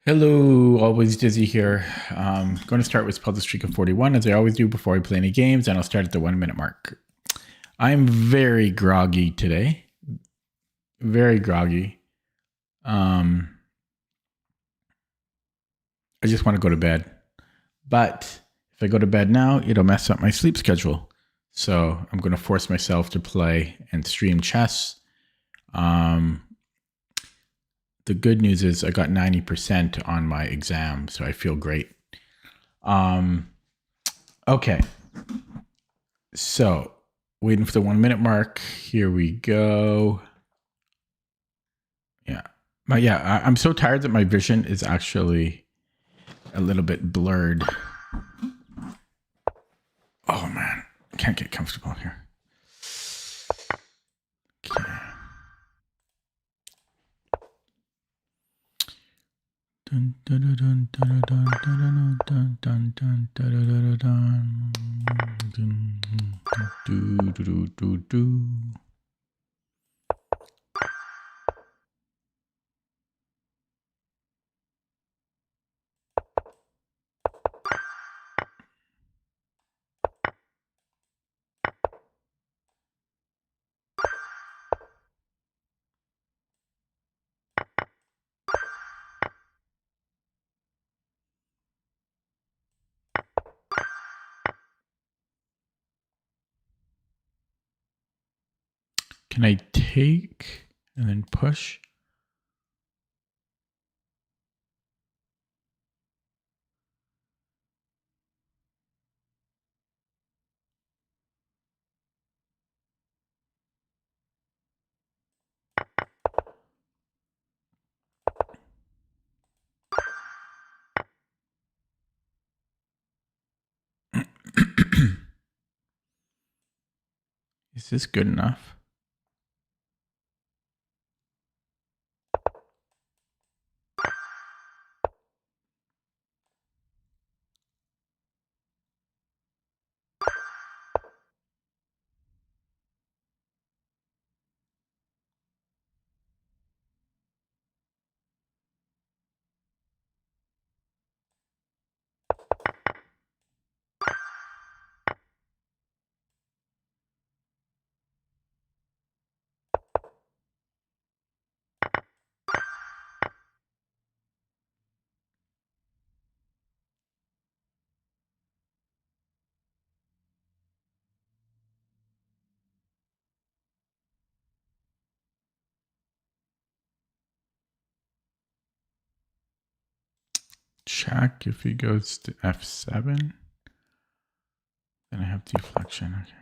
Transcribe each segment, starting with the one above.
Hello, always Dizzy here. Going to start with Puzzle Streak of 41 as I always do before I play any games, and I'll start at the 1 minute mark. I'm very groggy today. Very groggy. I just want to go to bed. But if I go to bed now, it'll mess up my sleep schedule. So I'm going to force myself to play and stream chess. The good news is I got 90% on my exam, so I feel great. Okay. So, waiting for the 1 minute mark. Here we go. Yeah. But yeah, I'm so tired that my vision is actually a little bit blurred. Oh man, I can't get comfortable here. Okay. Dun, dun, dun, dun, dun, dun, dun, dun, dun, dun, dun, dun, dun, dun. Can I take and then push? Is this good enough? Check if he goes to F7. Then I have deflection. Okay.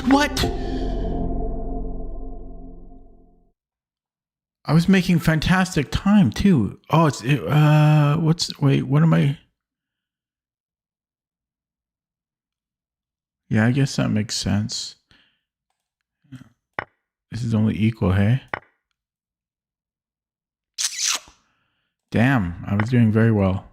What? I was making fantastic time too. Oh, what am I? Yeah, I guess that makes sense. This is only equal, hey? Damn, I was doing very well.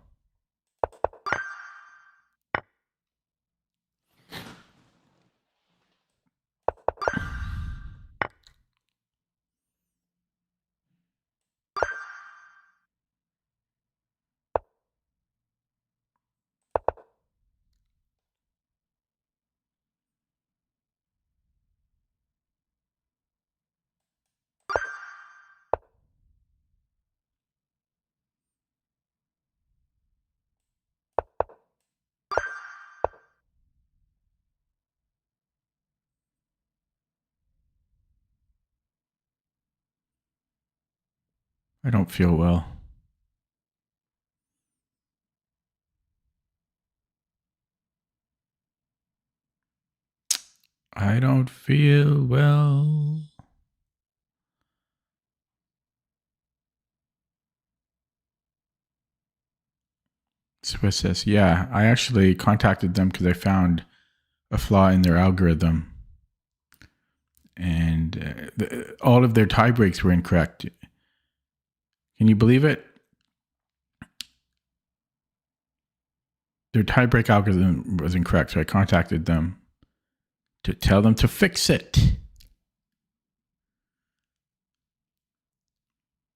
I don't feel well. I don't feel well. Swiss says, yeah, I actually contacted them because I found a flaw in their algorithm. And all of their tie breaks were incorrect. Can you believe it? Their tie break algorithm was incorrect, so I contacted them to tell them to fix it.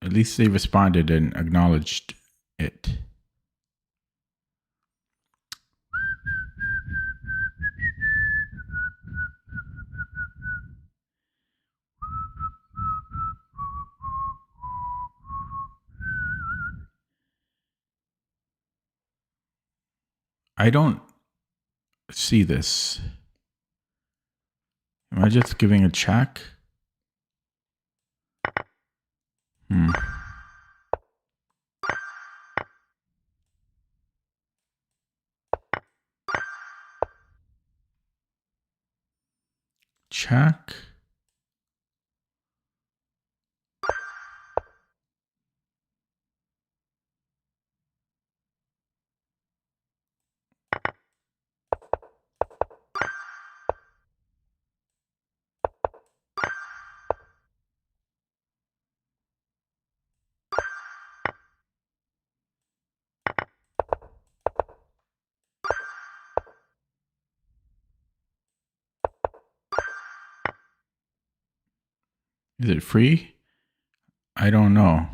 At least they responded and acknowledged it. I don't see this. Am I just giving a check? Check. Is it free? I don't know.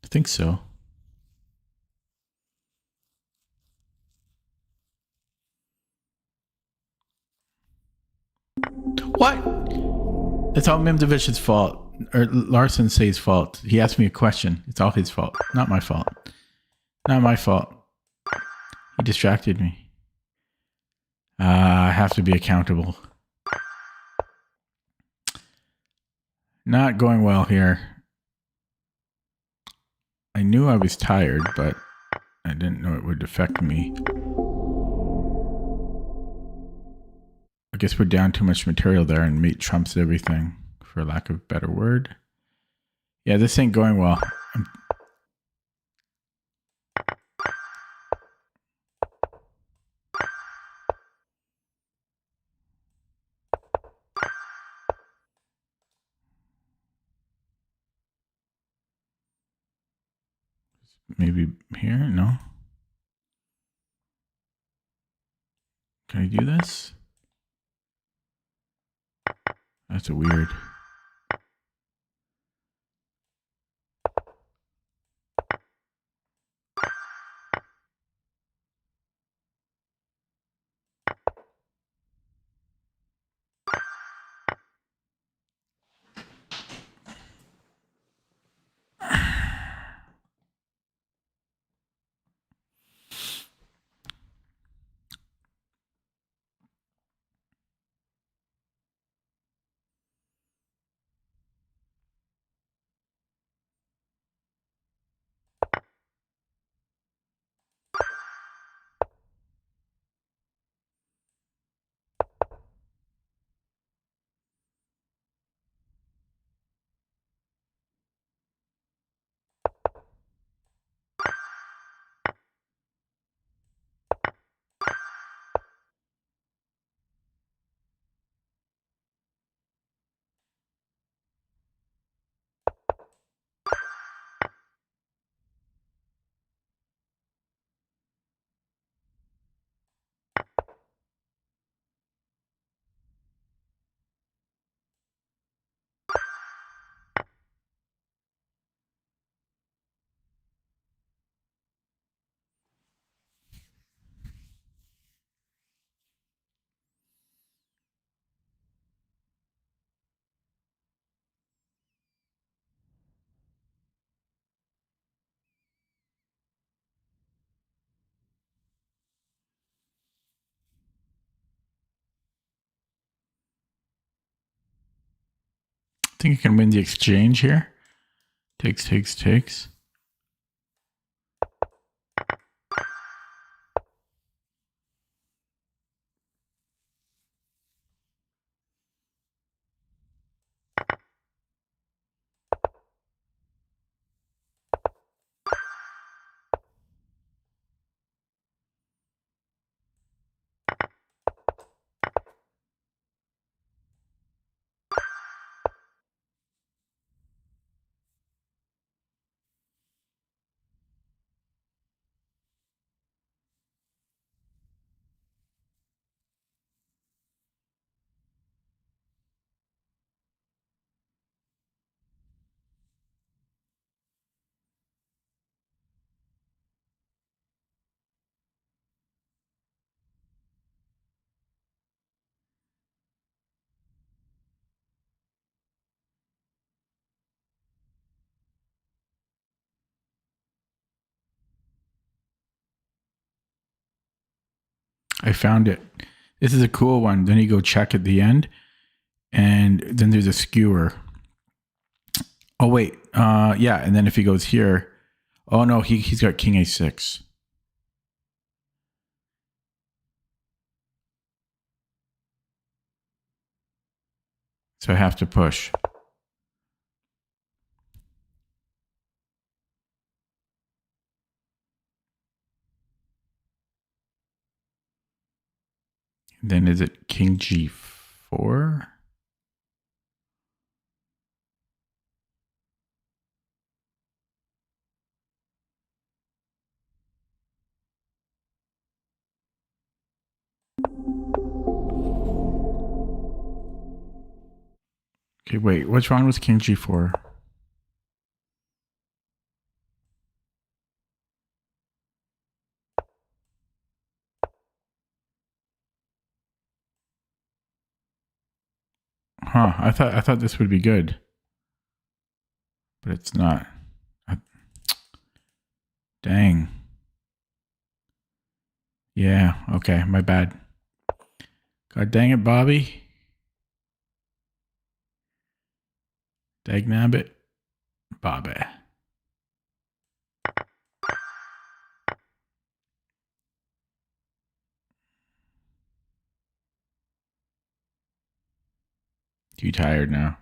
I think so. What? It's all Mimdovic's fault. Or Larson Say's fault. He asked me a question. It's all his fault. Not my fault. Not my fault. He distracted me. I have to be accountable. Not going well here. I knew I was tired, but I didn't know it would affect me. I guess we're down too much material there and meat trumps everything, for lack of a better word. Yeah, this ain't going well. Maybe here? No. Can I do this? That's a weird. I think I can win the exchange here. Takes. I found it. This is a cool one. Then you go check at the end, and then there's a skewer. Oh wait, yeah. And then if he goes here, oh no, he's got king a6. So I have to push. Then is it king g4? Okay, wait, what's wrong with king g4? Huh, I thought this would be good. But it's not. Dang. Yeah, okay, my bad. God dang it, Bobby. Dagnabbit. Bobby. Too tired now.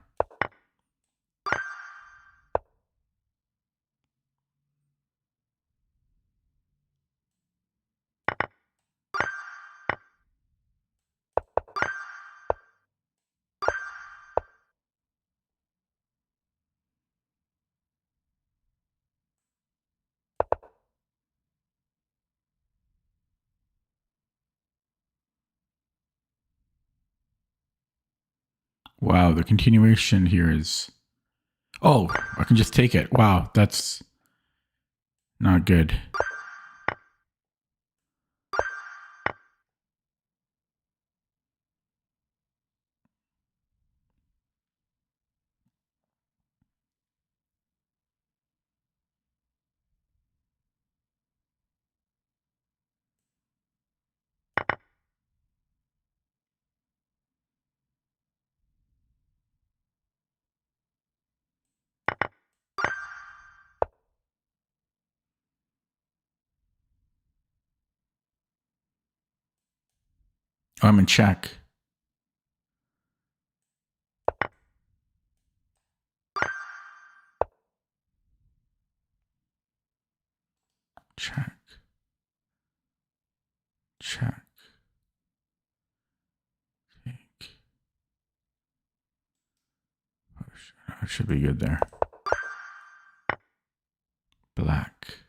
Wow, the continuation here is... Oh, I can just take it. Wow, that's not good. Oh, I'm in check. Check. Check. Take. Push. That should be good there. Black.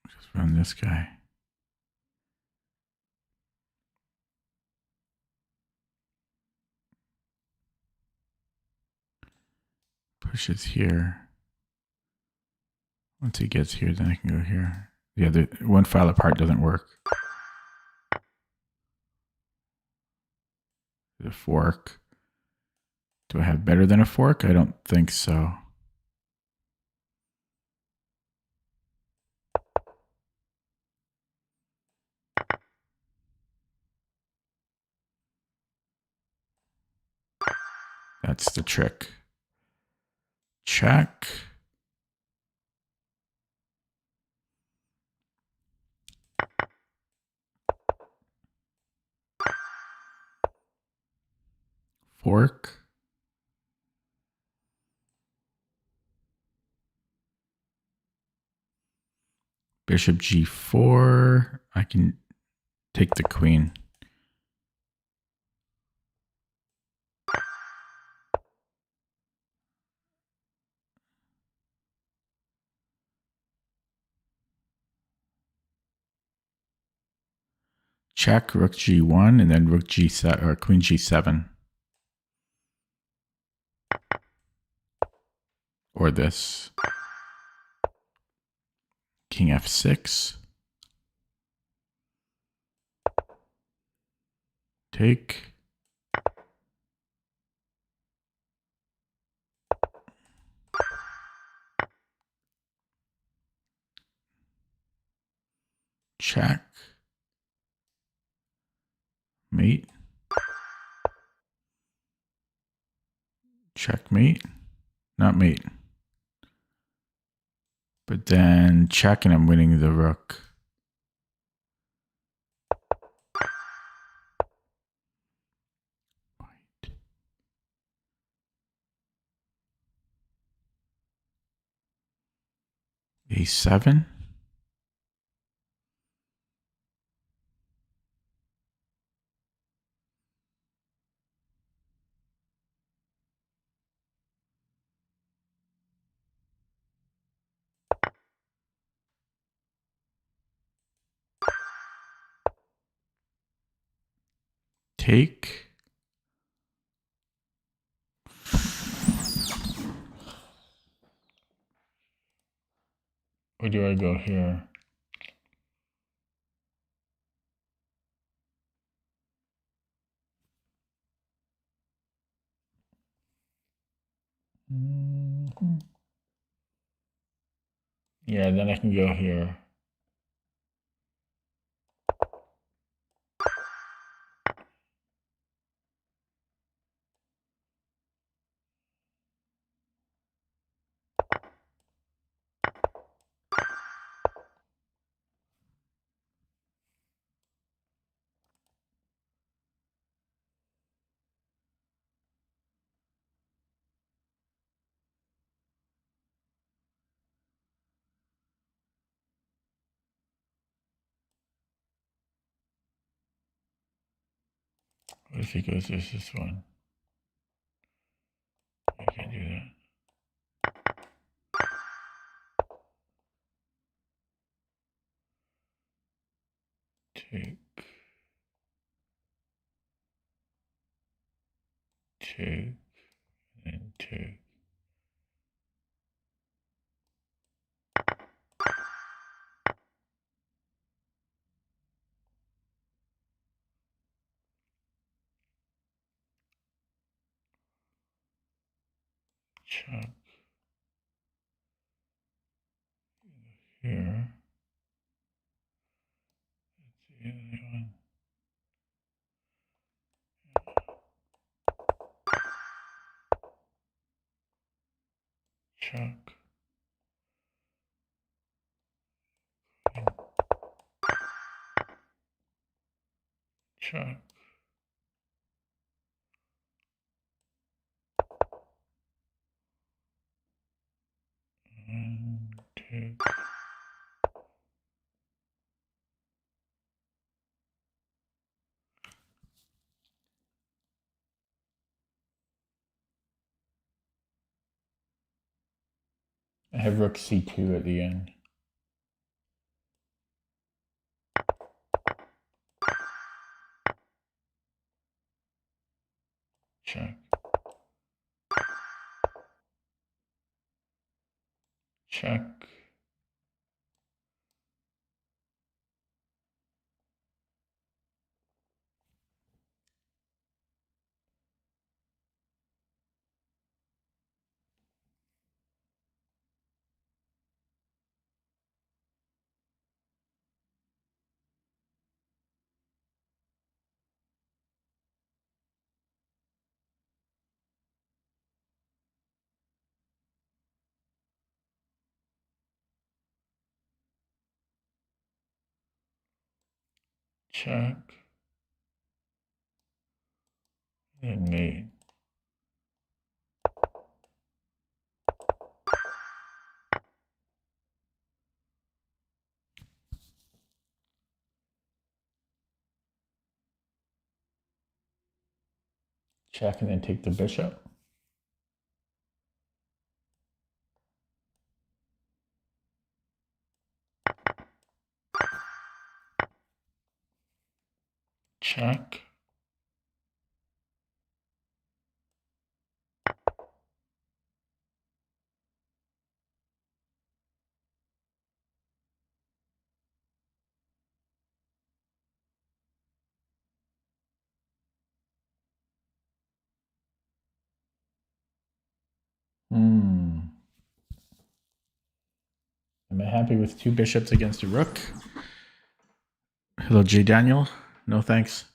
Just run this guy. Pushes here. Once he gets here, then I can go here. The other one file apart doesn't work. The fork. Do I have better than a fork? I don't think so. That's the trick. Check. Fork. Bishop g4. I can take the queen. Check, rook g1, and then rook g7 or queen g7. Or this. King f6. Take. check. Mate. Checkmate. Not mate. But then check and I'm winning the rook. A7. Take. Where do I go here? Yeah, then I can go here. What if he goes this one? I can't do that. Take. Take. And take. Check. Here. That's the other one. Check. Check. And take. I have rook c2 at the end. Check. Check. Check. And mate. Check and then take the bishop. Check. Am I happy with two bishops against a rook? Hello, J. Daniel. No thanks.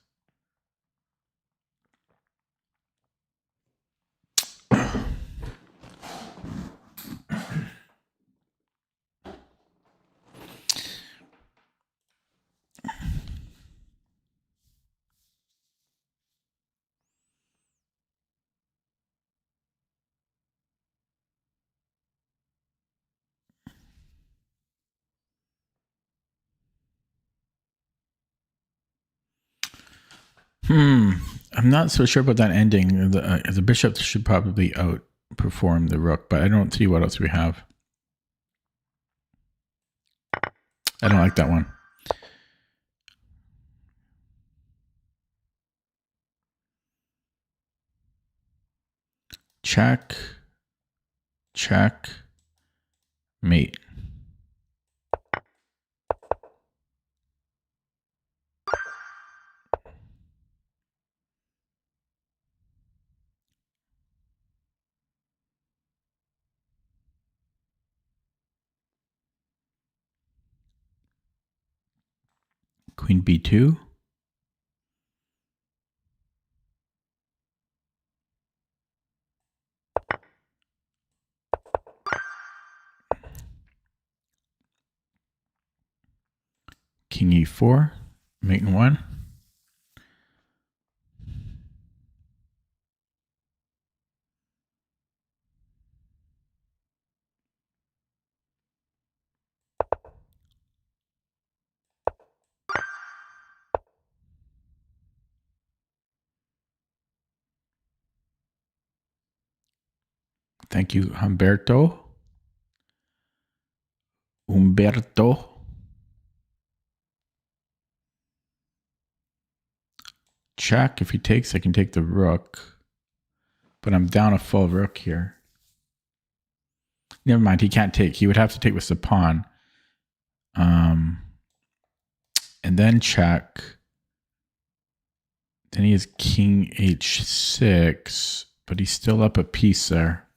I'm not so sure about that ending. The bishop should probably outperform the rook, but I don't see what else we have. I don't like that one. Check. Check. Mate. Queen b2. King e4. Mate in 1. Thank you, Humberto. Check. If he takes, I can take the rook. But I'm down a full rook here. Never mind, he can't take. He would have to take with the pawn. And then check. Then he has king h6, but he's still up a piece there.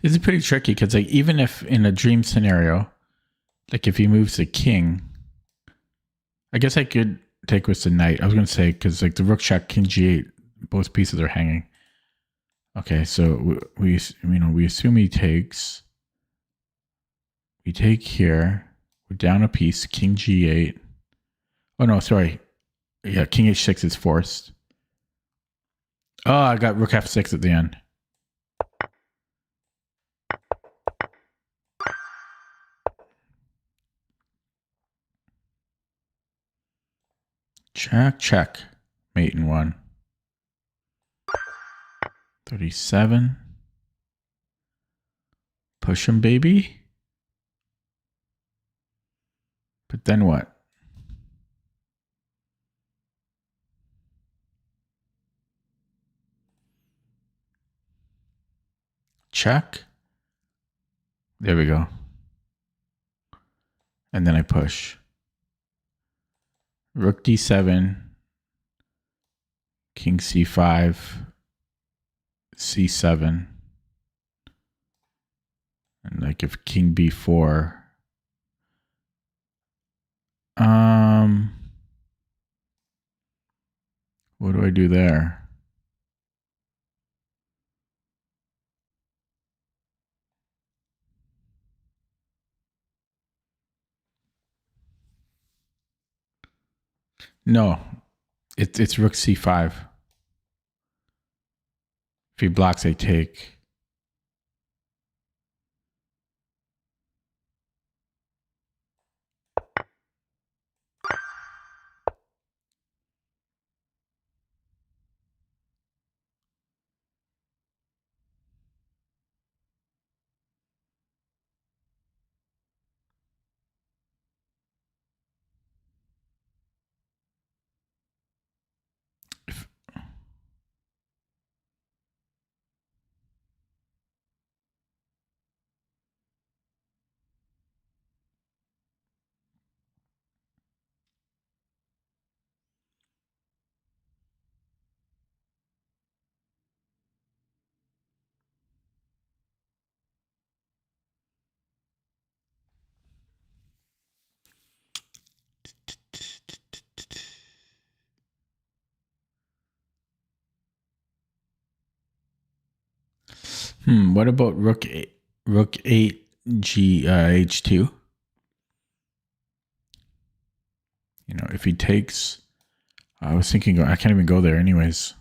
This is pretty tricky because like even if in a dream scenario, like if he moves the king, I guess I could take with the knight. I was going to say because like the rook check, king g8, both pieces are hanging. Okay, so we assume he takes. We take here. We're down a piece. King g8. Oh no, sorry. Yeah, king h6 is forced. Oh, I got rook f6 at the end. Check, check. Mate in 1. 37. Push him, baby. But then what? Check. There we go. And then I push. Rook d7. King c5. c7. And like if king b4. What do I do there? No, it's rook c5. If he blocks, I take. What about rook 8 G H2? You know, if he takes, I was thinking I can't even go there anyways.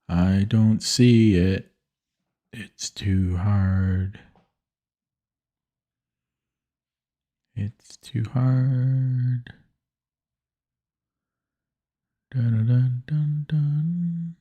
I don't see it. It's too hard. It's too hard. Dun, dun, dun, dun.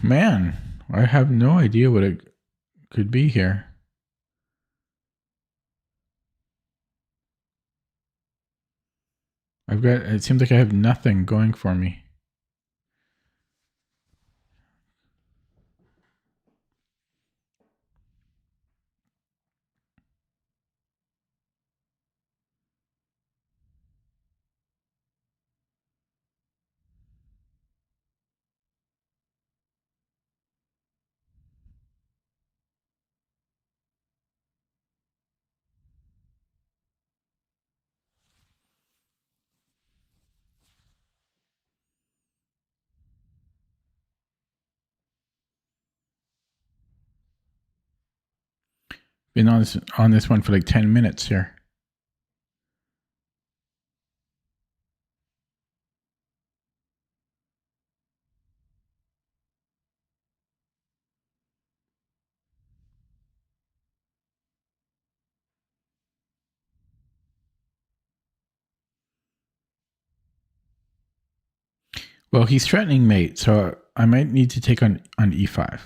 Man, I have no idea what it could be here. It seems like I have nothing going for me. Been on this one for like 10 minutes here. Well, he's threatening mate, so I might need to take on e5.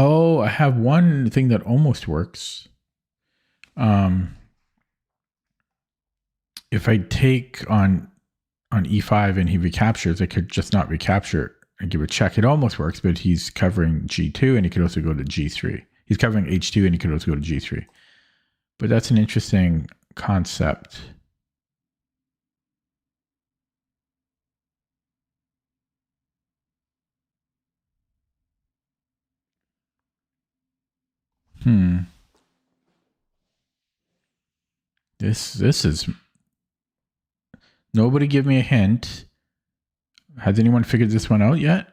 Oh, I have one thing that almost works. If I take on e5 and he recaptures, I could just not recapture and give a check. It almost works, but he's covering g2 and he could also go to g3. He's covering h2 and he could also go to g3. But that's an interesting concept. This is, nobody give me a hint. Has anyone figured this one out yet?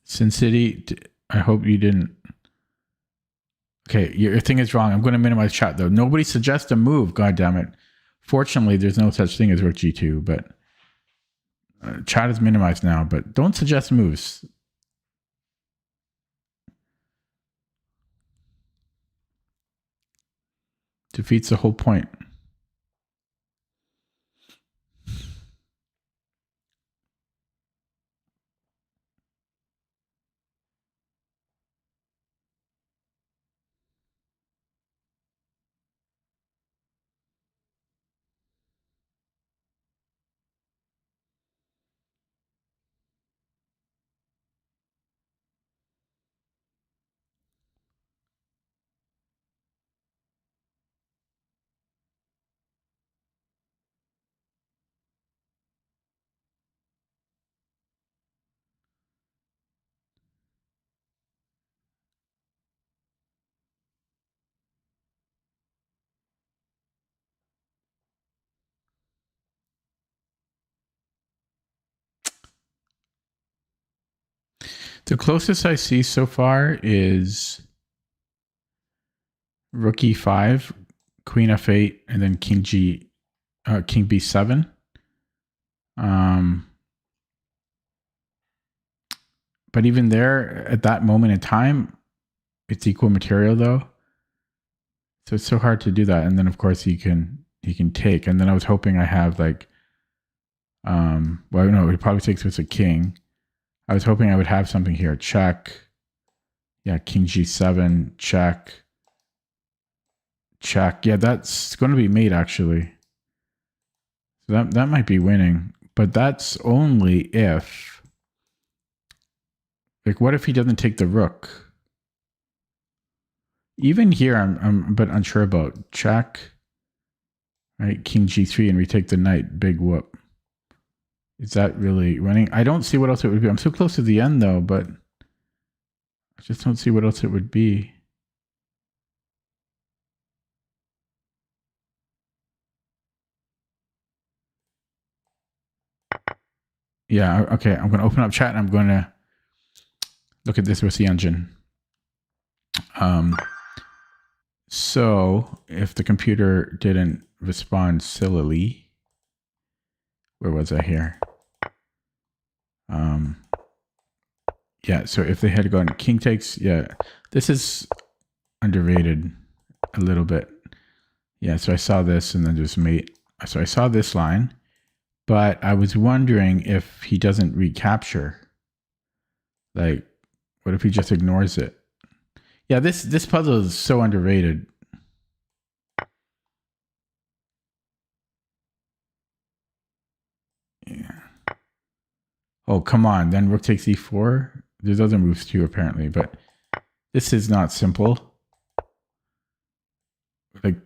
Sin City, I hope you didn't. Okay, your thing is wrong. I'm going to minimize chat though. Nobody suggests a move. God damn it. Fortunately, there's no such thing as rook g2, but chat is minimized now. But don't suggest moves. Defeats the whole point. The closest I see so far is rook e5, queen f8, and then king b7. But even there, at that moment in time, it's equal material though. So it's so hard to do that. And then of course he can take. And then I was hoping I have like, well, no, he probably takes with a king. I was hoping I would have something here. Check. Yeah, king g7, check. Check. Yeah, that's going to be mate actually. So that might be winning. But that's only if, like, what if he doesn't take the rook? Even here, I'm a bit unsure about. Check. Right, king g3, and we take the knight. Big whoop. Is that really winning? I don't see what else it would be. I'm so close to the end though, but I just don't see what else it would be. Yeah, okay. I'm going to open up chat and I'm going to look at this with the engine. So if the computer didn't respond sillily, where was I here? Yeah, so if they had gone king takes, yeah, this is underrated a little bit. Yeah, so I saw this and then just mate. So I saw this line, but I was wondering if he doesn't recapture. Like, what if he just ignores it? Yeah, this puzzle is so underrated. Yeah. Oh, come on. Then rook takes e4. There's other moves too, apparently, but this is not simple. Like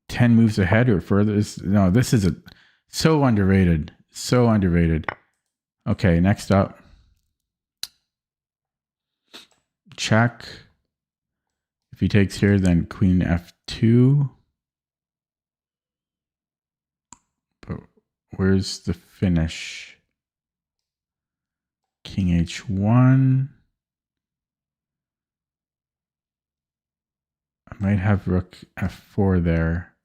10 moves ahead or further. No, this is so underrated. So underrated. Okay, next up. Check. If he takes here, then queen f2. But where's the finish? King h1. I might have rook f4 there.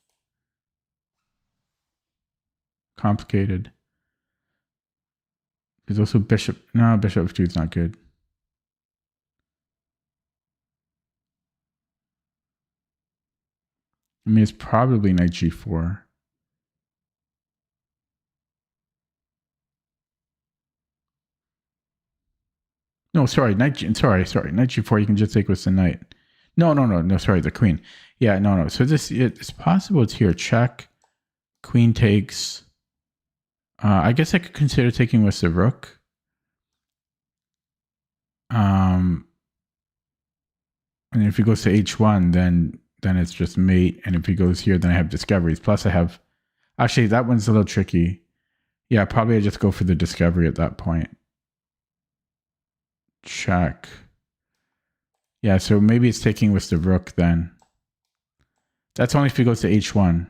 Complicated. There's also bishop. No, bishop f2 is not good. I mean, it's probably knight g4. No, sorry, knight g4. You can just take with the knight. No. Sorry, the queen. Yeah, no. So it's possible it's here. Check. Queen takes. I guess I could consider taking with the rook. And if he goes to h1, then it's just mate. And if he goes here, then I have discoveries. Plus, I have. Actually, that one's a little tricky. Yeah, probably I just go for the discovery at that point. Check. Yeah, so maybe it's taking with the rook then. That's only if he goes to h1.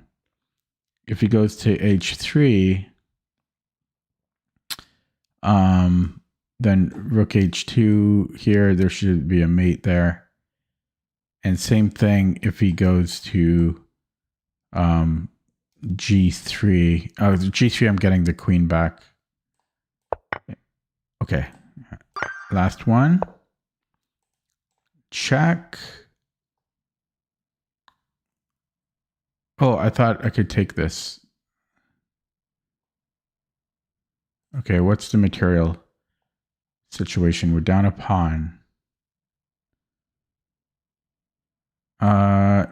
If he goes to h3, then rook h2 here, there should be a mate there. And same thing if he goes to g3. Oh, g3, I'm getting the queen back. Okay. Last one. Check. Oh, I thought I could take this. Okay, what's the material situation? We're down a pawn.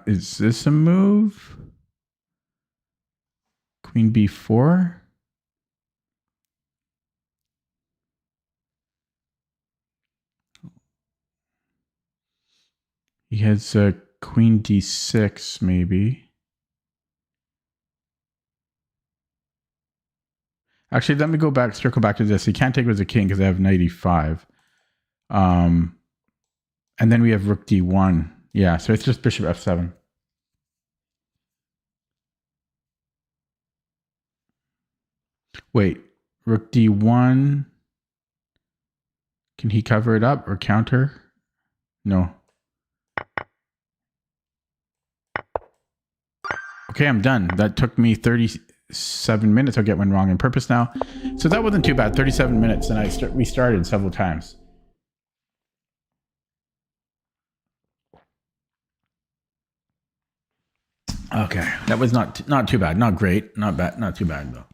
Is this a move? Queen b4? He has a queen d6, maybe. Actually, let me go back, circle back to this. He can't take with the king because I have knight e5. And then we have rook d1. Yeah, so it's just bishop f7. Wait, rook d1. Can he cover it up or counter? No. Okay, I'm done. That took me 37 minutes. I'll get one wrong on purpose now. So that wasn't too bad. 37 minutes, and I restarted several times. Okay, that was not too bad. Not great. Not bad. Not too bad though.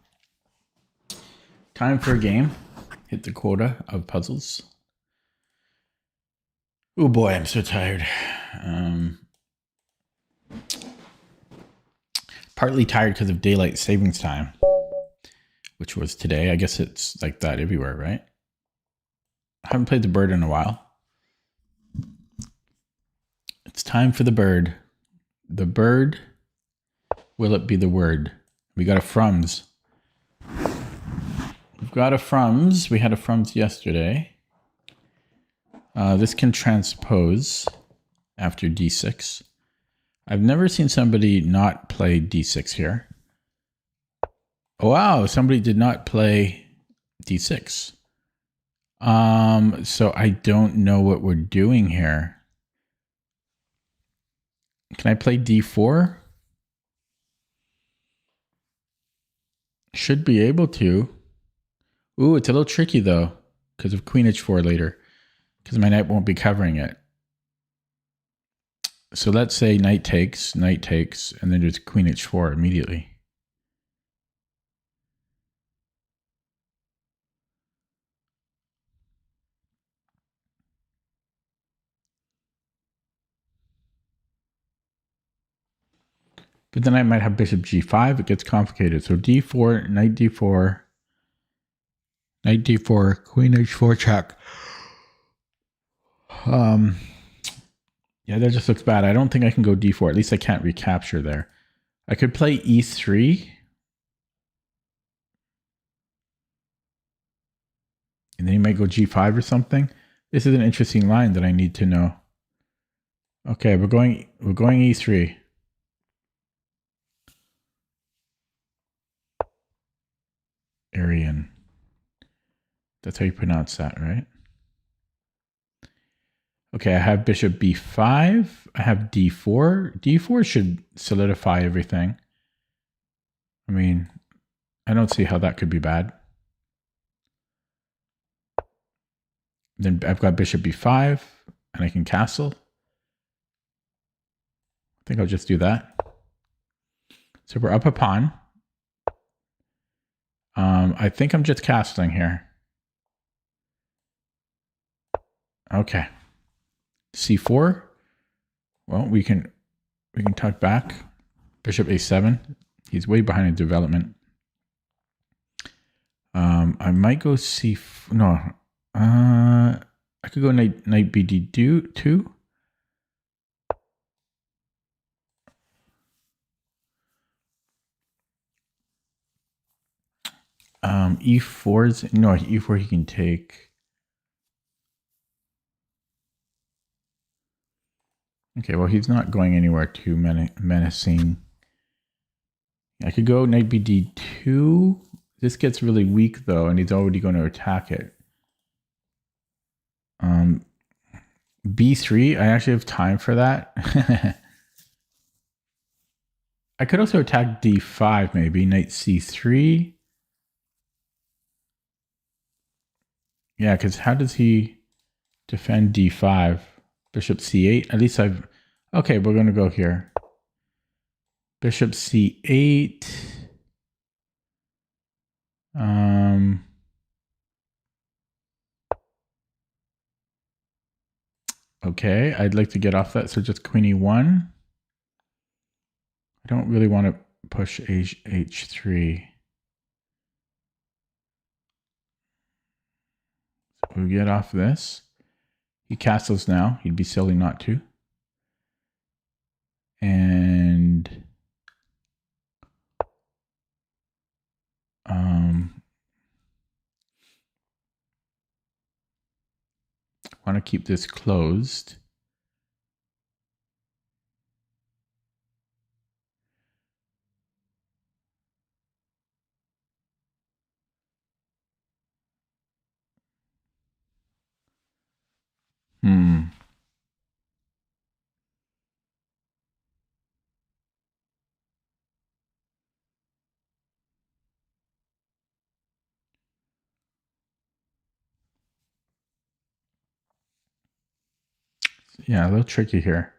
Time for a game. Hit the quota of puzzles. Oh boy, I'm so tired. Partly tired because of daylight savings time, which was today. I guess it's like that everywhere, right? I haven't played the bird in a while. It's time for the bird. The bird. Will it be the word? We got a frums. We've got a frums. We had a frums yesterday. This can transpose after d6. I've never seen somebody not play d6 here. Oh, wow, somebody did not play d6. So I don't know what we're doing here. Can I play d4? Should be able to. Ooh, it's a little tricky though, because of queen h4 later, because my knight won't be covering it. So let's say knight takes, and then there's queen h4 immediately. But then I might have bishop g5. It gets complicated. So d4, knight d4, queen h4 check. Yeah, that just looks bad. I don't think I can go d4. At least I can't recapture there. I could play e3. And then he might go g5 or something. This is an interesting line that I need to know. Okay, we're going e3. Aryan. That's how you pronounce that, right? Okay, I have bishop b5. I have d4. d4 should solidify everything. I mean, I don't see how that could be bad. Then I've got bishop b5, and I can castle. I think I'll just do that. So we're up a pawn. I think I'm just castling here. Okay. c4. Well, we can tuck back. Bishop a7. He's way behind in development. I might go no. I could go knight bd2. E4's no, E4 he can take. Okay, well he's not going anywhere too menacing. I could go knight bd2. This gets really weak though, and he's already going to attack it. b3. I actually have time for that. I could also attack d5 maybe. Knight c3. Yeah, because how does he defend d5? Bishop c8. At least I've... Okay, we're going to go here. Bishop c8. Okay, I'd like to get off that. So just queen e1. I don't really want to push h3. So we get off this. He castles now. He'd be silly not to. And want to keep this closed. Hmm. Yeah, a little tricky here.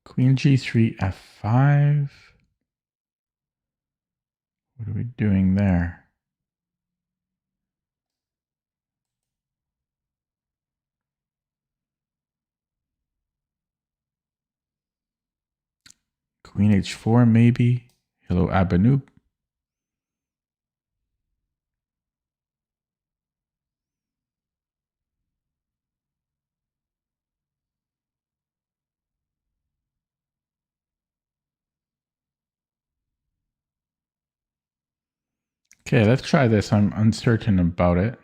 Queen G3, F5. What are we doing there? Queen H4, maybe. Hello, Abanub. Okay, let's try this. I'm uncertain about it.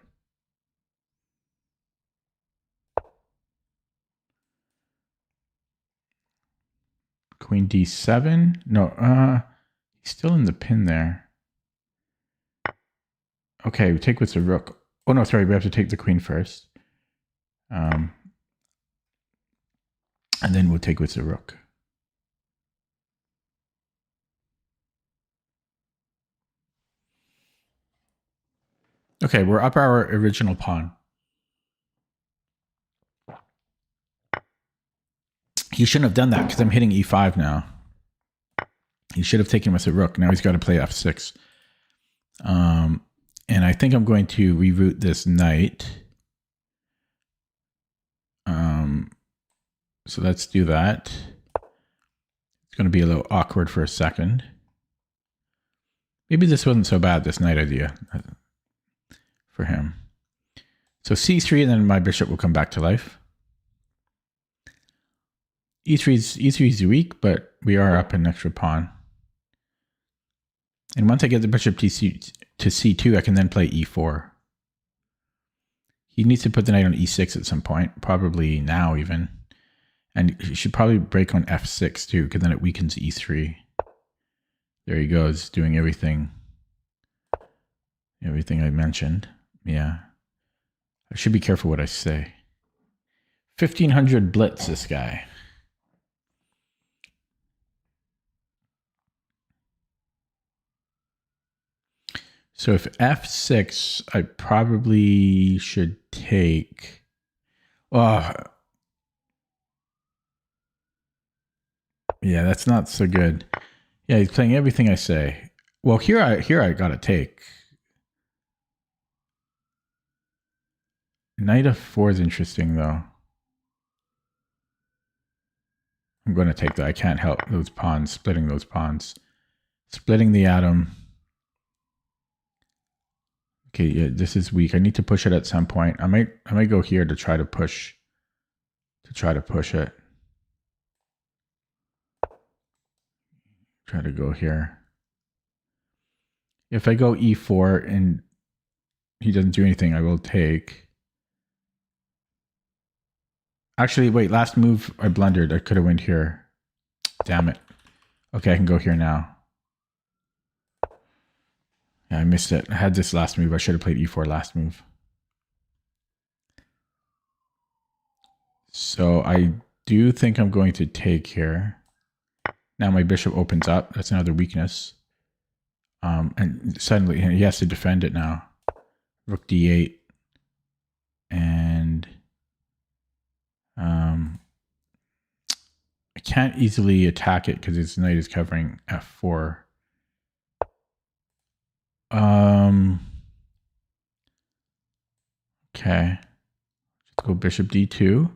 Queen D7. No, he's still in the pin there. Okay, we take with the rook. Oh, no, sorry. We have to take the queen first. And then we'll take with the rook. Okay, we're up our original pawn. He shouldn't have done that because I'm hitting E5 now. He should have taken with the rook. Now he's got to play F6. And I think I'm going to reroute this knight. So let's do that. It's going to be a little awkward for a second. Maybe this wasn't so bad, this knight idea for him. So C3, and then my bishop will come back to life. E3 is weak, but we are up an extra pawn. And once I get the bishop to C2, I can then play E4. He needs to put the knight on E6 at some point, probably now even. And he should probably break on F6 too, because then it weakens E3. There he goes, doing everything I mentioned. Yeah. I should be careful what I say. 1500 blitz, this guy. So if F6, I probably should take... Oh, yeah, that's not so good. Yeah, he's playing everything I say. Well, here I gotta take. Knight F4 is interesting though. I'm going to take that. I can't help those pawns, splitting those pawns. Splitting the atom. Okay, yeah, this is weak. I need to push it at some point. I might go here to try to push it. Try to go here. If I go E4 and he doesn't do anything, I will take. Actually, wait, last move I blundered. I could have went here. Damn it. Okay, I can go here now. Yeah, I missed it. I had this last move. I should have played E4 last move. So I do think I'm going to take here. Now my bishop opens up. That's another weakness. And suddenly he has to defend it now. Rook D8. And I can't easily attack it because his knight is covering F4. Okay. Let's go bishop D2.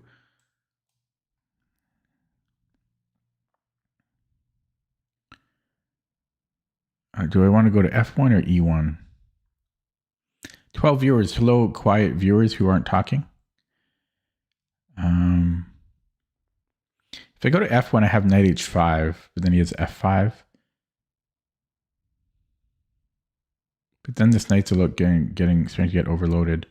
Do I want to go to F1 or E1? 12 viewers. Hello, quiet viewers who aren't talking. If I go to F1, I have knight H5, but then he has F5. But then this knight's a look starting to get overloaded.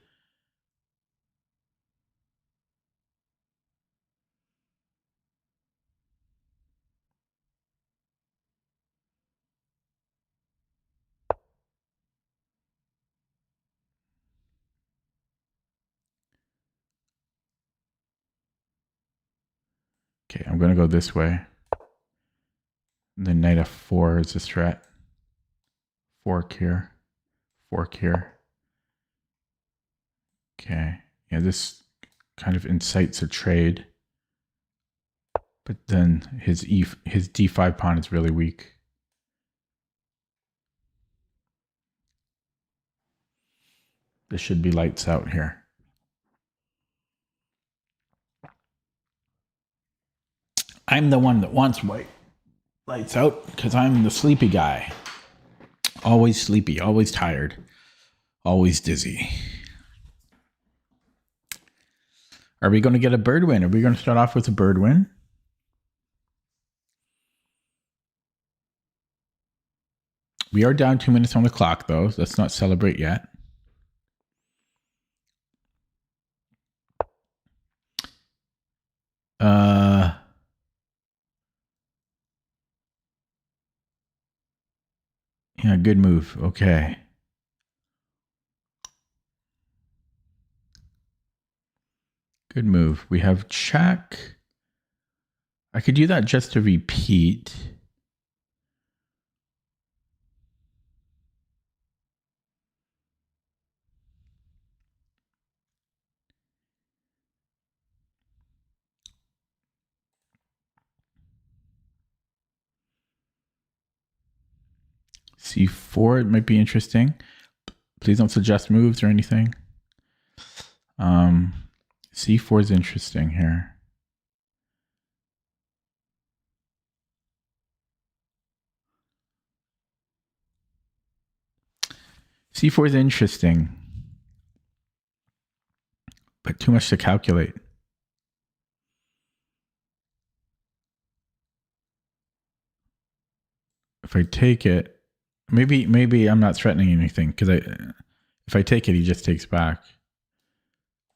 Okay, I'm going to go this way. And then knight f4 is a threat. Fork here. Fork here. Okay. Yeah, this kind of incites a trade. But then his d5 pawn is really weak. This should be lights out here. I'm the one that wants white lights out because I'm the sleepy guy. Always sleepy, always tired, always dizzy. Are we going to get a bird win? Are we going to start off with a bird win? We are down 2 minutes on the clock, though. Let's not celebrate yet. Yeah, good move. Okay. Good move. We have check. I could do that just to repeat. C4, it might be interesting. Please don't suggest moves or anything. C4 is interesting here. C4 is interesting, but too much to calculate. If I take it, maybe I'm not threatening anything because if I take it, he just takes back.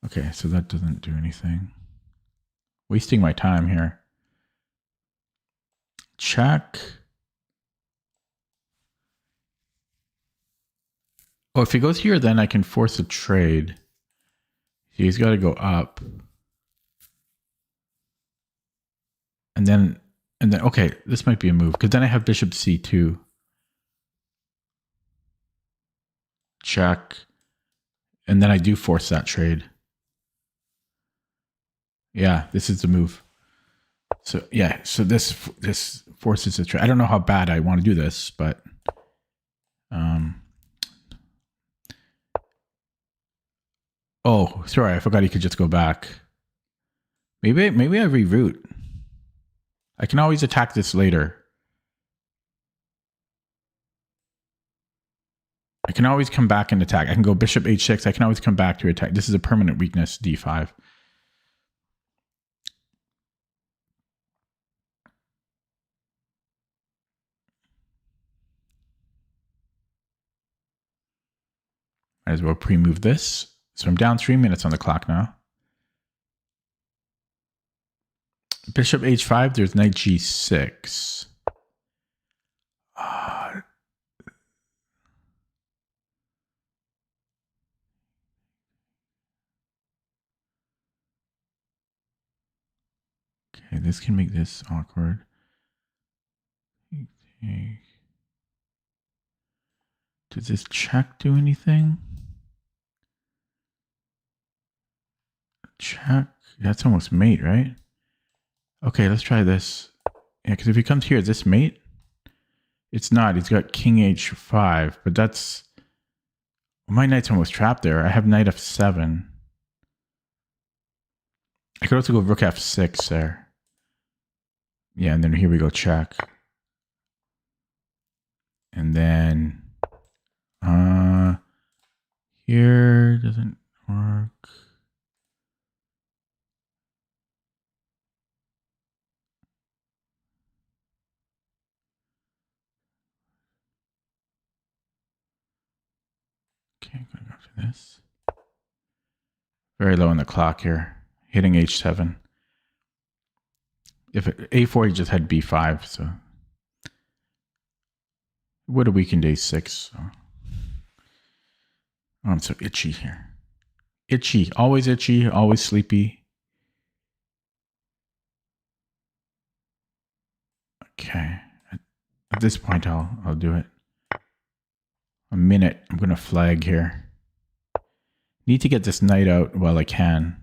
Okay, so that doesn't do anything. Wasting my time here. Check. Oh, if he goes here, then I can force a trade. He's got to go up. And then, okay, this might be a move because then I have bishop c2. Check. And then I do force that trade. Yeah, this is the move. So yeah, so this forces a trade. I don't know how bad I want to do this, but oh, sorry, I forgot he could just go back. Maybe I reroute. I can always attack this later. I can always come back and attack. I can go bishop h6. I can always come back to attack. This is a permanent weakness, d5. Might as well pre-move this. So I'm down 3 minutes on the clock now. Bishop h5, there's knight g6. Okay, this can make this awkward. Does this check do anything? Check. That's almost mate, right? Okay, let's try this. Yeah, because if he comes here, is this mate? It's not. He's got king h5, but that's... Well, my knight's almost trapped there. I have knight f7. I could also go rook f6 there. Yeah, and then here we go, check. And then... here doesn't work. Okay, I'm gonna go for this. Very low on the clock here. Hitting h7. If a4, he just had b5, so it would have weakened a6. So. Oh, I'm so itchy here. Itchy, always sleepy. At this point, I'll do it. A minute. I'm going to flag here. Need to get this knight out while I can.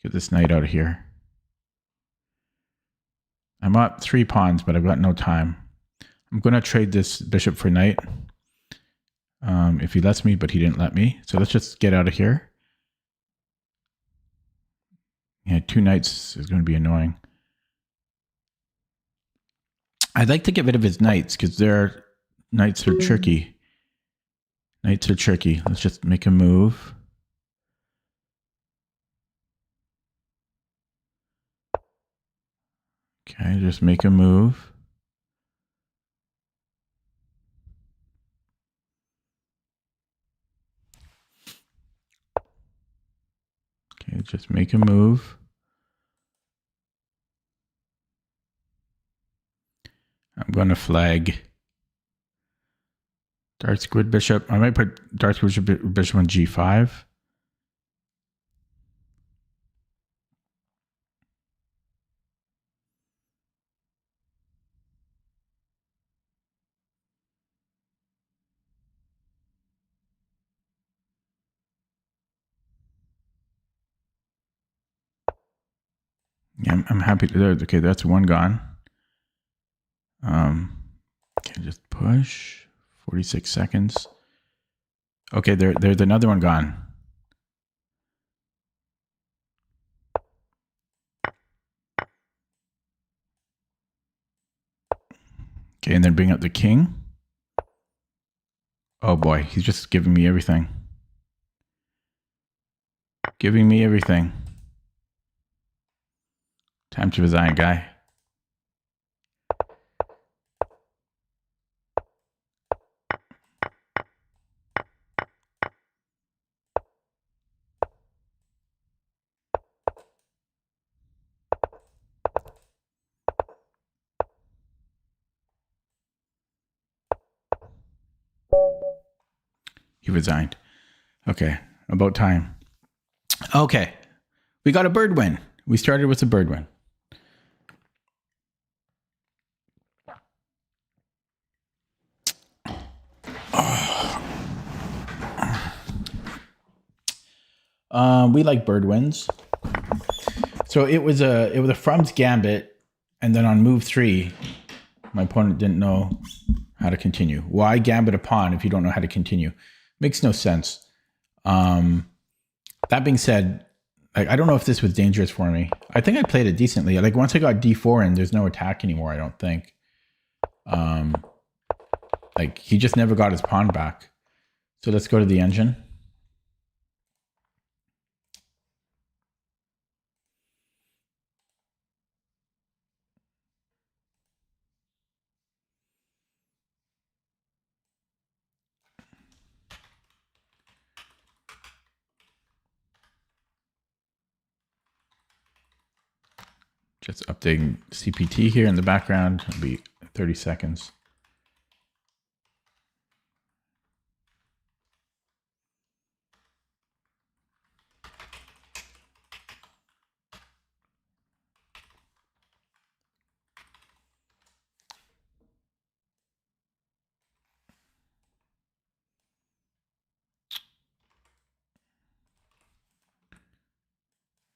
Get this knight out of here. I'm up 3 pawns, but I've got no time. I'm going to trade this bishop for knight. If he lets me, but he didn't let me. So let's just get out of here. Yeah, 2 knights is going to be annoying. I'd like to get rid of his knights because their knights are tricky. Knights are tricky. Let's just make a move. Okay, just make a move. Okay, just make a move. I'm going to flag Dark Squid Bishop. I might put Dark Squid Bishop on G5. Yeah, I'm happy to. Okay, that's one gone. Okay, just push. 46 seconds. Okay, there's another one gone. Okay, and then bring up the king. Oh boy, he's just giving me everything. Giving me everything. Time to resign, guy. He resigned. Okay, about time. Okay, we got a bird win. We started with a bird win. We like bird wins. So it was a Frum's Gambit, and then on move 3, my opponent didn't know how to continue. Why gambit a pawn if you don't know how to continue? Makes no sense. That being said, I don't know if this was dangerous for me. I think I played it decently. Like once I got d4 in, there's no attack anymore, I don't think. Like he just never got his pawn back. So let's go to the engine. Just updating CPT here in the background. It'll be 30 seconds.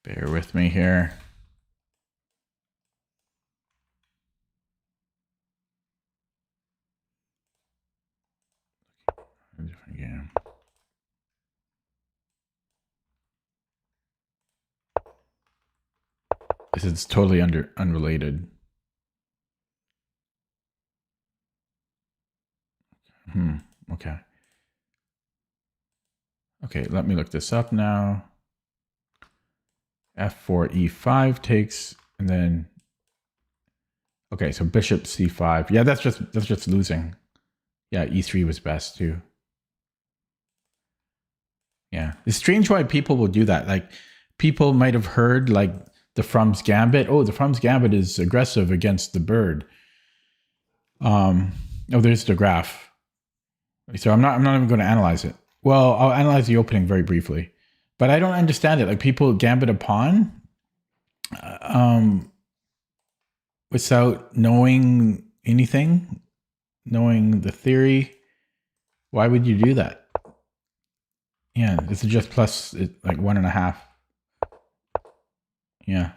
Bear with me here. Different game. This is totally unrelated. Okay. Okay, let me look this up now. F4, E5 takes, and then okay, so bishop C5. Yeah, that's just losing. Yeah, E3 was best too. Yeah, it's strange why people will do that. Like people might have heard like the Frum's Gambit. Oh, the Frum's Gambit is aggressive against the bird. Oh, there's the graph. So I'm not even going to analyze it. Well, I'll analyze the opening very briefly, but I don't understand it. Like people gambit a pawn without knowing anything? Knowing the theory, why would you do that? Yeah, this is just plus like 1.5. Yeah.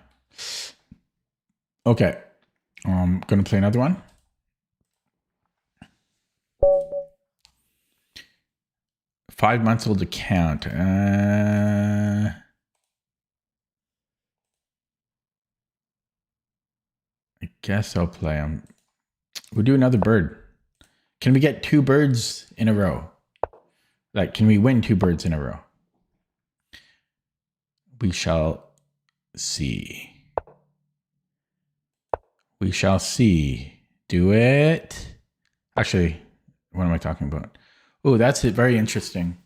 Okay. Gonna play another one. $5-month-old account. I guess I'll play them. We'll do another bird. Can we get 2 birds in a row? Like, can we win 2 birds in a row? We shall see. We shall see. Do it. Actually, what am I talking about? Oh, that's it. Very interesting.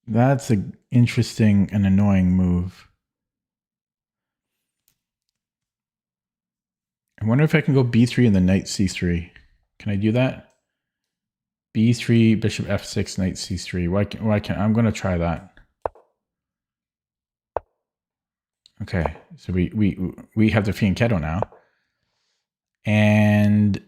That's an interesting and annoying move. I wonder if I can go b3 and then knight c3. Can I do that? b3, bishop f6, knight c3. Why can't I'm going to try that. Okay, so we have the fianchetto now. And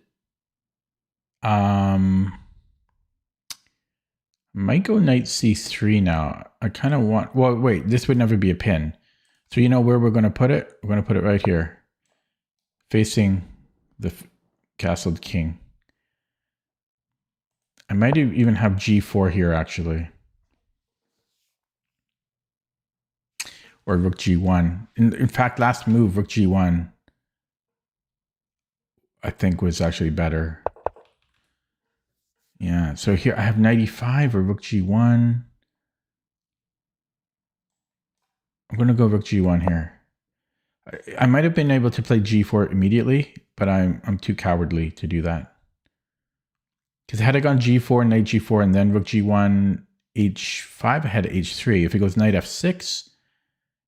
might go knight c3 now. I kind of want, well, wait, this would never be a pin. So you know where we're going to put it? We're going to put it right here, facing the castled king. I might even have g4 here, actually. Or rook g1. In fact, last move, rook g1, I think was actually better. Yeah, so here I have knight e5 or rook g1. I'm going to go rook g1 here. I might have been able to play g4 immediately, but I'm too cowardly to do that. Because had I gone g4, knight g4, and then rook g1, h5, I had h3. If it goes knight f6,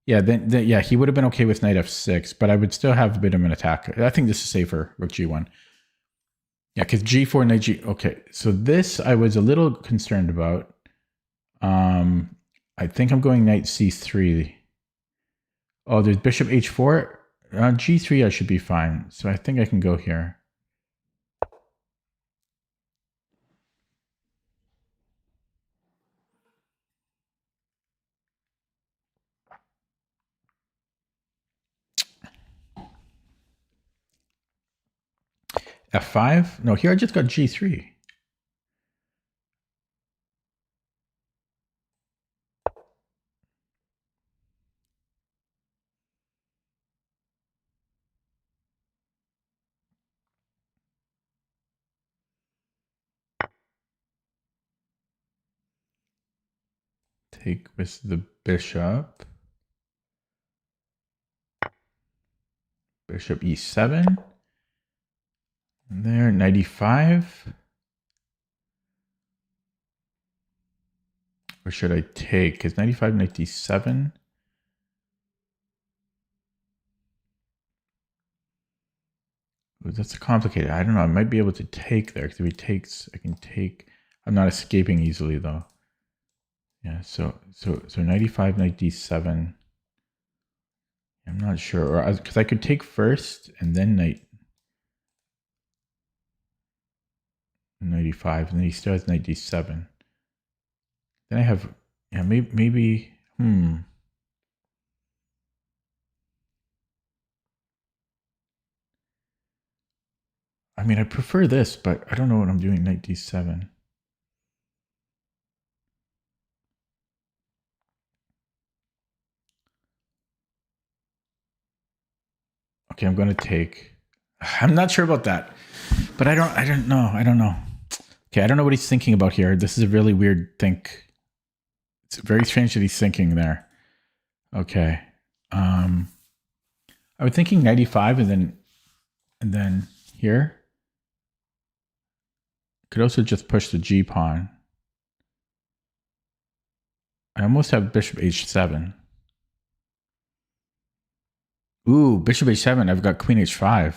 yeah, then yeah, he would have been okay with knight f6, but I would still have a bit of an attack. I think this is safer, rook g1. Yeah, because g4, knight g... Okay, so this I was a little concerned about. I think I'm going knight c3. Oh, there's bishop h4. G3 I should be fine. So I think I can go here. F5? No, here I just got G3. Take with the bishop. Bishop e7. And there, knight e5. Or should I take? Because knight e5, knight d7. Ooh, that's complicated. I don't know. I might be able to take there. Because if he takes, I can take. I'm not escaping easily though. Yeah, so knight e5, knight d7. I'm not sure. Or because I could take first and then knight e5, and then he still has knight d7. Then I have, yeah, maybe I mean, I prefer this, but I don't know what I'm doing, knight d7. Okay, I'm going to take. I'm not sure about that, but I don't know. Okay, I don't know what he's thinking about here. This is a really weird think. It's very strange that he's thinking there. Okay. I was thinking knight e5 and then here. Could also just push the G pawn. I almost have bishop h7. Ooh, bishop h7. I've got queen h5.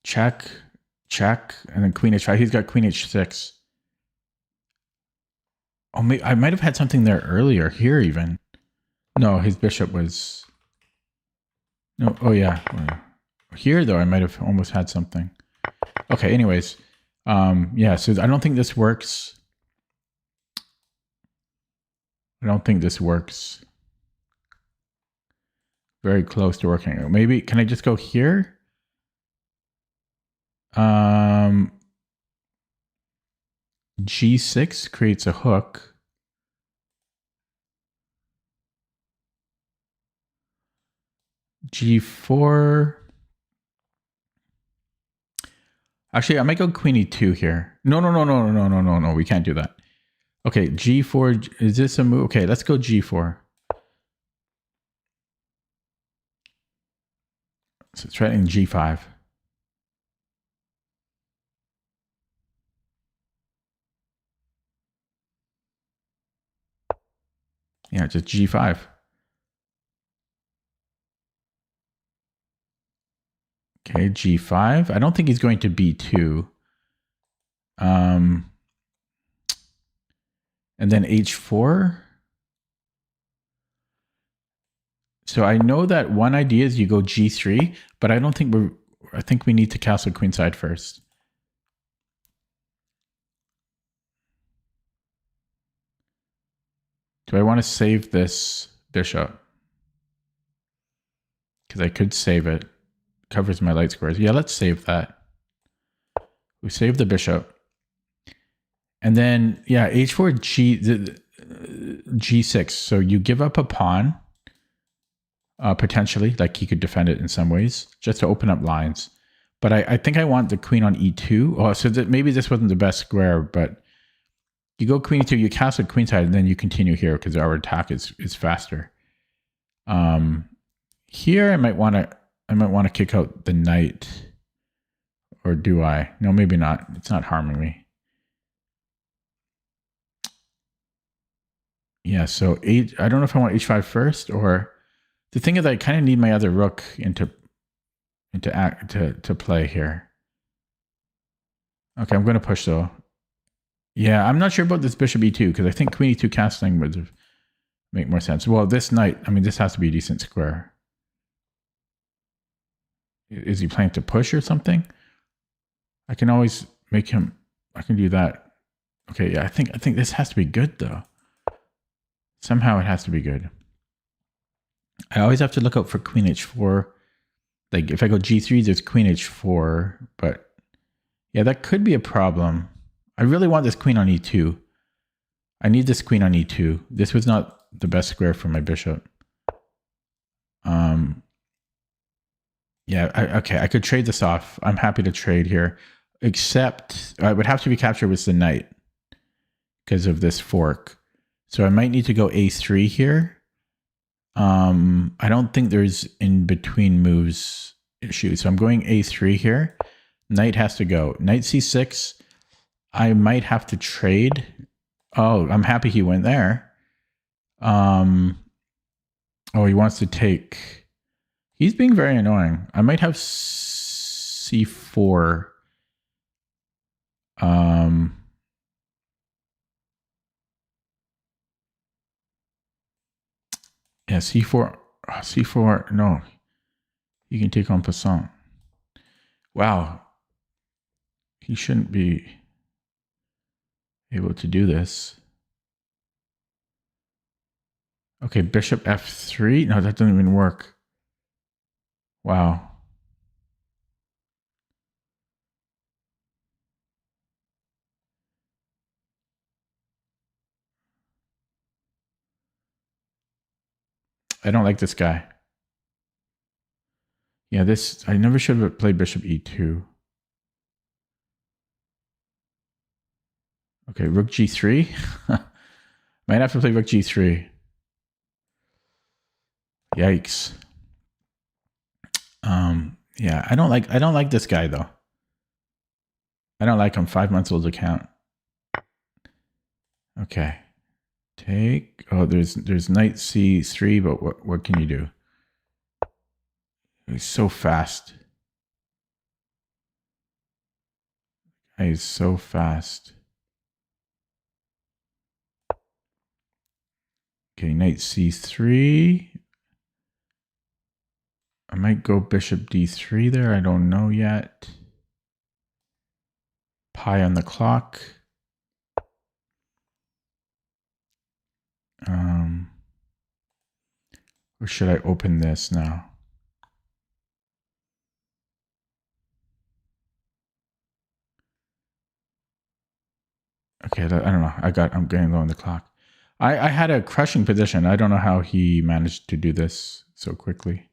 Check, check, and then queen h5. He's got queen h6. Oh, I might have had something there earlier. Here even. No, his bishop was. No. Oh yeah. Here though, I might have almost had something. Okay, anyways. Yeah, so I don't think this works. I don't think this works. Very close to working. Maybe, can I just go here? G6 creates a hook. G4. Actually, I might go queen e2 here. No. We can't do that. Okay, G4. Is this a move? Okay, let's go G4. So it's threatening G5. Yeah, just G5. Okay, G5. I don't think he's going to B2. And then H4. So I know that one idea is you go G3, but I don't think I think we need to castle queenside first. Do I want to save this bishop? Because I could save it. Covers my light squares. Yeah, let's save that. We save the bishop. And then, yeah, H4, G6. So you give up a pawn, potentially. Like he could defend it in some ways, just to open up lines. But I think I want the queen on E2. Oh, so that maybe this wasn't the best square, but you go queen E2, you castle queenside, and then you continue here because our attack is faster. Here I might want to kick out the knight. Or do I? No, maybe not. It's not harming me. Yeah, so I don't know if I want H5 first, or the thing is I kind of need my other rook into play here. Okay, I'm going to push though. Yeah, I'm not sure about this bishop E2 because I think queen E2 castling would make more sense. Well, this knight, I mean, this has to be a decent square. Is he planning to push or something? I can always make him. I can do that. Okay, yeah, I think this has to be good though. Somehow it has to be good. I always have to look out for queen h4. Like if I go g3, there's queen h4, but yeah, that could be a problem. I really want this queen on e2. I need this queen on e2. This was not the best square for my bishop. Yeah, okay, I could trade this off. I'm happy to trade here, except I would have to be captured with the knight because of this fork. So I might need to go a3 here. I don't think there's in between moves issue. So I'm going a3 here. Knight has to go. Knight c6. I might have to trade. Oh, I'm happy he went there. Oh, he wants to take. He's being very annoying. I might have c4. Yeah, c4. C4. No. You can take en passant. Wow. He shouldn't be able to do this. Okay, bishop f3. No, that doesn't even work. Wow. I don't like this guy. Yeah, this, I never should have played bishop e2. Okay, rook g3. Might have to play rook g3. Yikes. Yeah, I don't like this guy though. I don't like him. 5 months old account. Okay. Take. Oh, there's knight c3, but what can you do? He's so fast. He's so fast. Okay, knight c3. I might go bishop d3 there. I don't know yet. Pi on the clock. Or should I open this now? Okay, I don't know. I'm getting low on the clock. I had a crushing position. I don't know how he managed to do this so quickly.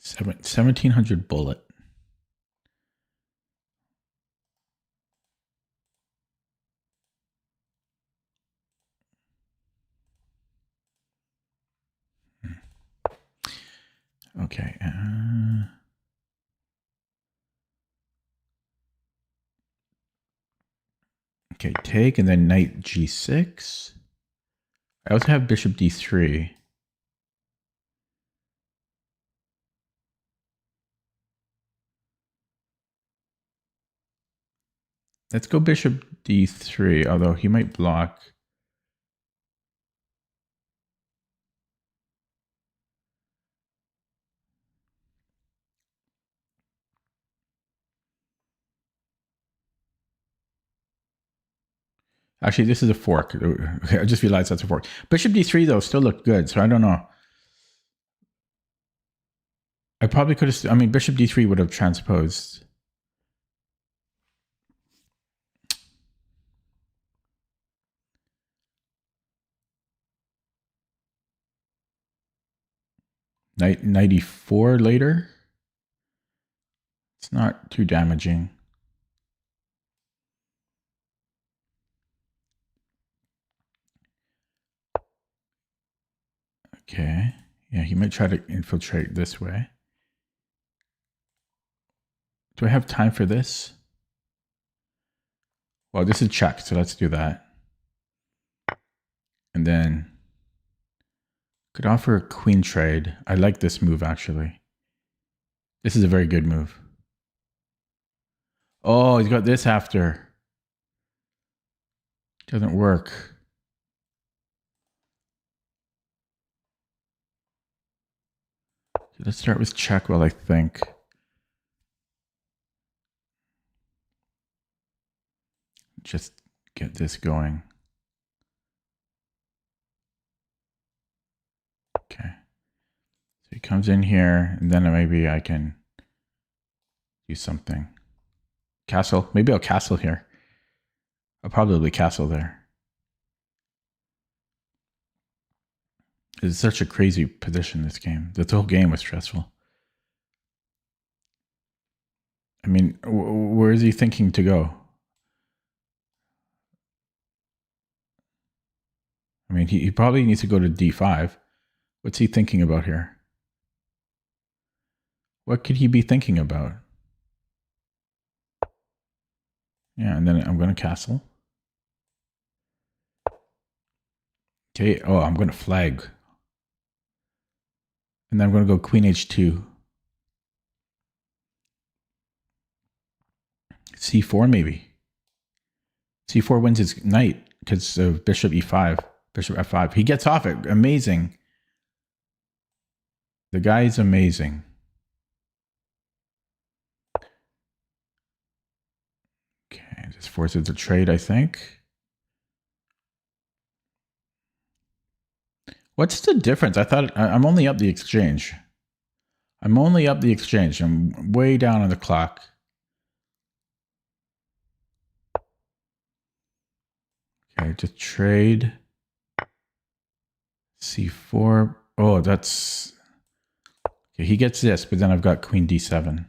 Seven 1700 bullet. Okay. Okay, take, and then knight g6. I also have bishop d3. Let's go bishop d3, although he might block. Actually, this is a fork. I just realized that's a fork. Bishop d3, though, still looked good, so I don't know. I probably could have... I mean, bishop d3 would have transposed. Knight 94 later. It's not too damaging. Okay. Yeah, he might try to infiltrate this way. Do I have time for this? Well, this is check, so let's do that. And then could offer a queen trade. I like this move, actually. This is a very good move. Oh, he's got this after. Doesn't work. Let's start with check while I think. Just get this going. Okay. So he comes in here, and then maybe I can do something. Castle. Maybe I'll castle here. I'll probably castle there. It's such a crazy position, this game. The whole game was stressful. I mean, where is he thinking to go? I mean, he probably needs to go to d5. What's he thinking about here? What could he be thinking about? Yeah, and then I'm going to castle. Okay, oh, I'm going to flag. And then I'm going to go queen h2. c4 maybe. c4 wins his knight because of bishop e5, bishop f5. He gets off it. Amazing. The guy's amazing. Okay, just forces a trade, I think. What's the difference? I thought I'm only up the exchange. I'm only up the exchange. I'm way down on the clock. Okay, just trade. c4. Oh, that's... Okay, he gets this, but then I've got queen d7.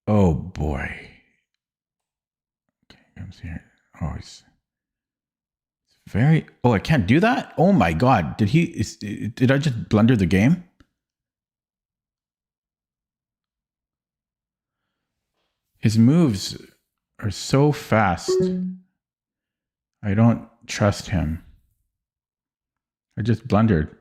Oh, boy. Okay, comes here. Oh, he's very... Oh, I can't do that? Oh, my God. Did I just blunder the game? His moves are so fast. I don't trust him. I just blundered.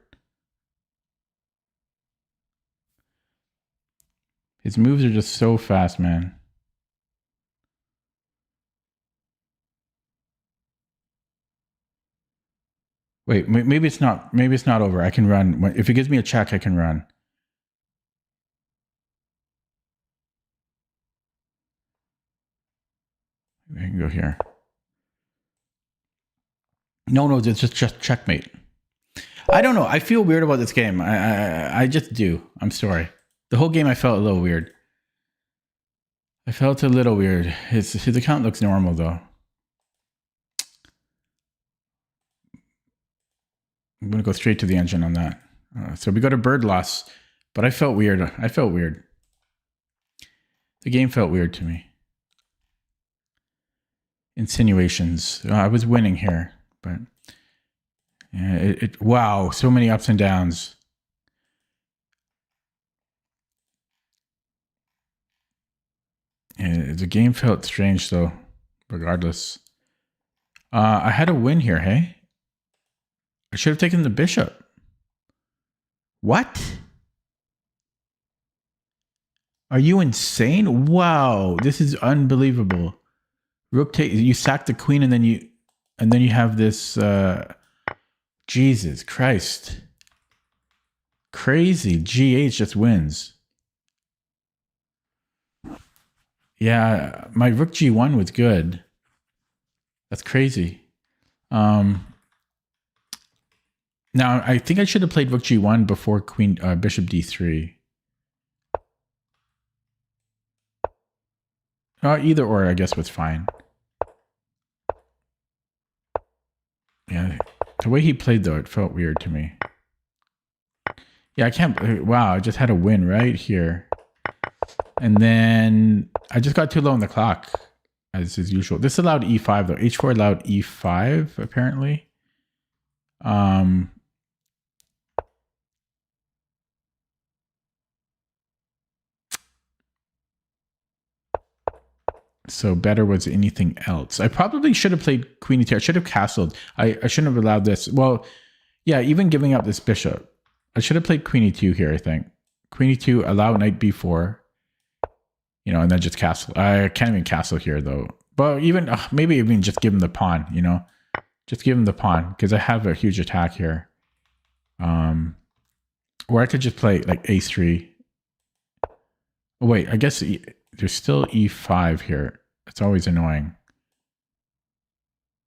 His moves are just so fast, man. Wait, maybe it's not. Maybe it's not over. I can run. If it gives me a check, I can run. Maybe I can go here. No, it's just checkmate. I don't know. I feel weird about this game. I just do. I'm sorry. The whole game I felt a little weird. I felt a little weird. His account looks normal though. I'm gonna go straight to the engine on that. So we got a bird loss, but I felt weird. I felt weird. The game felt weird to me. Insinuations. I was winning here, but yeah, wow, so many ups and downs. Yeah, the game felt strange though, regardless. I had a win here, hey? I should have taken the bishop. What? Are you insane? Wow, this is unbelievable. Rook take, you sack the queen and then you have this Jesus Christ. Crazy. G8 just wins. Yeah, my rook G1 was good. That's crazy. Now, I think I should have played rook G1 before queen bishop D3. Either or, I guess, was fine. Yeah, the way he played, though, it felt weird to me. Yeah, I can't... Wow, I just had a win right here. And then I just got too low on the clock, as is usual. This allowed E5, though. H4 allowed E5, apparently. So better was anything else. I probably should have played queen e2. I should have castled. I shouldn't have allowed this. Well, yeah, even giving up this bishop. I should have played queen e2 here, I think. Queen e2, allow knight b4. You know, and then just castle. I can't even castle here, though. But even, maybe even just give him the pawn, you know? Just give him the pawn, because I have a huge attack here. Or I could just play, like, a3. Oh, wait, I guess... There's still e5 here. It's always annoying.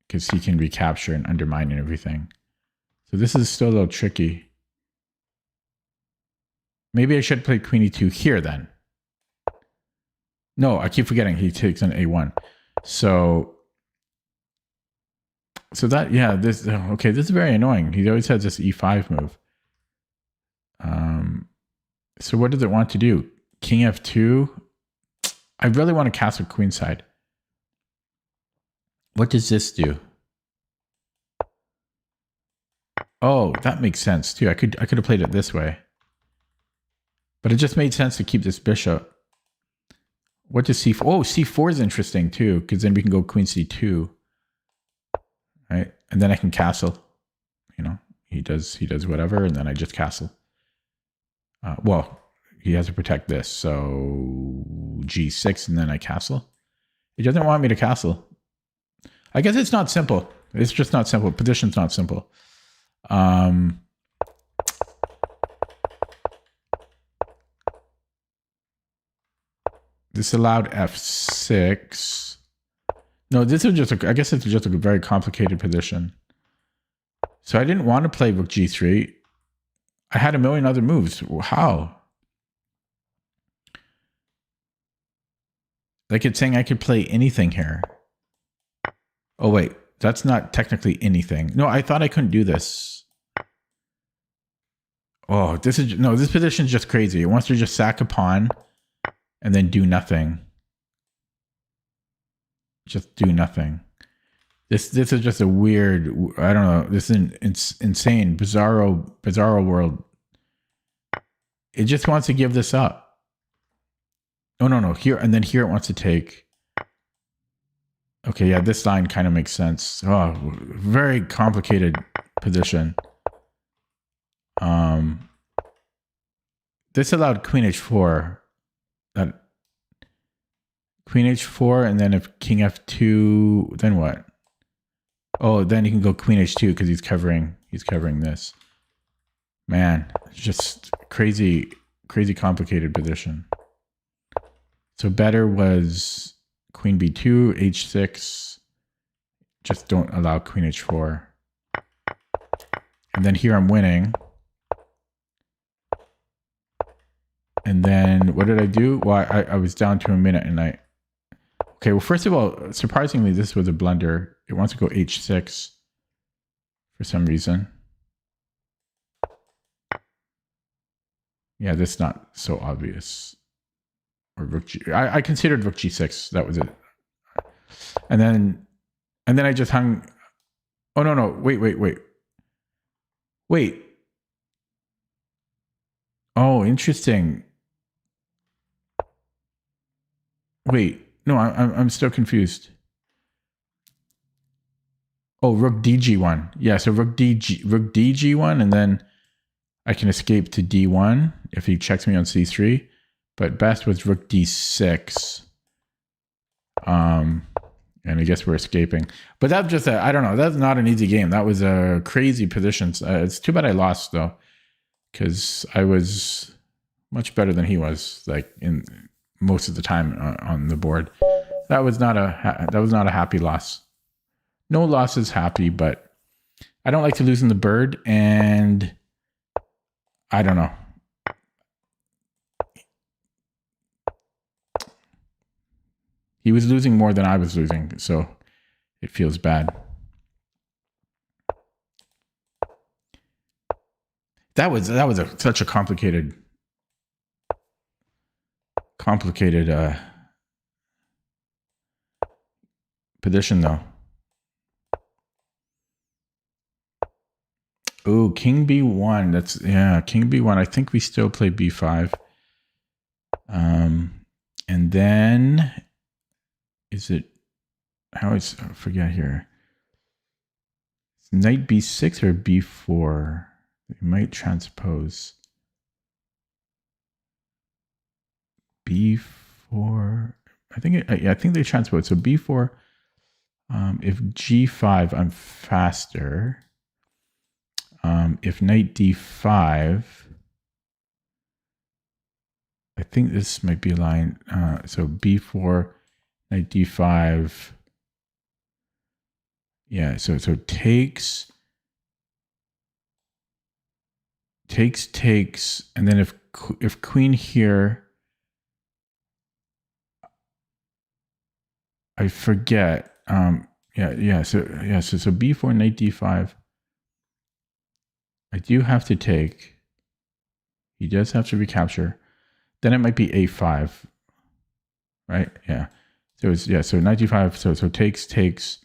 Because he can recapture and undermine and everything. So this is still a little tricky. Maybe I should play queen e2 here then. No, I keep forgetting he takes an a1. So that, yeah, this, okay, this is very annoying. He always has this e5 move. So what does it want to do? King f2. I really want to castle queenside. What does this do? Oh, that makes sense too. I could have played it this way. But it just made sense to keep this bishop. What does c4? Oh, c4 is interesting too, because then we can go queen c2. Right? And then I can castle. You know, he does whatever, and then I just castle. Well, he has to protect this, so g6, and then I castle. It doesn't want me to castle. I guess it's not simple. It's just not simple. Position's not simple. This allowed f6. No, this is just I guess it's just a very complicated position. So I didn't want to play rook g3. I had a million other moves. How? Like it's saying I could play anything here. Oh, wait. That's not technically anything. No, I thought I couldn't do this. Oh, this position is just crazy. It wants to just sack a pawn and then do nothing. Just do nothing. This is just a weird, I don't know. This is insane, bizarro world. It just wants to give this up. Oh, no. Here, and then here it wants to take. Okay, yeah, this line kind of makes sense. Oh, very complicated position. This allowed queen h4. Queen h4, and then if king f2, then what? Oh, then he can go queen h2 because he's covering. He's covering this. Man, just crazy, crazy complicated position. So better was queen b2, h6. Just don't allow queen h4. And then here I'm winning. And then what did I do? Well, I was down to a minute and okay, well, first of all, surprisingly, this was a blunder. It wants to go h6 for some reason. Yeah, this is not so obvious. Or rook g. I considered rook g6. That was it. And then I just hung. Oh no! Wait. Oh, interesting. Wait, no, I'm still confused. Oh, rook dg1. Yeah, so rook dg1, and then I can escape to d1 if he checks me on c3. But best was rook d6. And I guess we're escaping. But that's just I don't know. That's not an easy game. That was a crazy position. It's too bad I lost though, because I was much better than he was, like in most of the time on the board. That was not a happy loss. No loss is happy, but I don't like to lose in the bird, and I don't know. He was losing more than I was losing, so it feels bad. That was such a complicated position, though. Ooh, king b1. That's king b1. I think we still play b5. And then is it I forget here. It's knight b6 or b4. We might transpose b4. I think they transpose. So b4. If g5, I'm faster. If knight d5, I think this might be a line. So b4, knight d5. Yeah, so takes, and then if queen here, I forget. So b4, knight d5. I do have to take. He does have to recapture. Then it might be a5, right? Yeah. So so knight d5. So takes.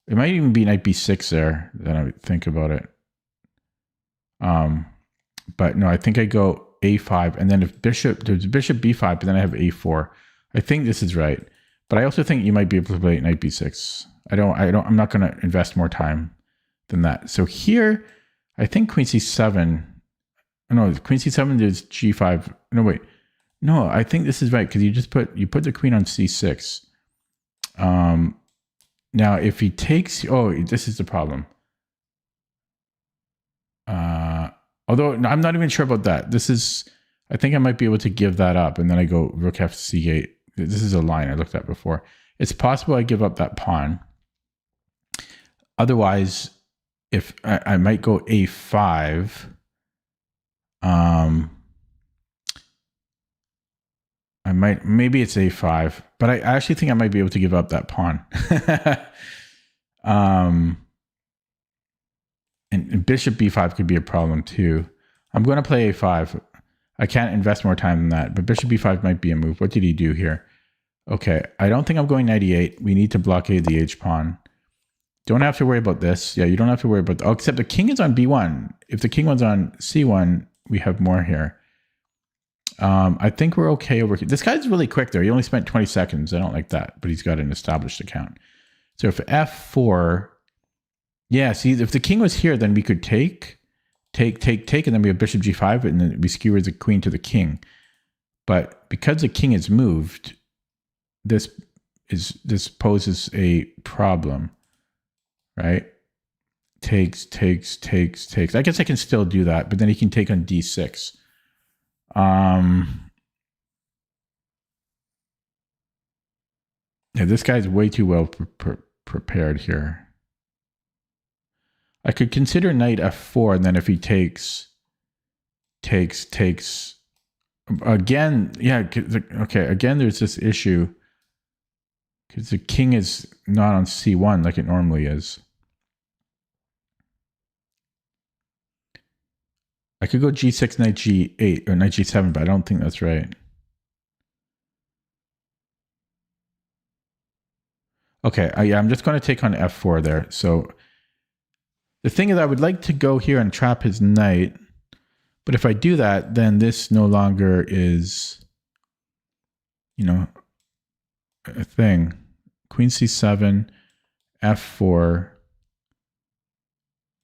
It might even be knight b6 there. Then I would think about it. But no, I think I go a5, and then if there's bishop b5, but then I have a4. I think this is right. But I also think you might be able to play knight b6. I'm not going to invest more time than that. So here, I think queen c7. No, queen c7 is g5. No, wait. No, I think this is right, because you put the queen on c6. Now, if he takes, this is the problem. Although I'm not even sure about that. I think I might be able to give that up, and then I go rook f c8. This is a line I looked at before. It's possible I give up that pawn. Otherwise, if I might go a5. Maybe it's a5, but I actually think I might be able to give up that pawn. And bishop b5 could be a problem too. I'm going to play a5. I can't invest more time than that, but bishop b5 might be a move. What did he do here? Okay, I don't think I'm going knight e8. We need to blockade the h-pawn. Don't have to worry about this. Yeah, you don't have to worry about except the king is on b1. If the king was on c1, we have more here. I think we're okay over here. This guy's really quick though. He only spent 20 seconds. I don't like that, but he's got an established account. So if f4, yeah, see, if the king was here, then we could take, and then we have bishop g5, and then we skewer the queen to the king. But because the king is moved, this poses a problem, right? takes. I guess I can still do that, but then he can take on d6. Yeah, this guy's way too well prepared here. I could consider knight f4, and then if he takes again, yeah, okay, again, there's this issue because the king is not on c1 like it normally is. I could go g6, knight g8, or knight g7, but I don't think that's right. Okay, yeah, I'm just going to take on f4 there. So the thing is, I would like to go here and trap his knight, but if I do that, then this no longer is, you know, a thing. Queen c7, f4,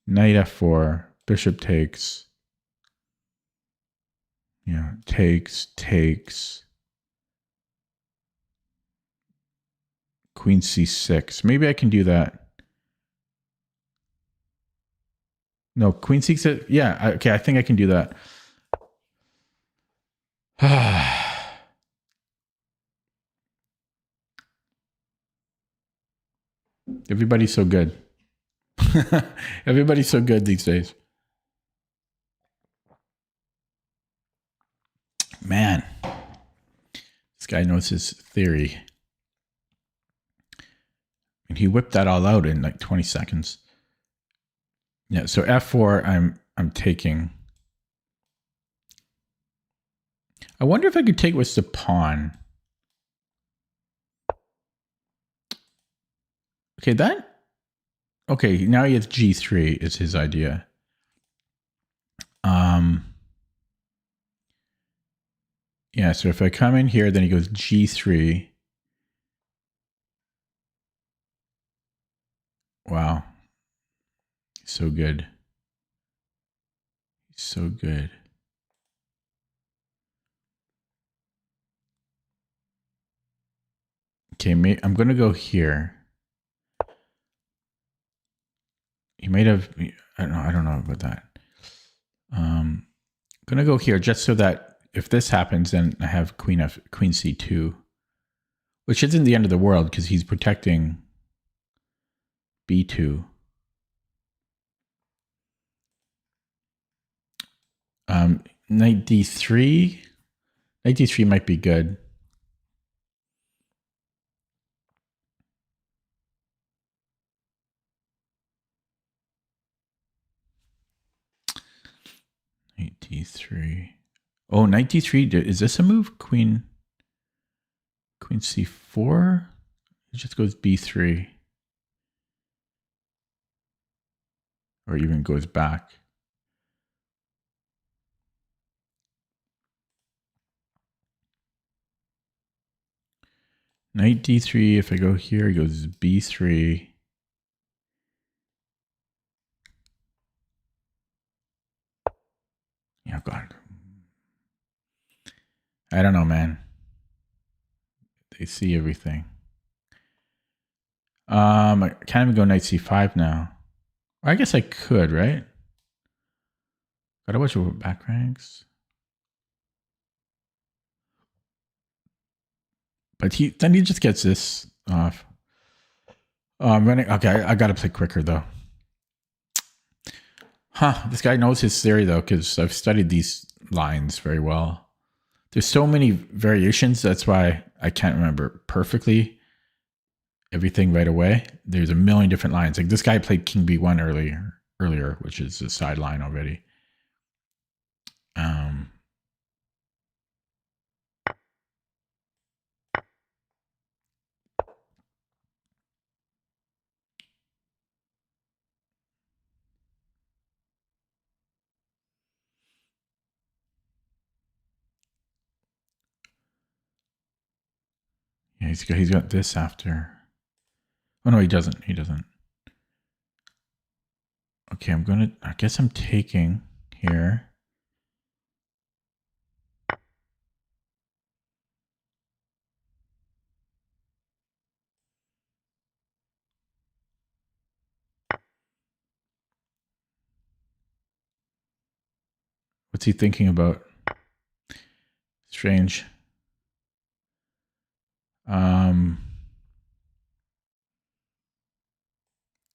knight f4, bishop takes. Yeah, takes. Queen c6. Maybe I can do that. No, queen c6. Yeah, okay, I think I can do that. Everybody's so good. Everybody's so good these days. Man, this guy knows his theory. And he whipped that all out in like 20 seconds. Yeah, so f4 I'm taking. I wonder if I could take with the pawn. Okay, now he has g3 is his idea. Yeah, so if I come in here, then he goes g3. Wow. So good. So good. Okay, I'm going to go here. He might have, I don't know about that. I'm going to go here just so that if this happens, then I have queen c2, which isn't the end of the world because he's protecting b2. Knight d3. Knight d3 might be good. Knight d3. Oh, knight d3. Is this a move? Queen c4? It just goes b3. Or even goes back. Knight d3, if I go here, it goes b3. Oh, God. I don't know, man. They see everything. I can't even go knight c5 now. I guess I could, right? Gotta watch over back ranks. But then he just gets this off. I'm running. Okay, I gotta play quicker though. This guy knows his theory though, because I've studied these lines very well. There's so many variations. That's why I can't remember perfectly everything right away. There's a million different lines. Like this guy played king b1 earlier, which is a side line already. Yeah, he's got this after. Oh no, he doesn't. He doesn't. Okay, I guess I'm taking here. What's he thinking about? Strange.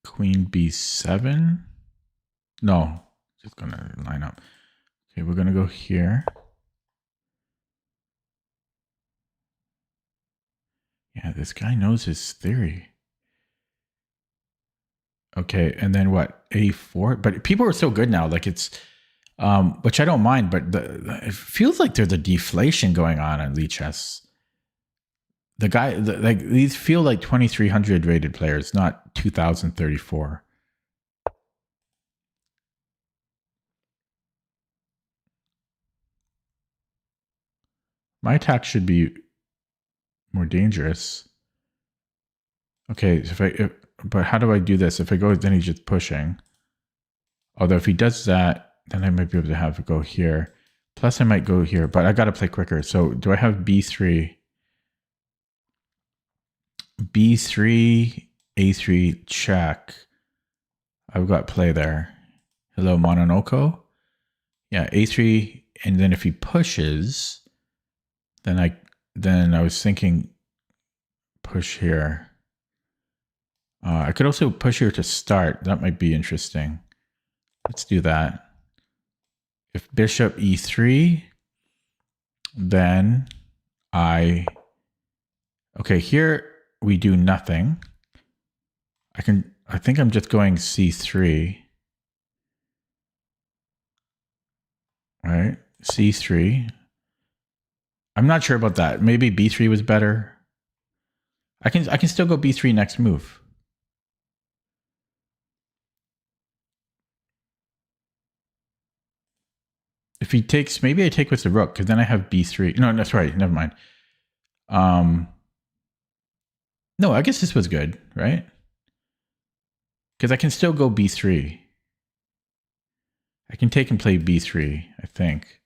Queen b7. No, just gonna line up. Okay, we're gonna go here. Yeah, this guy knows his theory. Okay, and then what? A4. But people are so good now. Like it's, which I don't mind, but it feels like there's a deflation going on Lichess. The guy, like these feel like 2300 rated players, not 2034. My attack should be more dangerous. Okay, but how do I do this? If I go, then he's just pushing. Although if he does that, then I might be able to have it go here. Plus I might go here, but I got to play quicker. So do I have b3? b3, a3, check. I've got play there. Hello, Mononoko. Yeah, a3, and then if he pushes, then I was thinking push here. I could also push here to start. That might be interesting. Let's do that. If bishop e3, then okay, here we do nothing. I think I'm just going c3. Right? C3. I'm not sure about that. Maybe b3 was better. I can still go b3 next move. If he takes, maybe I take with the rook, because then I have b3. No, that's right. Never mind. No, I guess this was good, right? Because I can still go b3. I can take and play b3, I think.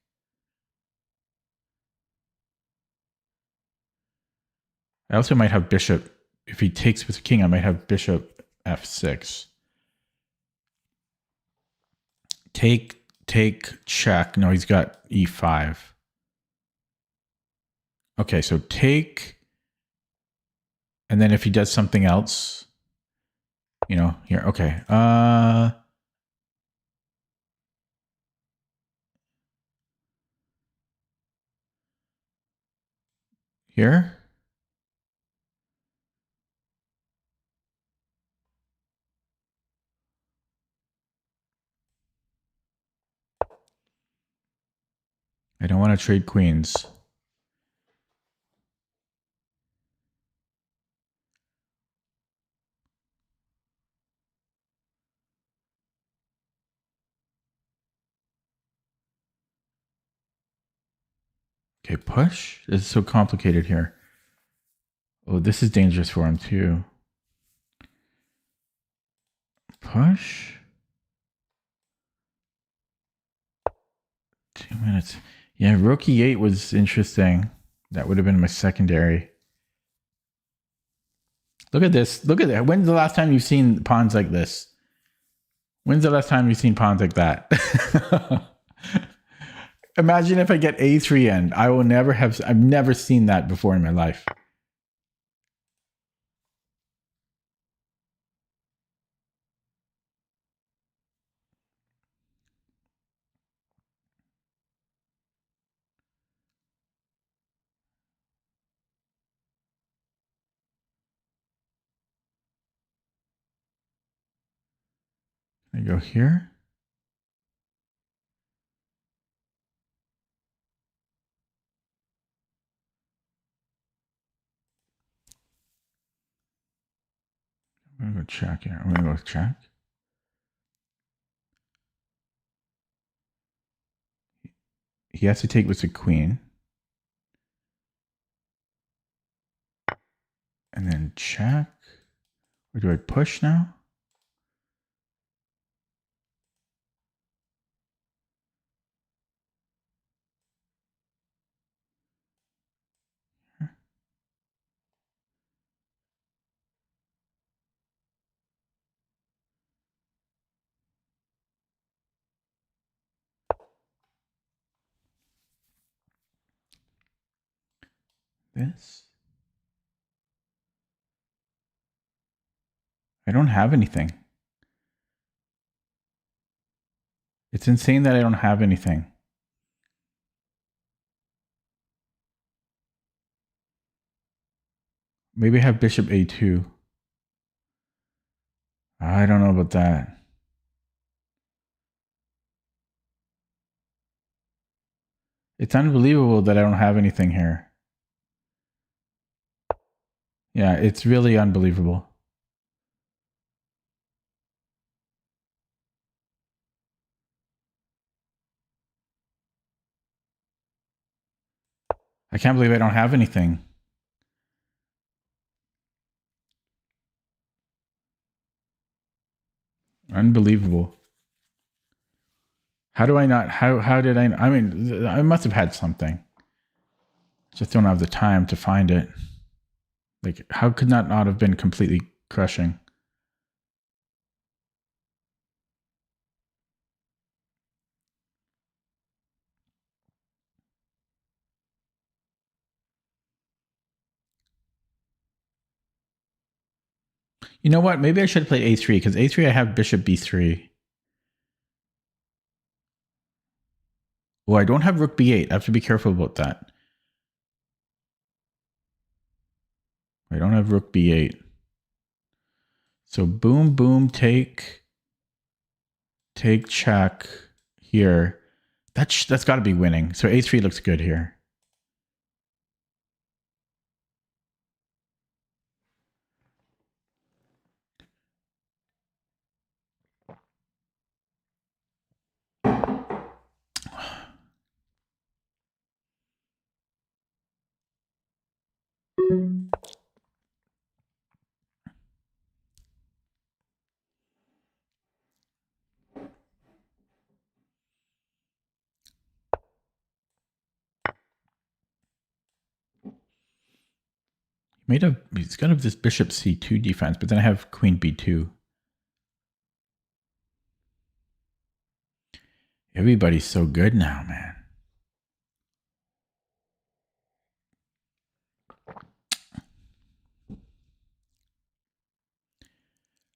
I also might have bishop. If he takes with the king, I might have bishop f6. Take, check. No, he's got e5. Okay, so take. And then if he does something else, you know, here, okay. Here. I don't want to trade queens. Okay, push. This is so complicated here. Oh, this is dangerous for him too. Push. 2 minutes. Yeah, rook e8 was interesting. That would have been my secondary. Look at this. Look at that. When's the last time you've seen pawns like this? When's the last time you've seen pawns like that? Imagine if I get a3 end. I've never seen that before in my life. I go here. I'm gonna go check here. I'm gonna go check. He has to take with the queen. And then check. Or do I push now? this? I don't have anything. It's insane that I don't have anything. Maybe I have bishop a2. I don't know about that. It's unbelievable that I don't have anything here. Yeah, it's really unbelievable. I can't believe I don't have anything. Unbelievable. How do I not? How did I? I mean, I must have had something. Just don't have the time to find it. Like, how could that not have been completely crushing? You know what? Maybe I should play a3 because a3 I have bishop b3. Oh, I don't have rook b8. I have to be careful about that. I don't have rook b8. So boom, boom, take check here. That's got to be winning. So a3 looks good here. He's got this bishop c2 defense, but then I have queen b2. Everybody's so good now, man.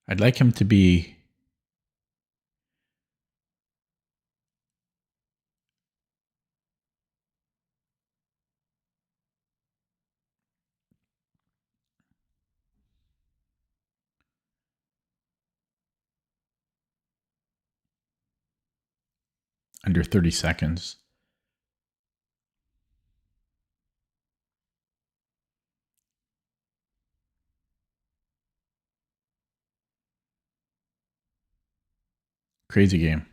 I'd like him to be under 30 seconds. Crazy game.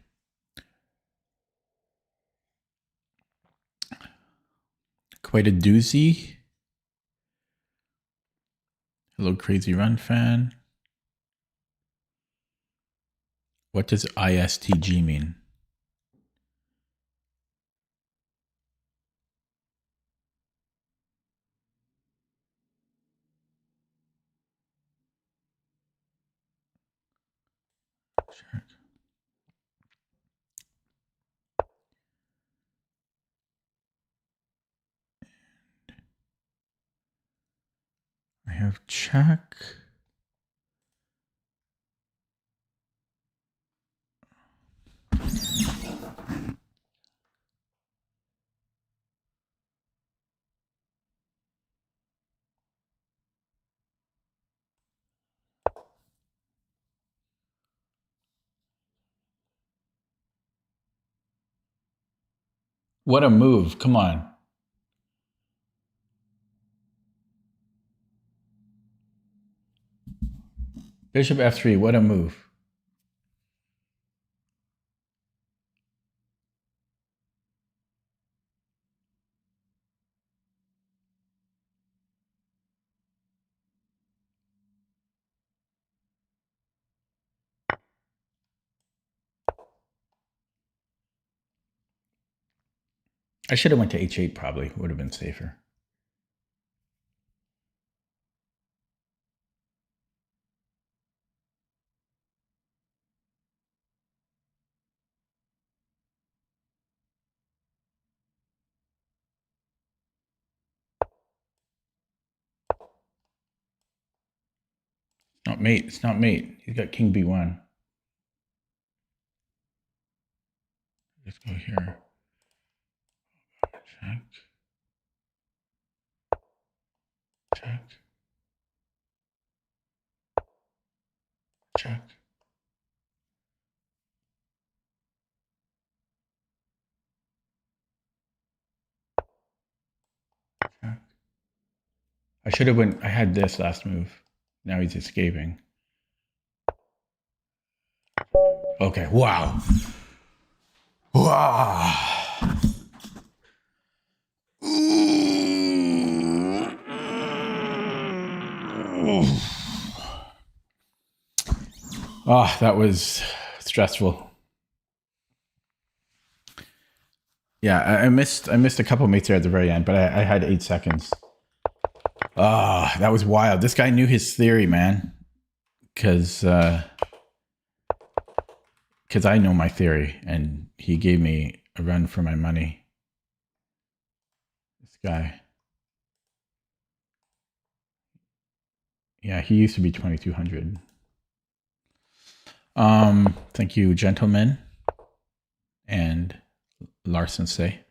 Quite a doozy. Hello, Crazy Run fan. What does ISTG mean? Check. I have check. What a move. Come on. Bishop f3. What a move. I should have went to h8 probably. Would have been safer. Not mate. It's not mate. He's got king b1. Let's go here. Check. Check. Check. Check. I should have went. I had this last move. Now he's escaping. Okay. Wow. Wow. Oh, that was stressful. Yeah, I missed a couple mates there at the very end, but I had 8 seconds. Ah, that was wild. This guy knew his theory, man. Because I know my theory, and he gave me a run for my money. This guy. Yeah, he used to be 2,200. Thank you, gentlemen, and Larson say.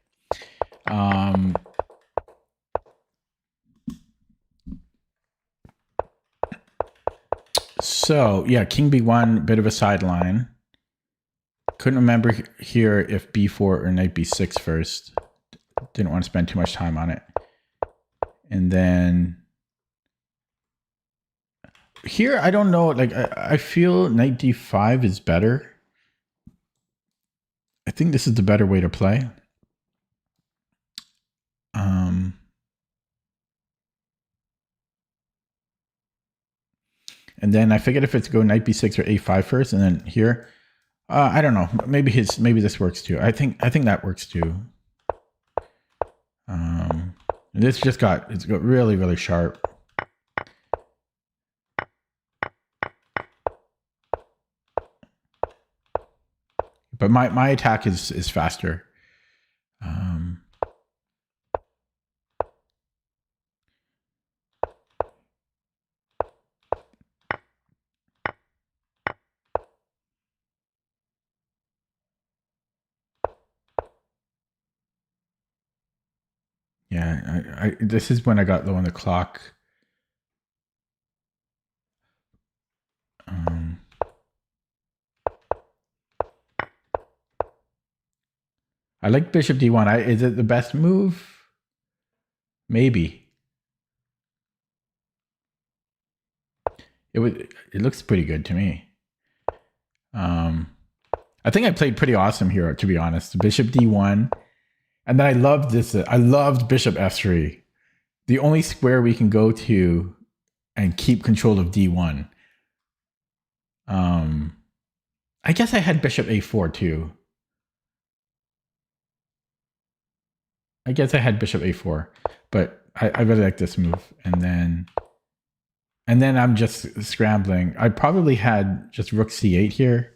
So yeah, king b1, bit of a sideline. Couldn't remember here if b4 or knight b6 first. Didn't want to spend too much time on it. And then here, I don't know. Like I feel knight d5 is better. I think this is the better way to play. And then I figured if it's go knight b6 or a5 first, and then here, I don't know. Maybe this works too. I think that works too. It's got really, really sharp. But my attack is faster. Yeah, this is when I got low on the clock. I like bishop d1. Is it the best move? Maybe. It looks pretty good to me. I think I played pretty awesome here, to be honest. Bishop d1. And then I loved this. I loved bishop f3. The only square we can go to and keep control of d1. I guess I had bishop a4 too. I guess I had bishop a4, but I really like this move. And then I'm just scrambling. I probably had just rook c8 here,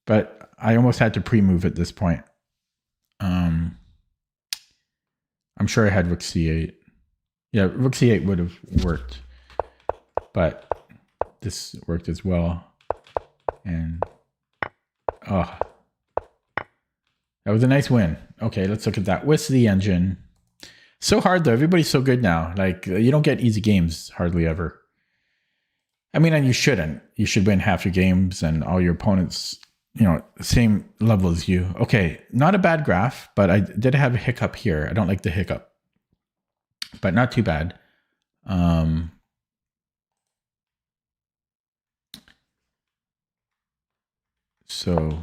but I almost had to pre-move at this point. I'm sure I had rook c8. Yeah, rook c8 would have worked, but this worked as well. And oh, that was a nice win. Okay, let's look at that. What's the engine? So hard though. Everybody's so good now. Like you don't get easy games hardly ever. I mean, and you shouldn't. You should win half your games and all your opponents, same level as you. Okay, not a bad graph, but I did have a hiccup here. I don't like the hiccup, but not too bad. So,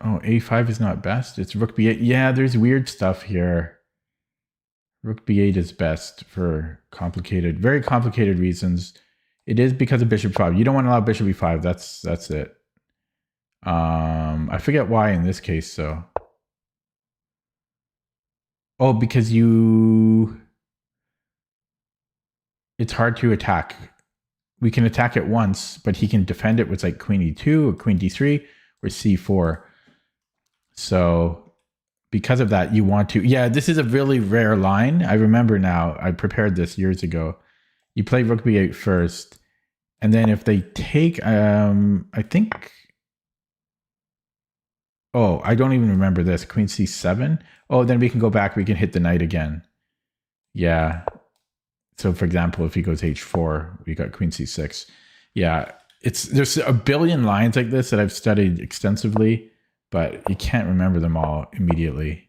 oh, a5 is not best. It's rook b8. Yeah, there's weird stuff here. Rook b8 is best for very complicated reasons. It is because of bishop 5. You don't want to allow bishop e5. That's it. I forget why in this case, so. Oh, because it's hard to attack. We can attack it once, but he can defend it with like queen e2 or queen d3 or c4. So because of that, you want to. Yeah, this is a really rare line. I remember now. I prepared this years ago. You play rook b8 first, and then if they take, I think. Oh, I don't even remember this. Queen c7. Oh, then we can go back. We can hit the knight again. Yeah. So, for example, if he goes h4, we got queen c6. Yeah, there's a billion lines like this that I've studied extensively, but you can't remember them all immediately.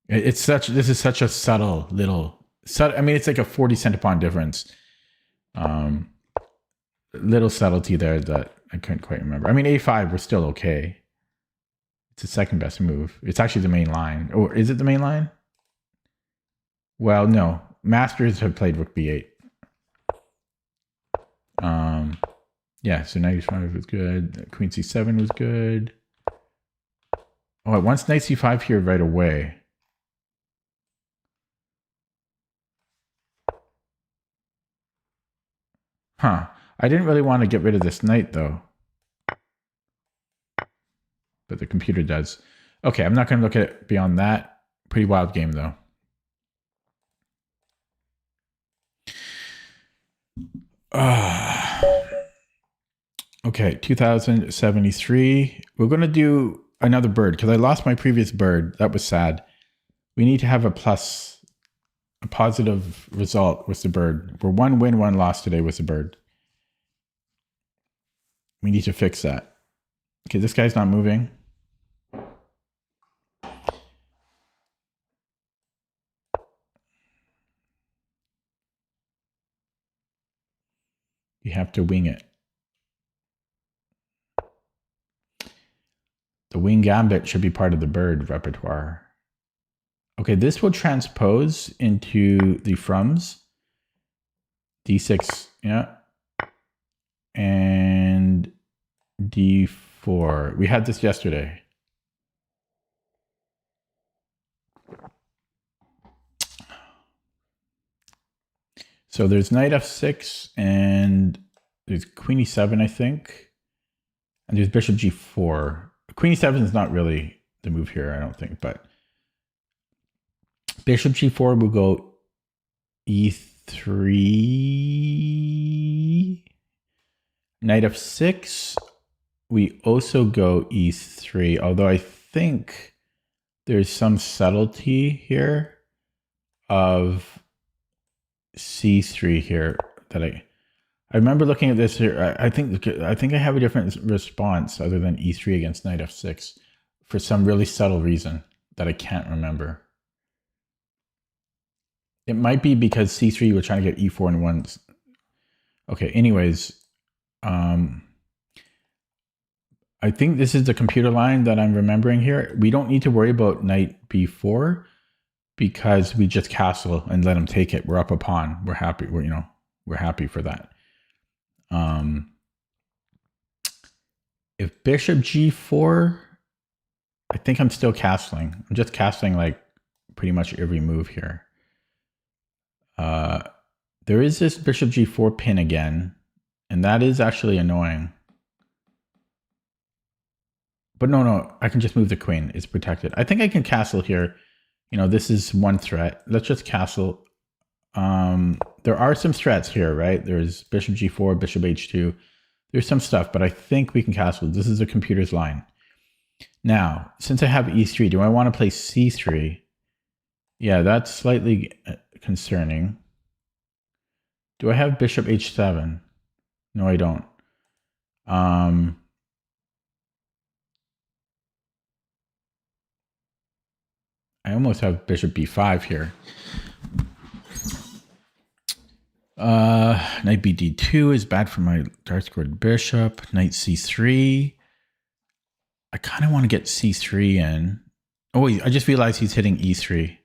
This is such a subtle little. I mean, it's like a 40 centipond difference. Little subtlety there that I couldn't quite remember. I mean, a5 we're still okay. It's the second best move. It's actually the main line. Or is it the main line? Well, no. Masters have played rook b8. Yeah, so knight e5 was good. Queen c7 was good. Oh, it wants knight c5 here right away. Huh. I didn't really want to get rid of this knight, though. But the computer does. Okay, I'm not going to look at it beyond that. Pretty wild game, though. Okay, 2073. We're going to do another bird because I lost my previous bird. That was sad. We need to have a positive result with the bird. We're 1 win, 1 loss today with the bird. We need to fix that. Okay, this guy's not moving. You have to wing it. The wing gambit should be part of the bird repertoire. Okay, this will transpose into the frums. D6, yeah. And D4. We had this yesterday. So there's knight f6 and there's queen e7, I think. And there's bishop g4. Queen e7 is not really the move here, I don't think, but bishop g4 will go e3. Knight f6. We also go e3, although I think there's some subtlety here of c3 here that I remember looking at this here. I think I have a different response other than e3 against knight f6 for some really subtle reason that I can't remember. It might be because c3 we're trying to get e4 and 1s. Okay, anyways, I think this is the computer line that I'm remembering here. We don't need to worry about knight b4 because we just castle and let him take it. We're up a pawn. We're happy. We're happy for that. If bishop g4, I think I'm still castling. I'm just castling like pretty much every move here. There is this bishop g4 pin again, and that is actually annoying. But no, I can just move the queen. It's protected. I think I can castle here. This is one threat. Let's just castle. There are some threats here, right? There's bishop g4, bishop h2. There's some stuff, but I think we can castle. This is the computer's line. Now, since I have e3, do I want to play c3? Yeah, that's slightly concerning. Do I have bishop h7? No, I don't. I almost have bishop b5 here. Knight bd2 is bad for my dark-squared bishop. Knight c3. I kind of want to get c3 in. Oh, wait, I just realized he's hitting e3.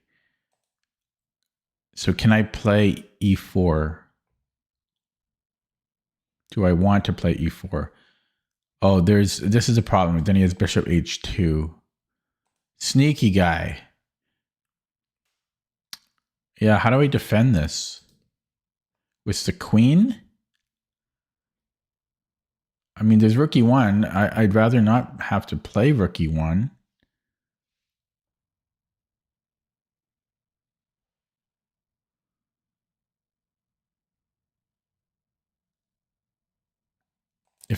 So can I play e4? Do I want to play e4? Oh, this is a problem. Then he has bishop h2. Sneaky guy. Yeah, how do I defend this? With the queen? I mean, there's rook e1. I'd rather not have to play rook e1.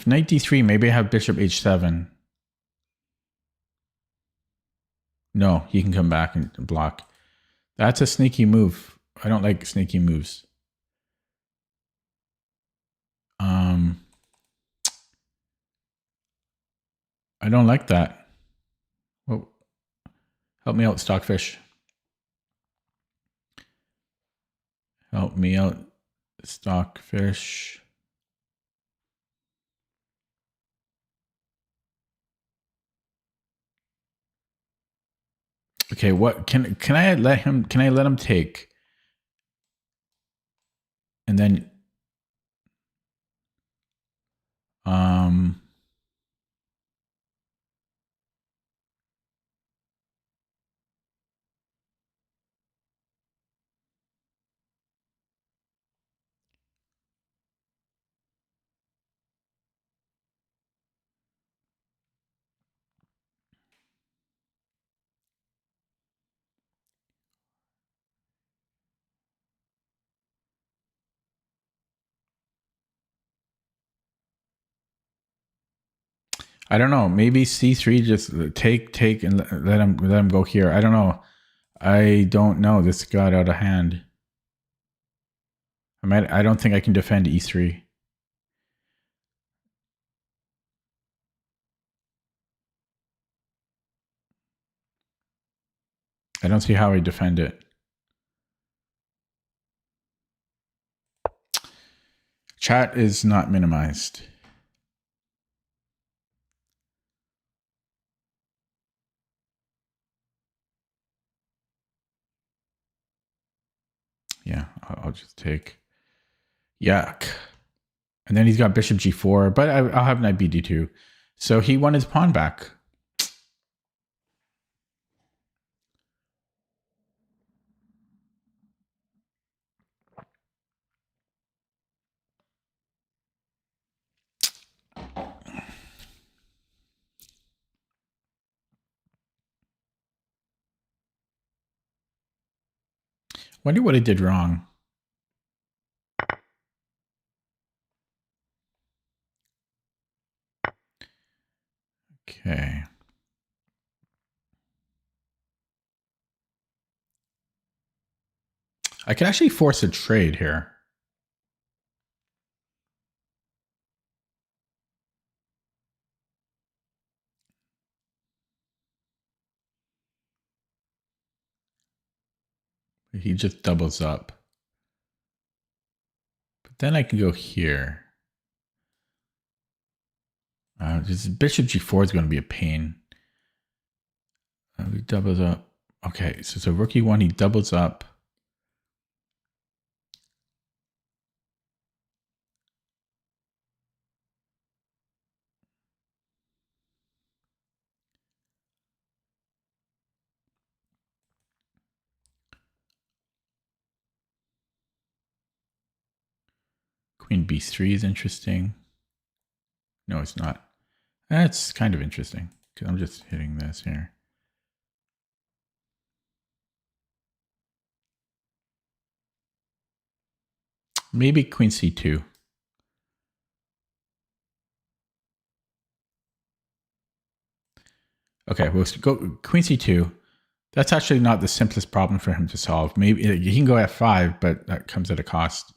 If knight d3, maybe I have bishop h7. No, he can come back and block. That's a sneaky move. I don't like sneaky moves. I don't like that. Well, help me out, Stockfish. Help me out, Stockfish. Okay, what can I let him take? And then I don't know. Maybe c3, just take and let him go here. I don't know. I don't know. This got out of hand. I don't think I can defend e3. I don't see how I defend it. Chat is not minimized. Yeah, I'll just take. Yuck. And then he's got bishop g4, but I'll have knight bd2. So he won his pawn back. Wonder what I did wrong. Okay. I could actually force a trade here. He just doubles up. But then I can go here. This bishop g4 is going to be a pain. He doubles up. Okay, so rook e1, he doubles up. Queen b3 is interesting. No, it's not. That's kind of interesting because I'm just hitting this here. Maybe queen c2. Okay, we'll go queen c2. That's actually not the simplest problem for him to solve. Maybe he can go f5, but that comes at a cost.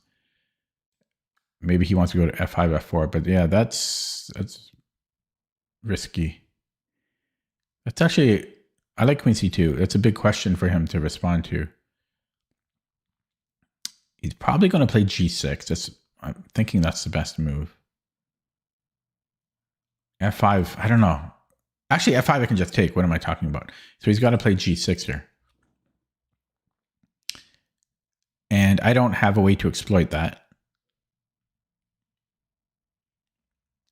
Maybe he wants to go to f5, f4, but yeah, that's risky. That's actually, I like queen c2. That's a big question for him to respond to. He's probably going to play g6. I'm thinking that's the best move. f5, I don't know. Actually, f5 I can just take. What am I talking about? So he's got to play g6 here. And I don't have a way to exploit that.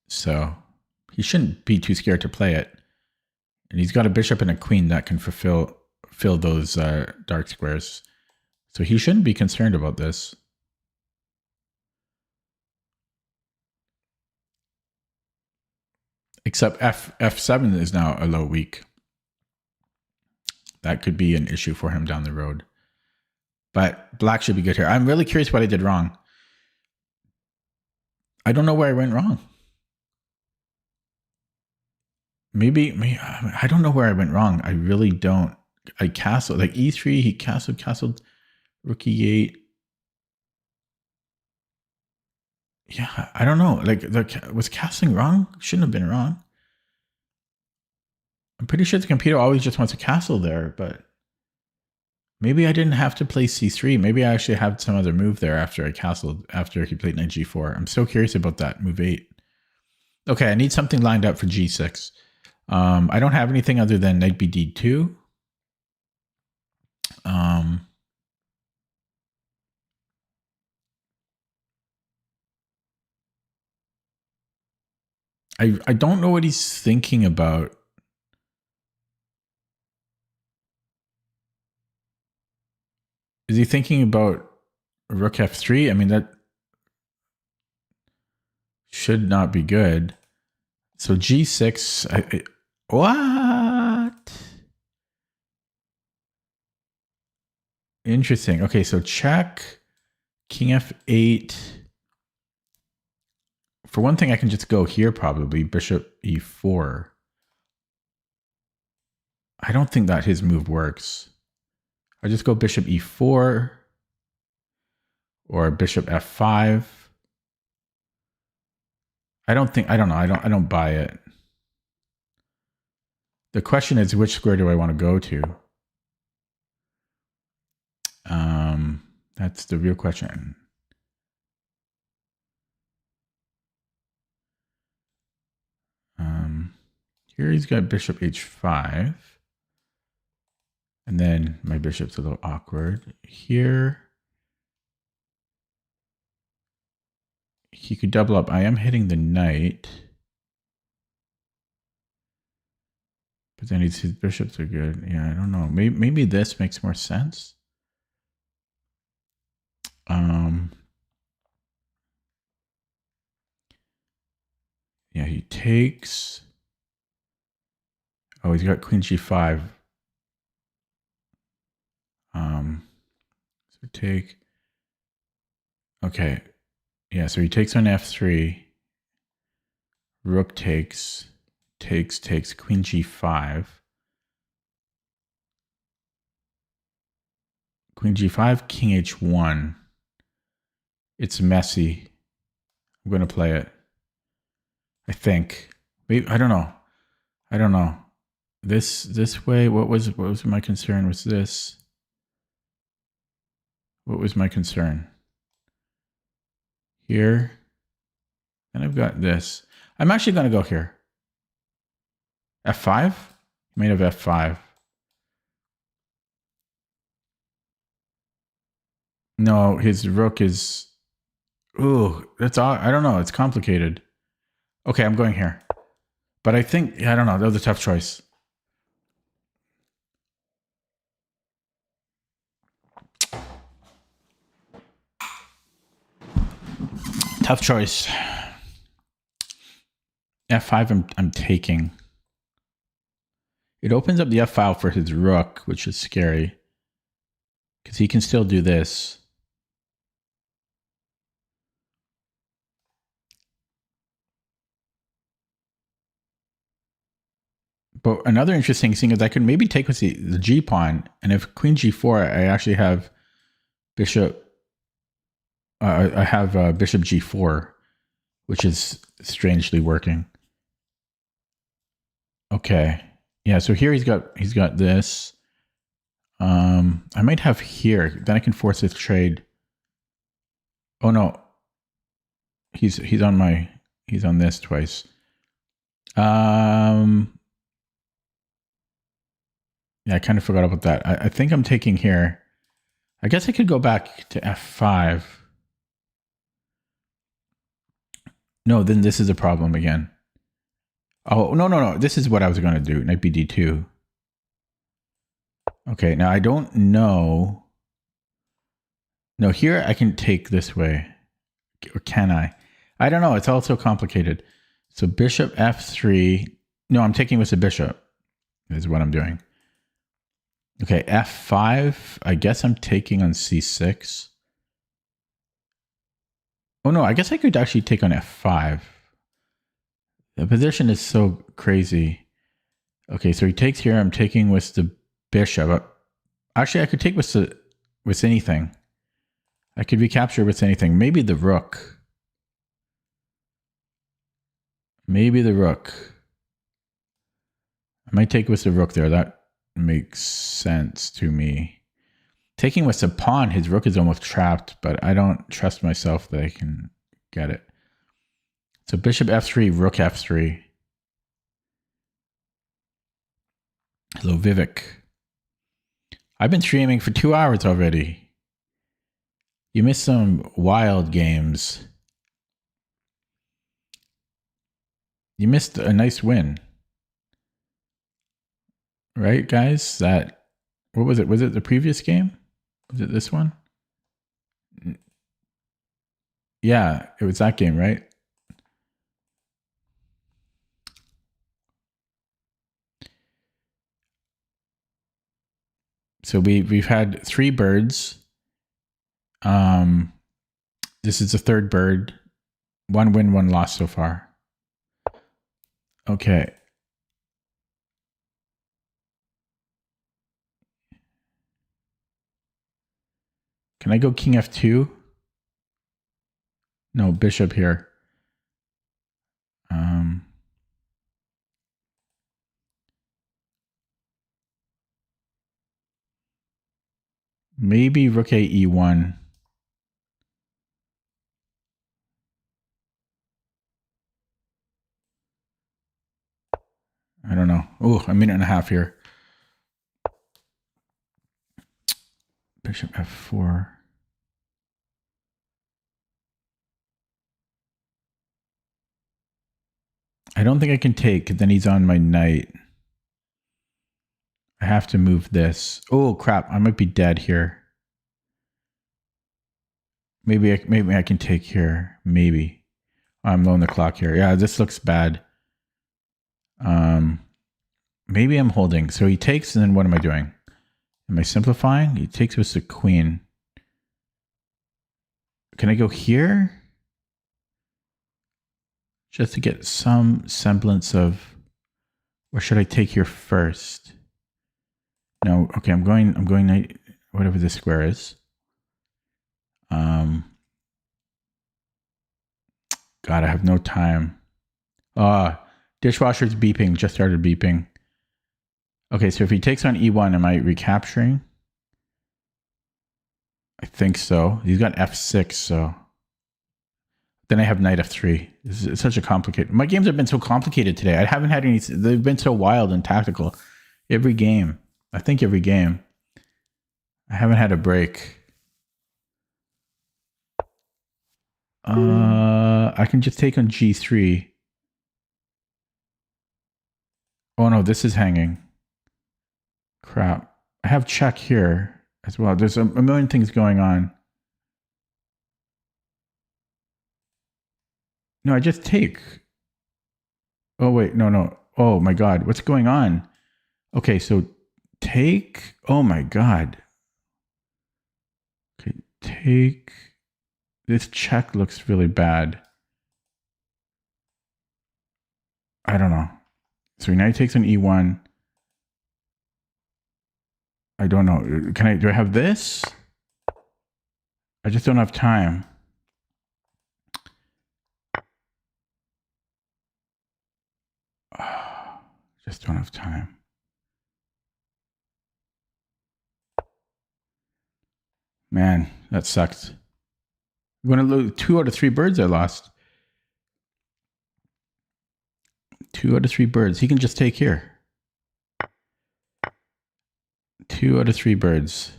So he shouldn't be too scared to play it. And he's got a bishop and a queen that can fill those dark squares. So he shouldn't be concerned about this. Except f7 is now a low weak. That could be an issue for him down the road. But black should be good here. I'm really curious what I did wrong. I don't know where I went wrong. maybe I don't know where I went wrong. I really don't. I castled like e3. He castled rook e8. Yeah, I don't know. Like was castling wrong? Shouldn't have been wrong. I'm pretty sure the computer always just wants a castle there, but maybe I didn't have to play c3. Maybe I actually had some other move there after I castled, after he played knight g4. I'm so curious about that, move 8. Okay, I need something lined up for g6. I don't have anything other than knight bd2. I don't know what he's thinking about. Is he thinking about rook f3? I mean, that should not be good. So g6, what? Interesting. Okay, so check, king f8. For one thing, I can just go here probably, bishop e4. I don't think that his move works. I just go bishop e4 or bishop f5. I don't know. I don't buy it. The question is, which square do I want to go to? That's the real question. Here he's got bishop h5. And then my bishop's a little awkward. Here, he could double up. I am hitting the knight. But then his bishops are good. Yeah, I don't know. Maybe this makes more sense. Yeah, he takes. Oh, he's got queen g5. So take. Okay. Yeah, so he takes on f3. Rook takes, queen g5. Queen g5, king h1. It's messy. I'm going to play it. I think. Maybe, I don't know. This way, what was my concern with this? What was my concern? Here. And I've got this. I'm actually going to go here. f5? Made of f5. No, his rook is... Ooh, that's all. I don't know. It's complicated. Okay, I'm going here. But I think... I don't know. That was a tough choice. Tough choice. f5 I'm taking. It opens up the f file for his rook, which is scary. Because he can still do this. But another interesting thing is I could maybe take with the g pawn, and if queen g4, I actually have bishop. I have bishop g4, which is strangely working. Okay, yeah. So here he's got this. I might have here. Then I can force this trade. Oh no, he's on this twice. Yeah, I kind of forgot about that. I think I'm taking here. I guess I could go back to f5. No, then this is a problem again. Oh, no. This is what I was going to do. Knight bd2. Okay, now I don't know. No, here I can take this way. Or can I? I don't know. It's all so complicated. So bishop f3. No, I'm taking with the bishop. Is what I'm doing. Okay, f5. I guess I'm taking on c6. Oh no, I guess I could actually take on f5. The position is so crazy. Okay, so he takes here. I'm taking with the bishop. Actually, I could take with anything. I could recapture with anything. Maybe the rook. Maybe the rook. I might take with the rook there. That makes sense to me. Taking with the pawn, his rook is almost trapped, but I don't trust myself that I can get it. So bishop f3, rook f3. Hello, Vivek. I've been streaming for 2 hours already. You missed some wild games. You missed a nice win. Right, guys? What was it? Was it the previous game? Was it this one? Yeah, it was that game, right? So we've had 3 birds. This is the 3rd bird. 1 win, 1 loss so far. Okay. Can I go king f2? No, bishop here. Maybe rook a e1. I don't know. Oh, a minute and a half here. Bishop f4. I don't think I can take, because then he's on my knight. I have to move this. Oh, crap. I might be dead here. Maybe I can take here. Maybe. I'm low on the clock here. Yeah, this looks bad. Maybe I'm holding. So he takes, and then what am I doing? Am I simplifying? He takes with the queen. Can I go here? Just to get some semblance of, or should I take here first? No, okay, I'm going whatever this square is. God, I have no time. Dishwasher's beeping, just started beeping. Okay, so if he takes on e1, am I recapturing? I think so. He's got f6, so. Then I have knight f3. This is such a complicated. My games have been so complicated today. I haven't had any. They've been so wild and tactical. Every game. I think every game. I haven't had a break. I can just take on g3. Oh no, this is hanging. Crap. I have check here as well. There's a million things going on. No, I just take. Oh, wait. No. Oh, my God. What's going on? Okay, so take. Oh, my God. Okay, take. This check looks really bad. I don't know. So now he takes an e1. I don't know. Do I have this? I just don't have time. Just don't have time. Man, that sucked. I'm going to lose 2 out of 3 birds I lost. 2 out of 3 birds. He can just take here. 2 out of 3 birds.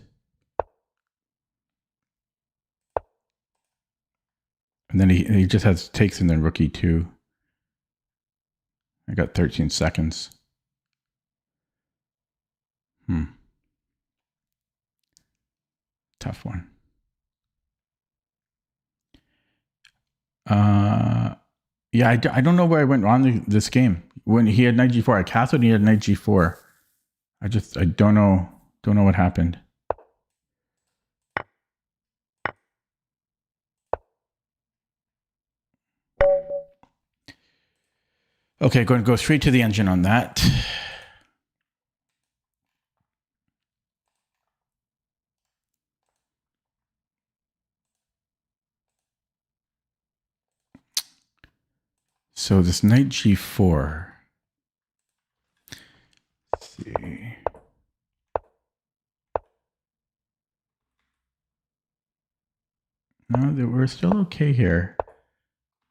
And then he just has takes and then rook e2. I got 13 seconds. Tough one. Yeah, I don't know where I went wrong this game. When he had knight g4, I castled and he had knight g4. I don't know what happened. Okay, going to go straight to the engine on that. So this knight g4. Let's see. No, we're still okay here.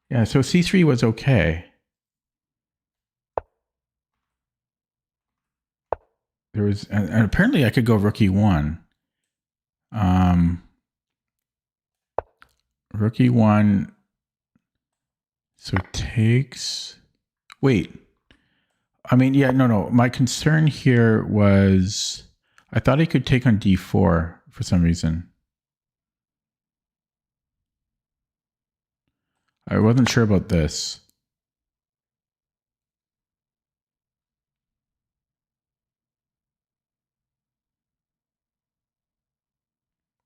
Yeah, so c3 was okay. There was, and apparently I could go rook e1. Rook e1. So takes. Wait. I mean, yeah, no. My concern here was I thought he could take on d4 for some reason. I wasn't sure about this.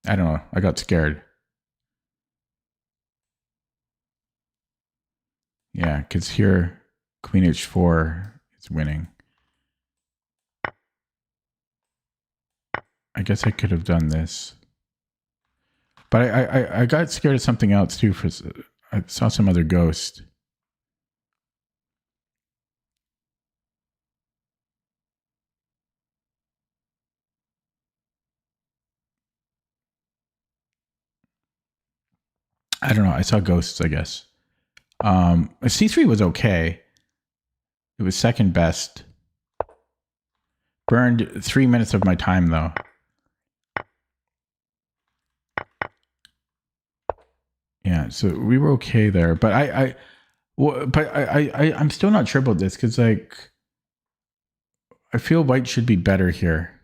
I don't know. I got scared. Yeah, because here, queen h4 is winning. I guess I could have done this. But I got scared of something else too. I saw some other ghost. I don't know. I saw ghosts, I guess. C3 was okay. It was second best. Burned 3 minutes of my time though. Yeah, so we were okay there, but I'm still not sure about this because like I feel white should be better here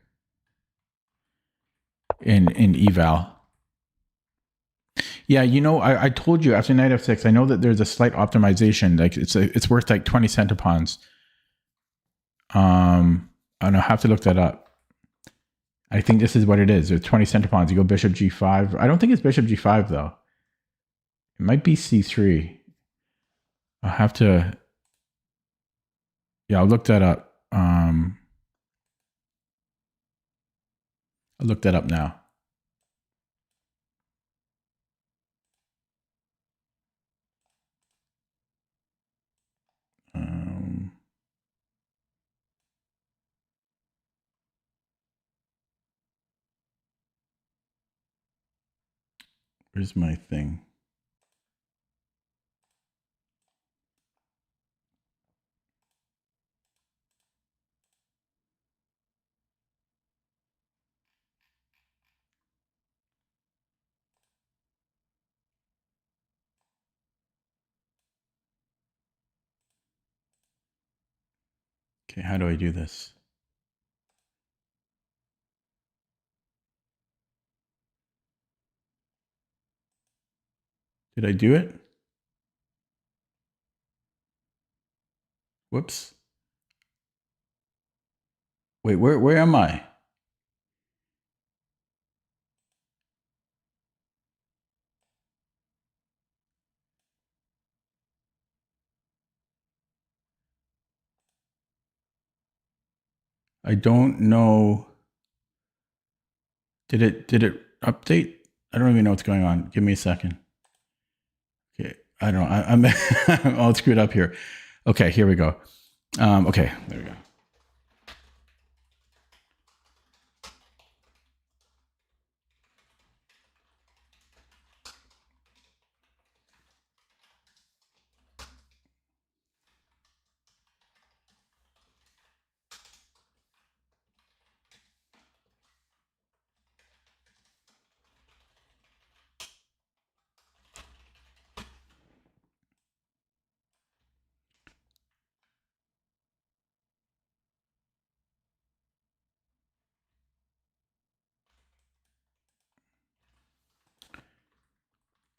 in eval. Yeah, you know, I told you after knight f6, I know that there's a slight optimization. Like it's worth like 20 centipawns. I don't know, I have to look that up. I think this is what it is. There's 20 centipawns. You go bishop g5. I don't think it's bishop g5 though. It might be c3. I'll have to. Yeah, I'll look that up. I'll look that up now. Where's my thing? Okay, how do I do this? Did I do it? Whoops. Wait, where am I? I don't know. Did it update? I don't even know what's going on. Give me a second. Okay, I don't know. I'm all screwed up here. Okay, here we go. Okay, there we go.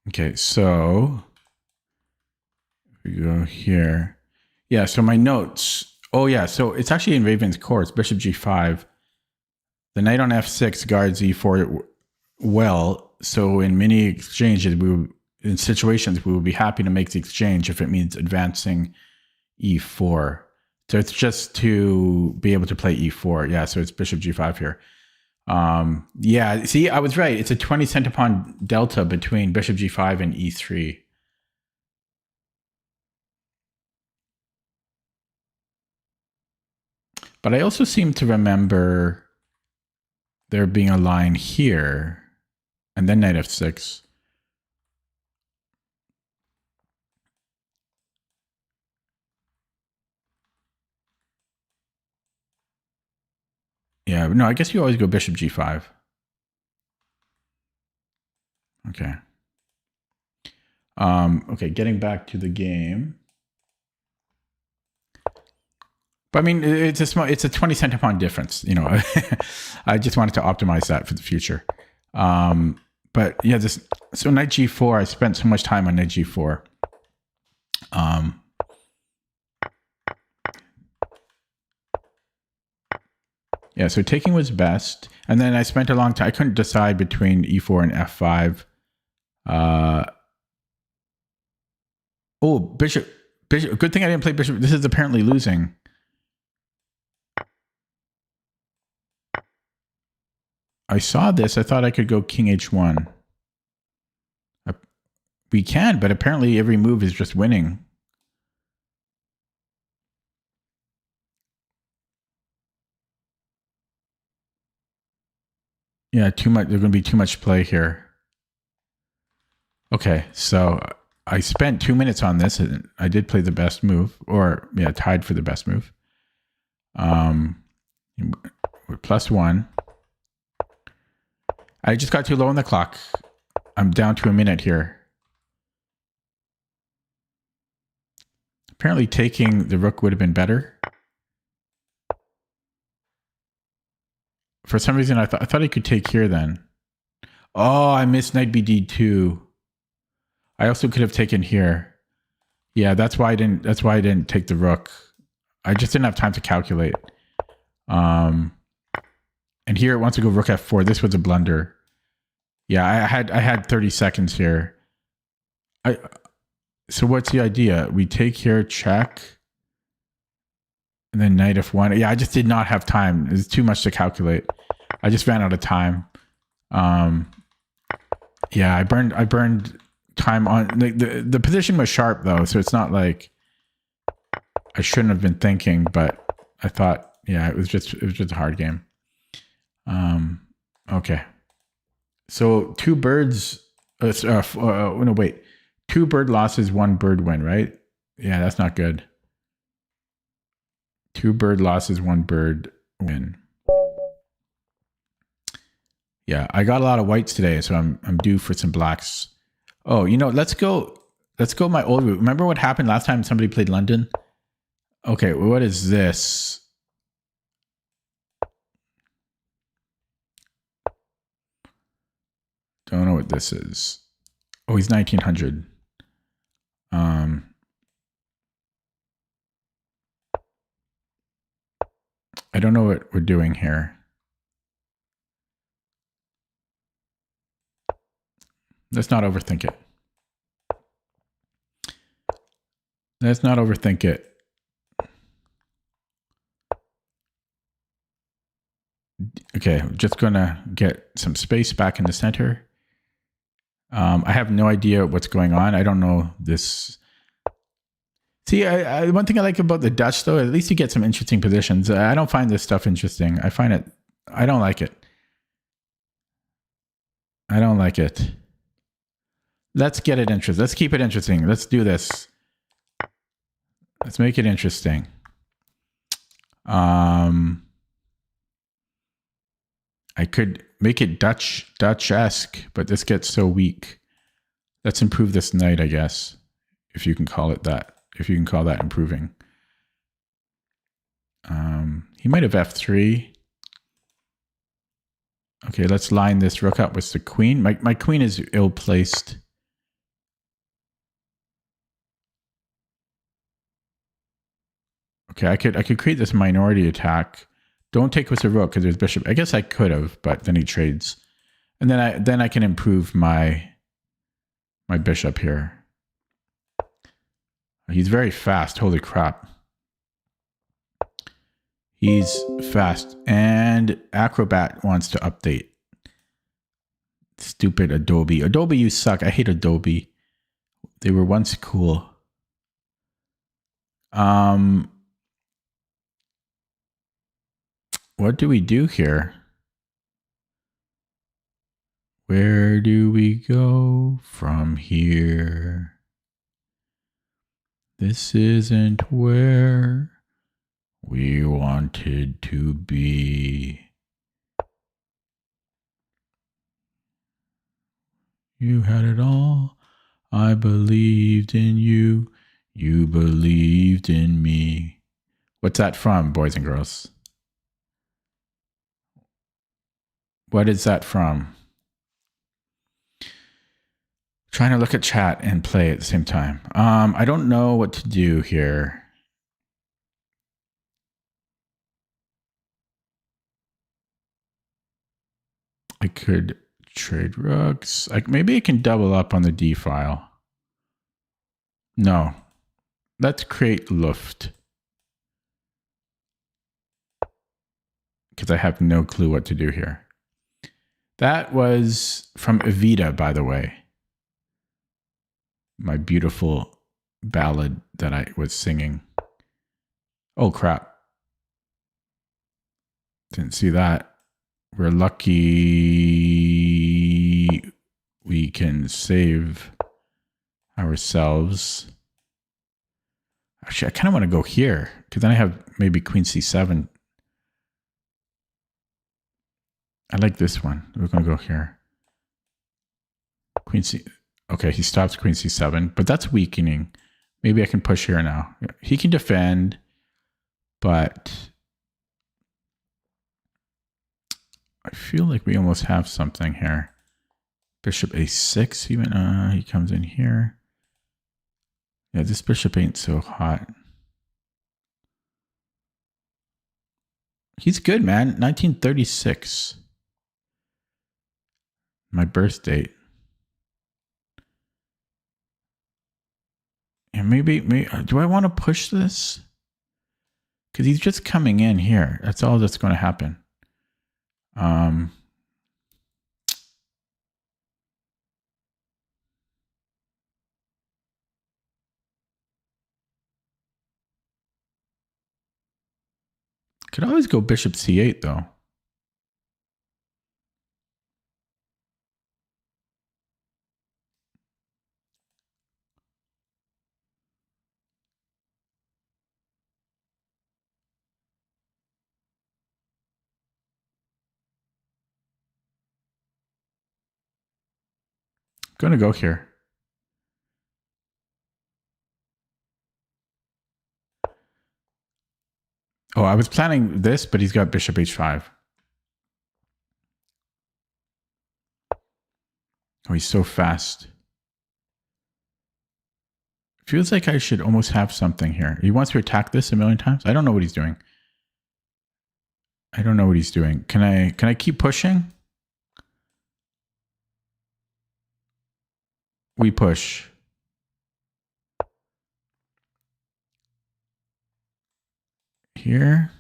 Okay, so we go here. Yeah, so my notes. Oh yeah, so it's actually in Raven's course, bishop g5. The knight on f6 guards e4 well. So in many exchanges, in situations, we would be happy to make the exchange if it means advancing e4. So it's just to be able to play e4. Yeah, so it's bishop g5 here. Yeah, see, I was right. It's a 20 centipawn delta between bishop g5 and e3. But I also seem to remember there being a line here and then knight f6. Yeah, no, I guess you always go bishop g5. Okay. Okay, getting back to the game. But I mean, it's a 20 centipond difference. You know, I just wanted to optimize that for the future. But yeah, so knight g4. I spent so much time on knight g4. Yeah, so taking was best, and then I spent a long time. I couldn't decide between e4 and f5. Oh, bishop. Good thing I didn't play bishop. This is apparently losing. I saw this. I thought I could go king h1. We can, but apparently every move is just winning. Yeah, too much. There's going to be too much play here. Okay, so I spent 2 minutes on this, and I did play the best move, or yeah, tied for the best move. We're +1. I just got too low on the clock. I'm down to a minute here. Apparently taking the rook would have been better. For some reason, I thought he could take here then. Oh, I missed knight bd2. I also could have taken here. Yeah, that's why I didn't take the rook. I just didn't have time to calculate. And here it wants to go rook f4. This was a blunder. Yeah, I had 30 seconds here. So what's the idea? We take here, check, and then knight f1. Yeah, I just did not have time. It's too much to calculate. I just ran out of time. Yeah, I burned time on the position was sharp though, so it's not like I shouldn't have been thinking, but I thought, yeah, it was just a hard game. Okay. So 2 birds, no, wait. 2 bird losses, 1 bird win, right? Yeah, that's not good. 2 bird losses, 1 bird win. Yeah, I got a lot of whites today, so I'm due for some blacks. Oh, you know, let's go my old route. Remember what happened last time somebody played London? Okay, what is this? Don't know what this is. Oh, he's 1900. I don't know what we're doing here. Let's not overthink it. Let's not overthink it. Okay, I'm just gonna get some space back in the center. I have no idea what's going on. I don't know this. See, one thing I like about the Dutch, though, at least you get some interesting positions. I don't find this stuff interesting. I don't like it. I don't like it. Let's get it interesting. Let's keep it interesting. Let's do this. Let's make it interesting. I could make it Dutch-esque, but this gets so weak. Let's improve this knight, I guess, if you can call it that. If you can call that improving. He might have f3. Okay, let's line this rook up with the queen. My queen is ill-placed. Okay, I could create this minority attack. Don't take with the rook because there's bishop. I guess I could have, but then he trades. And then I can improve my bishop here. He's very fast. Holy crap. He's fast. And Acrobat wants to update. Stupid Adobe. Adobe, you suck. I hate Adobe. They were once cool. What do we do here? Where do we go from here? This isn't where we wanted to be. You had it all. I believed in you. You believed in me. What's that from, boys and girls? What is that from? Trying to look at chat and play at the same time. I don't know what to do here. I could trade rooks. Maybe I can double up on the D file. No. Let's create Luft. Because I have no clue what to do here. That was from Evita, by the way. My beautiful ballad that I was singing. Oh, crap. Didn't see that. We're lucky we can save ourselves. Actually, I kind of want to go here because then I have maybe Queen C7. I like this one. We're going to go here. Queen C. Okay, he stops Queen C7, but that's weakening. Maybe I can push here now. He can defend, but I feel like we almost have something here. Bishop A6 even. He comes in here. Yeah, this bishop ain't so hot. He's good, man. 1936. My birth date. And maybe do I want to push this? Because he's just coming in here. That's all that's going to happen. Could always go bishop C8 though. Going to go here. Oh, I was planning this, but he's got bishop H5. Oh, he's so fast. Feels like I should almost have something here. He wants to attack this a million times. I don't know what he's doing. I don't know what he's doing. Can I keep pushing? We push. Here.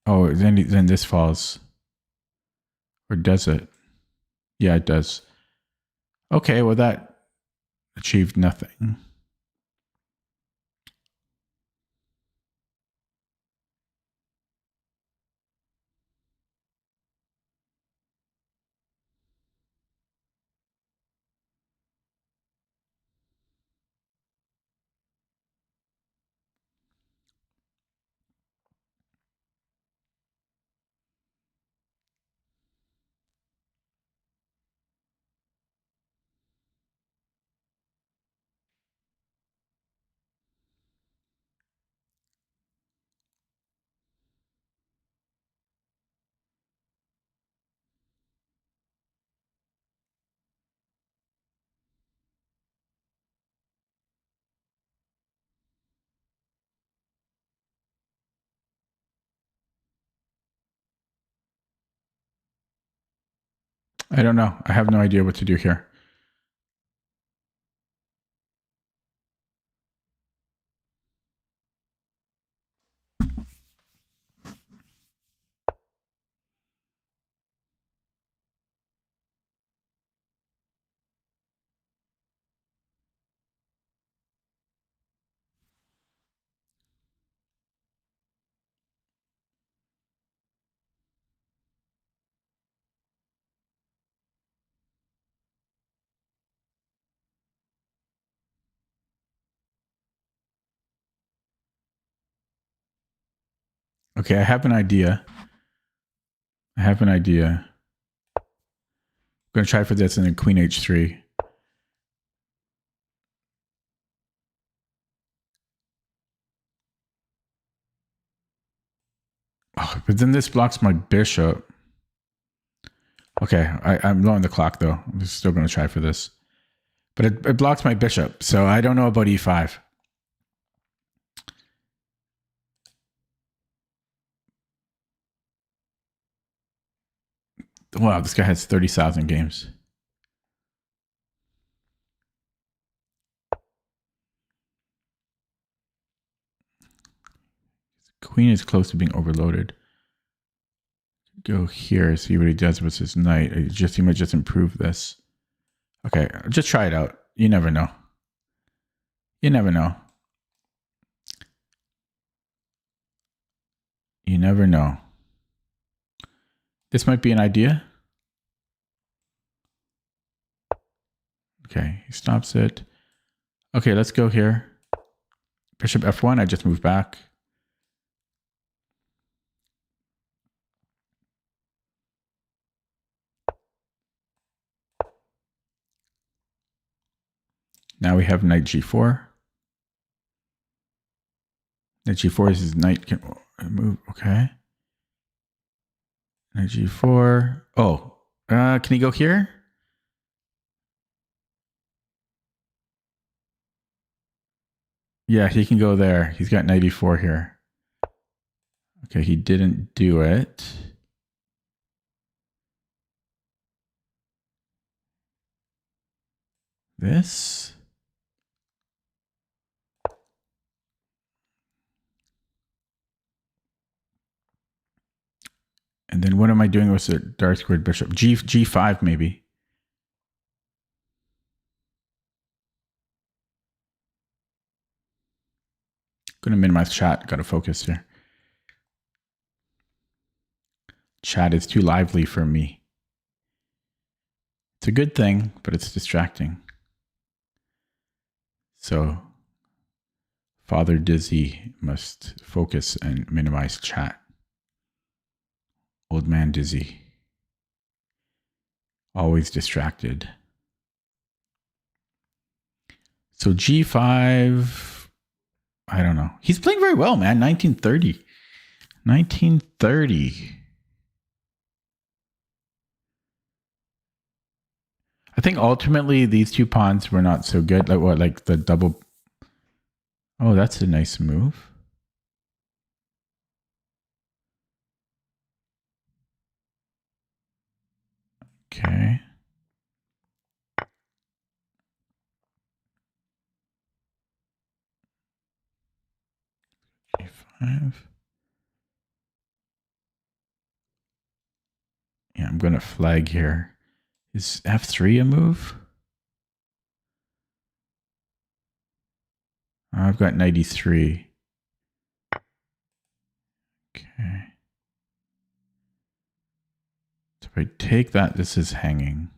Oh, then this falls. Or does it? Yeah, it does. Okay, well that achieved nothing. I don't know. I have no idea what to do here. Okay, I have an idea. I'm going to try for this and then queen h3. Oh, but then this blocks my bishop. Okay, I'm low on the clock though. I'm still going to try for this. But it blocks my bishop, so I don't know about e5. Wow, this guy has 30,000 games. Queen is close to being overloaded. Go here, see what he does with his knight. He might just improve this. Okay, just try it out. You never know. You never know. You never know. This might be an idea. Okay, he stops it. Okay, let's go here. Bishop f1, I just moved back. Now we have knight g4. Knight g4 is his knight can move. Okay. Knight g4. Oh, can he go here? Yeah, he can go there. He's got knight e4 here. Okay, he didn't do it. This. And then what am I doing with the dark squared bishop? G5 maybe. Going to minimize chat. Got to focus here. Chat is too lively for me. It's a good thing, but it's distracting. So Father Dizzy must focus and minimize chat. Old man Dizzy. Always distracted. So G5, I don't know. He's playing very well, man. 1930. 1930. I think ultimately these two pawns were not so good. Like what? Like the double. Oh, that's a nice move. Okay. G5. Yeah, I'm going to flag here. Is F3 a move? I've got 93. Okay. So if I take that, this is hanging.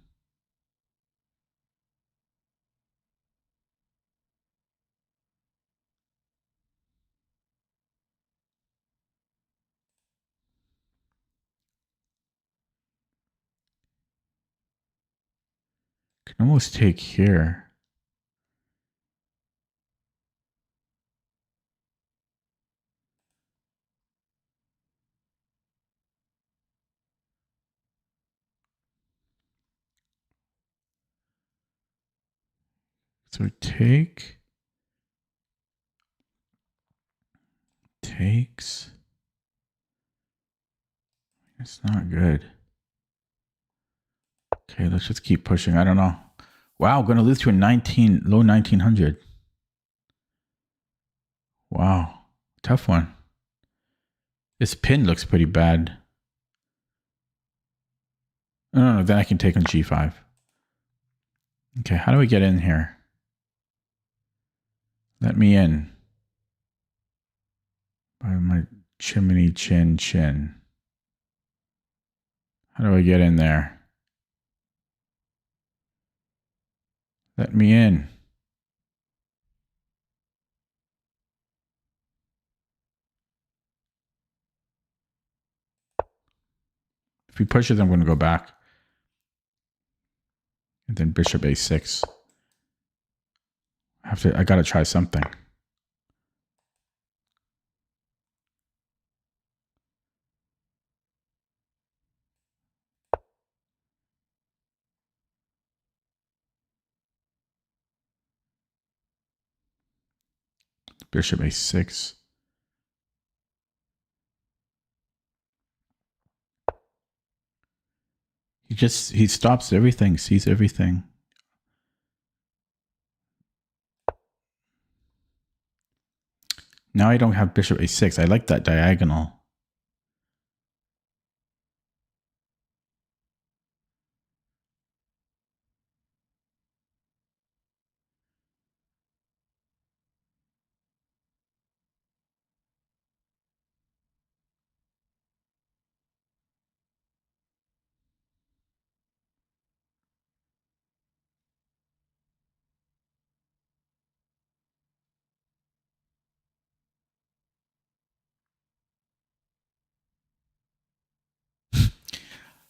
Can almost take here. So take, takes. It's not good. Okay, let's just keep pushing. I don't know. Wow, I'm going to lose to a low 1900. Wow, tough one. This pin looks pretty bad. No, then I can take on G5. Okay, how do we get in here? Let me in. By my chimney chin. How do I get in there? Let me in. If he pushes, I'm going to go back. And then bishop a6. I got to try something. Bishop a6. He stops everything, sees everything. Now I don't have bishop a6. I like that diagonal.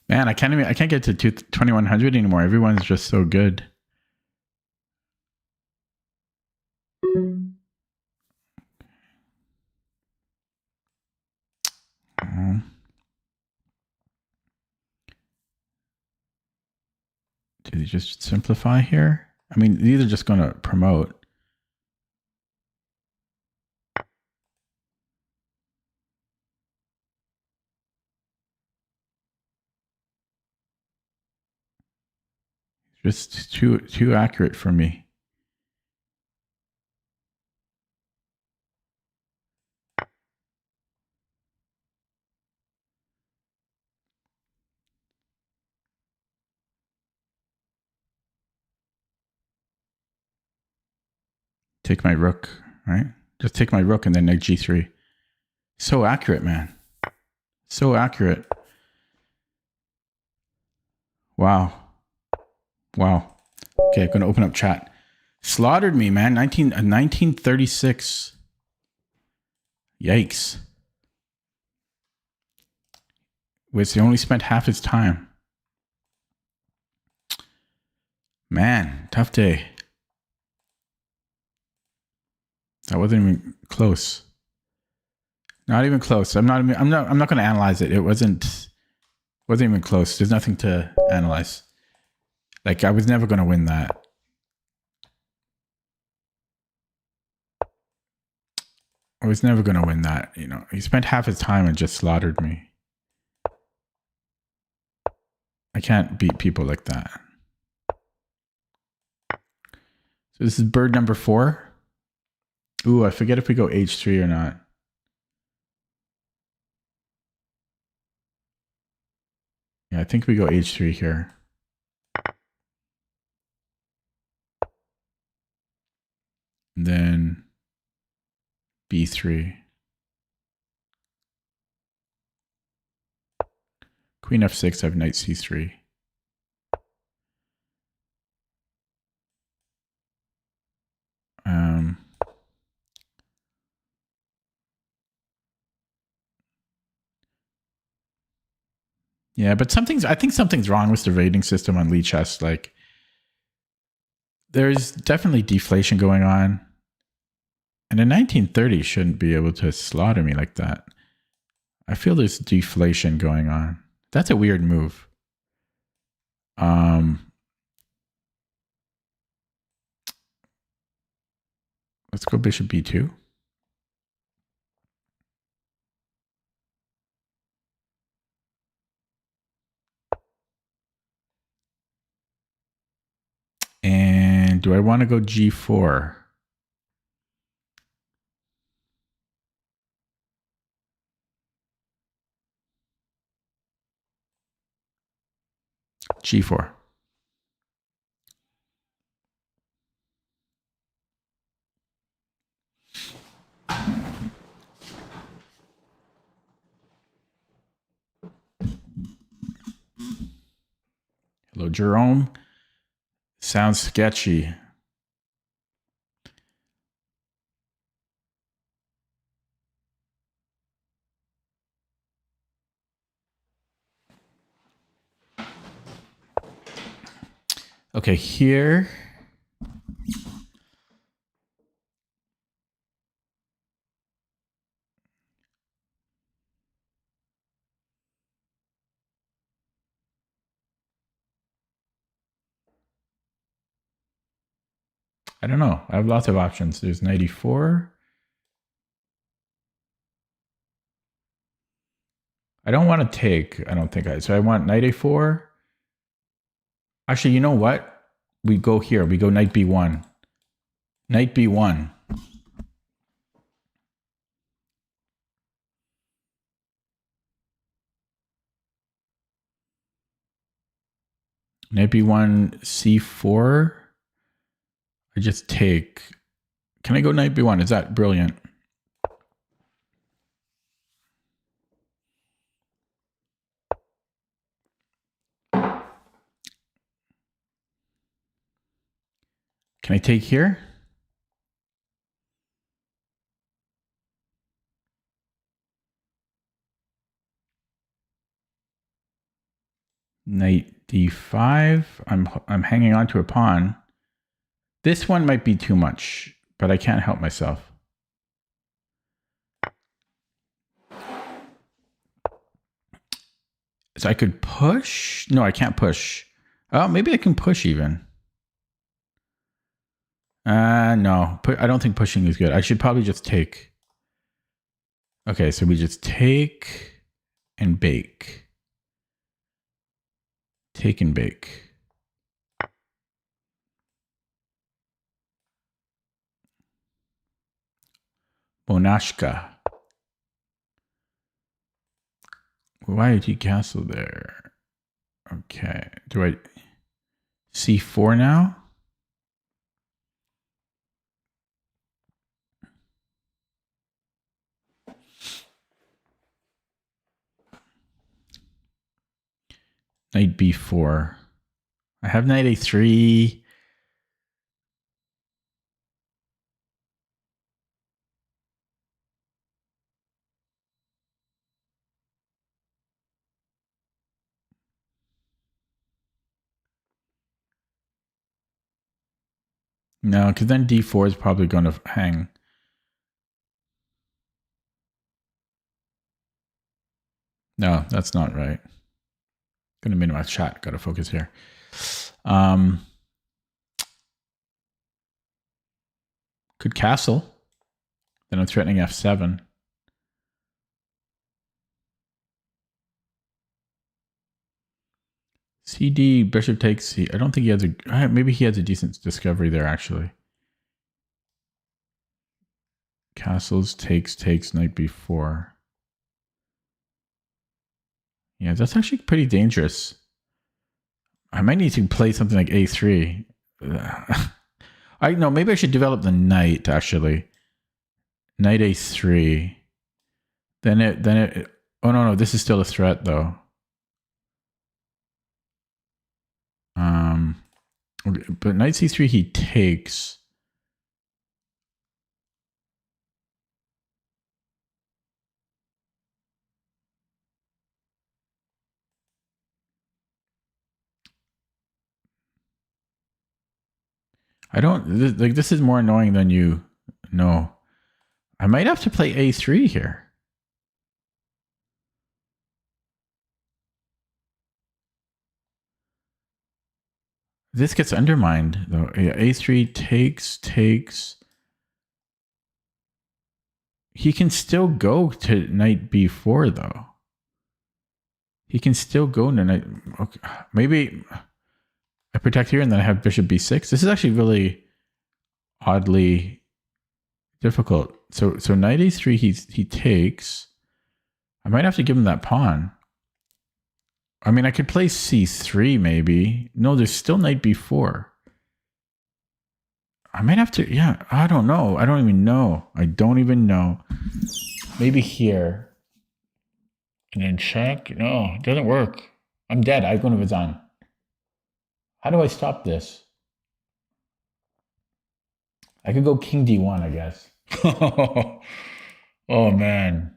Man, I can't get to 2100 anymore. Everyone's just so good. Did he just simplify here? I mean, these are just going to promote. Just too accurate for me. Take my rook, right? Just take my rook and then knight g3. So accurate, man. So accurate. Wow. Wow. Okay, I'm going to open up chat. Slaughtered me, man. 1936. Yikes. Which he only spent half his time. Man, tough day. That wasn't even close. Not even close. I'm not going to analyze it. It wasn't even close. There's nothing to analyze. Like, I was never going to win that. I was never going to win that. You know, he spent half his time and just slaughtered me. I can't beat people like that. So this is bird number 4. Ooh, I forget if we go h3 or not. Yeah, I think we go h3 here. And then b3. Queen f6, I have knight c3. Yeah, but I think something's wrong with the rating system on Lee Chess. Like, there's definitely deflation going on. And in 1930 shouldn't be able to slaughter me like that. I feel there's deflation going on. That's a weird move. Let's go bishop b2. And do I want to go g4? G4. Hello, Jerome. Sounds sketchy. Okay, here. I don't know. I have lots of options. There's knight e4. I don't want to take, I don't think so I want knight a4. Actually, you know what? We go here. We go knight b1. Knight b1. Knight b1, c4. I just take. Can I go knight b1? Is that brilliant? Can I take here? Knight d5. I'm hanging on to a pawn. This one might be too much, but I can't help myself. So I could push? No, I can't push. Oh, maybe I can push even. No. I don't think pushing is good. I should probably just take. Okay, so we just take and bake. Take and bake. Bonashka. Why did he castle there? Okay. Do I c4 now? Knight b4. I have knight a3. No, because then d4 is probably going to hang. No, that's not right. Going to minimize chat. Got to focus here. Could castle. Then I'm threatening f7. CD, bishop takes C. I don't think he has a... Maybe he has a decent discovery there, actually. Castles, takes, knight b4. Yeah, that's actually pretty dangerous. I might need to play something like a3. I know, maybe I should develop the knight, actually. Knight a3. Then it... Oh, no, this is still a threat, though. But knight c3, he takes. I don't... Like, this is more annoying than you know. I might have to play a3 here. This gets undermined, though. Yeah, a3 takes. He can still go to knight b4, though. He can still go to knight... Okay. Maybe I protect here and then I have bishop b6. This is actually really oddly difficult. So knight a3, he takes. I might have to give him that pawn. I mean, I could play c3 maybe. No, there's still knight b4. I might have to, yeah, I don't know. I don't even know. I don't even know. Maybe here. And then check. No, it doesn't work. I'm dead. I'm going to resign. How do I stop this? I could go king d1, I guess. Oh, man.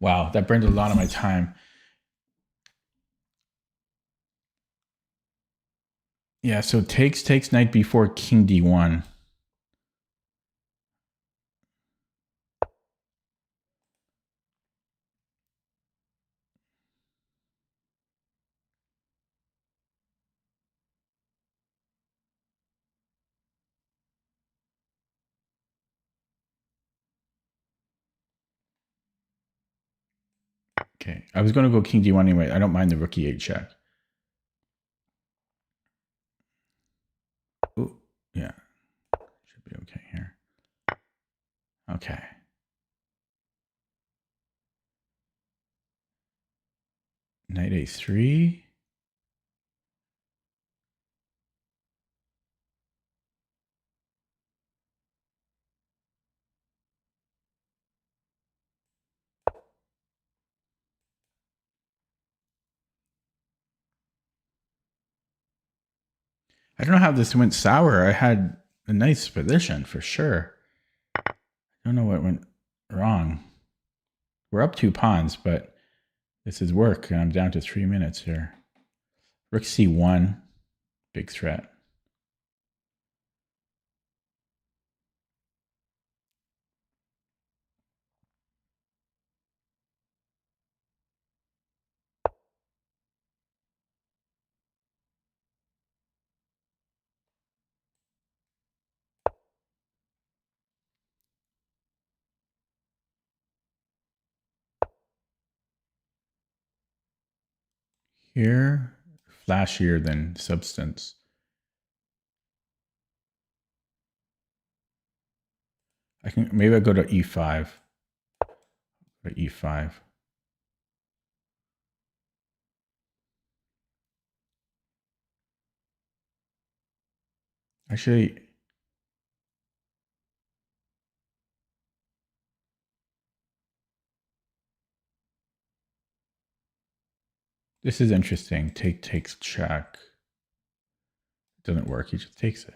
Wow, that burned a lot of my time. Yeah, so takes knight b4, king d1. Okay, I was going to go king d1 anyway. I don't mind the rook e8 check. Ooh, yeah, should be okay here. Okay. Knight a3. I don't know how this went sour. I had a nice position for sure. I don't know what went wrong. We're up 2 pawns, but this is work, and I'm down to 3 minutes here. Rook c1, big threat. Here, flashier than substance. I can maybe I go to e5. Or e5. Actually, this is interesting. Takes check. It doesn't work. He just takes it.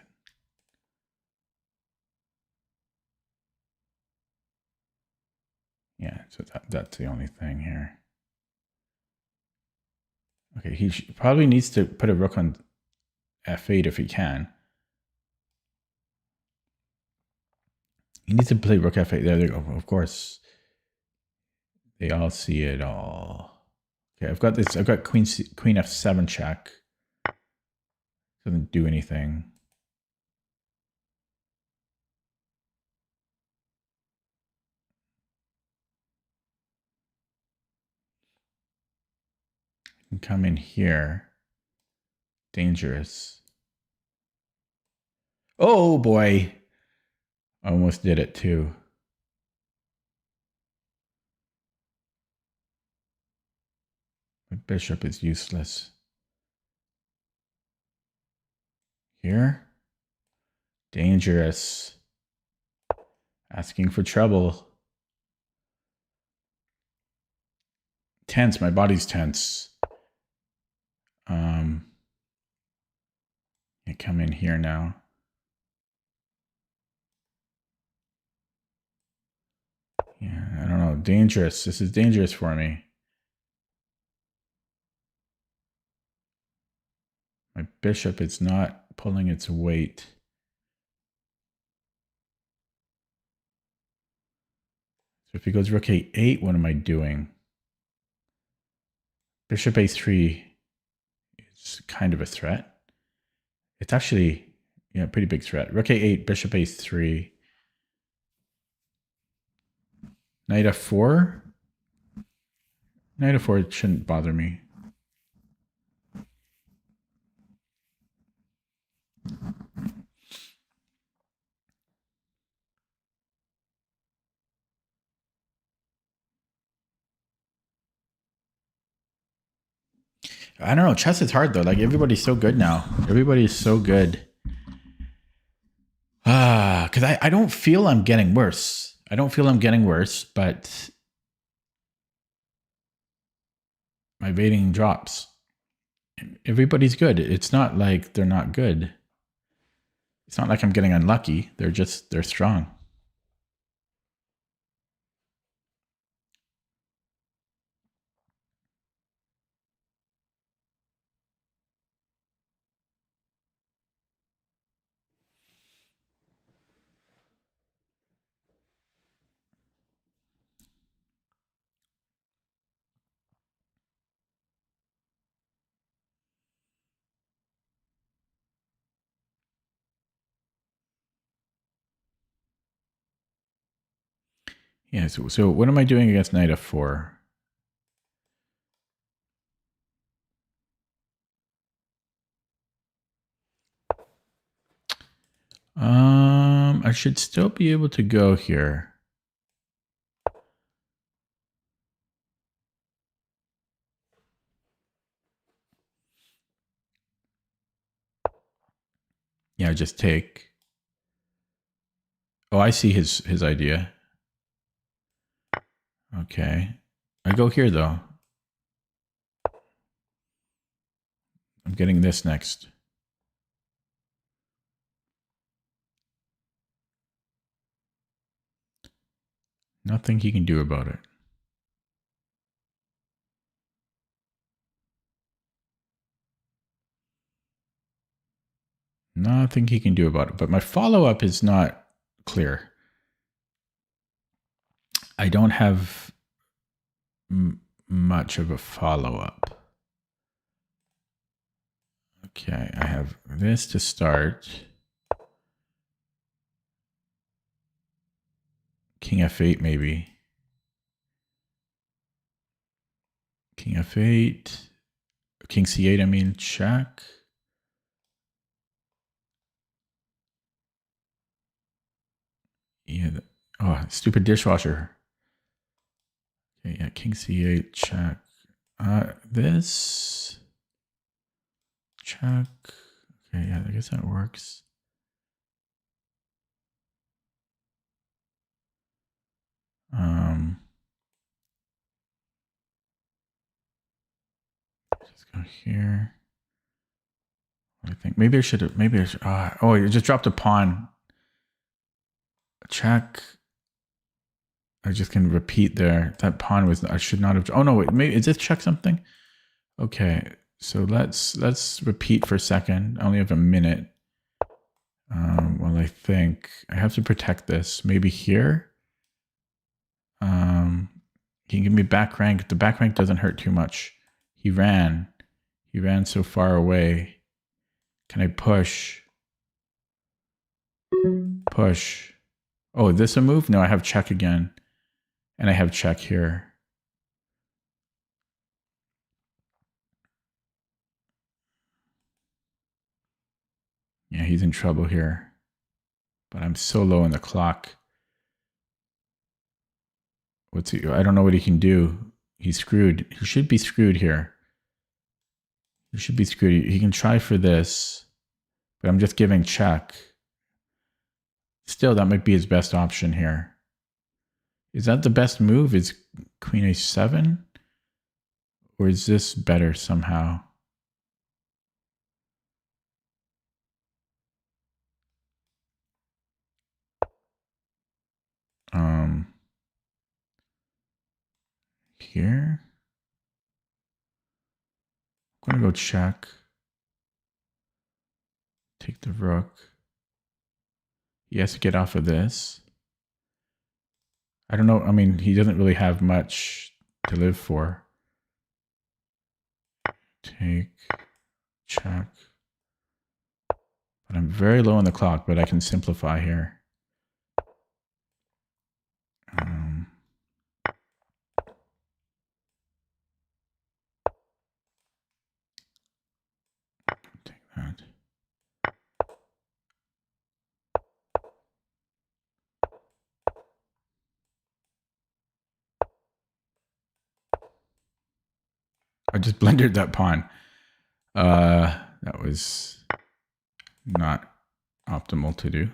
Yeah, so that's the only thing here. Okay, he probably needs to put a rook on f8 if he can. He needs to play rook f8. There they go. Of course, they all see it all. Okay, I've got this. I've got queen f7 check. Doesn't do anything. I can come in here. Dangerous. Oh boy. I almost did it too. My bishop is useless. Here. Dangerous. Asking for trouble. Tense. My body's tense. I come in here now. Yeah, I don't know. Dangerous. This is dangerous for me. My bishop is not pulling its weight. So if he goes rook a8, what am I doing? Bishop a3 is kind of a threat. It's actually, yeah, pretty big threat. Rook a8, bishop a3. Knight f4. Knight f4 shouldn't bother me. I don't know. Chess is hard though. Like everybody's so good now. Everybody's so good. Because I don't feel I'm getting worse. I don't feel I'm getting worse, but my rating drops. Everybody's good. It's not like they're not good. It's not like I'm getting unlucky. They're strong. Yeah, so what am I doing against knight f4? I should still be able to go here. Yeah, just take. Oh, I see his idea. Okay. I go here though. I'm getting this next. Nothing he can do about it. Nothing he can do about it. But my follow-up is not clear. I don't have much of a follow-up. Okay, I have this to start. King f8 maybe. King f8. King c8, I mean, check. Yeah. Oh, stupid dishwasher. Okay, yeah, king c8, check. This. Check. Okay, yeah, I guess that works. Just go here. I think maybe I should have. Maybe I should. Oh, you just dropped a pawn. Check. I just can repeat there. That pawn was. I should not have. Oh no, wait. Maybe is this check something? Okay, so let's repeat for a second. I only have a minute. Well, I think I have to protect this. Maybe here. He can give me back rank. The back rank doesn't hurt too much. He ran. He ran so far away. Can I push? Push. Oh, is this a move? No, I have check again. And I have check here. Yeah, he's in trouble here. But I'm so low in the clock. What's he? I don't know what he can do. He's screwed. He should be screwed here. He should be screwed. He can try for this. But I'm just giving check. Still, that might be his best option here. Is that the best move? Is queen a7? Or is this better somehow? Here. I'm going to go check. Take the rook. He has to get off of this. I don't know. I mean, he doesn't really have much to live for. Take, check. But I'm very low on the clock, but I can simplify here. Take that. I just blendered that pawn. That was not optimal to do.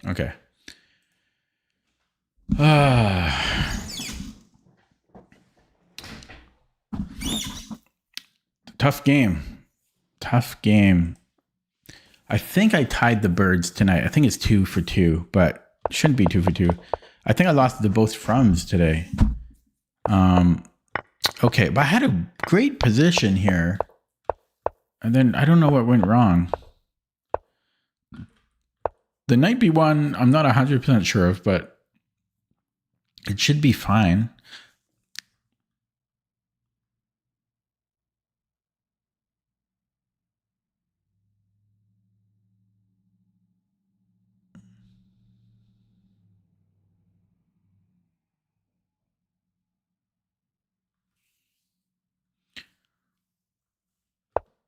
Okay. Tough game. Tough game. I think I tied the birds tonight. I think it's 2 for 2, but it shouldn't be 2 for 2. I think I lost the both froms today. Okay, but I had a great position here. And then I don't know what went wrong. The knight b1, I'm not 100% sure of, but it should be fine.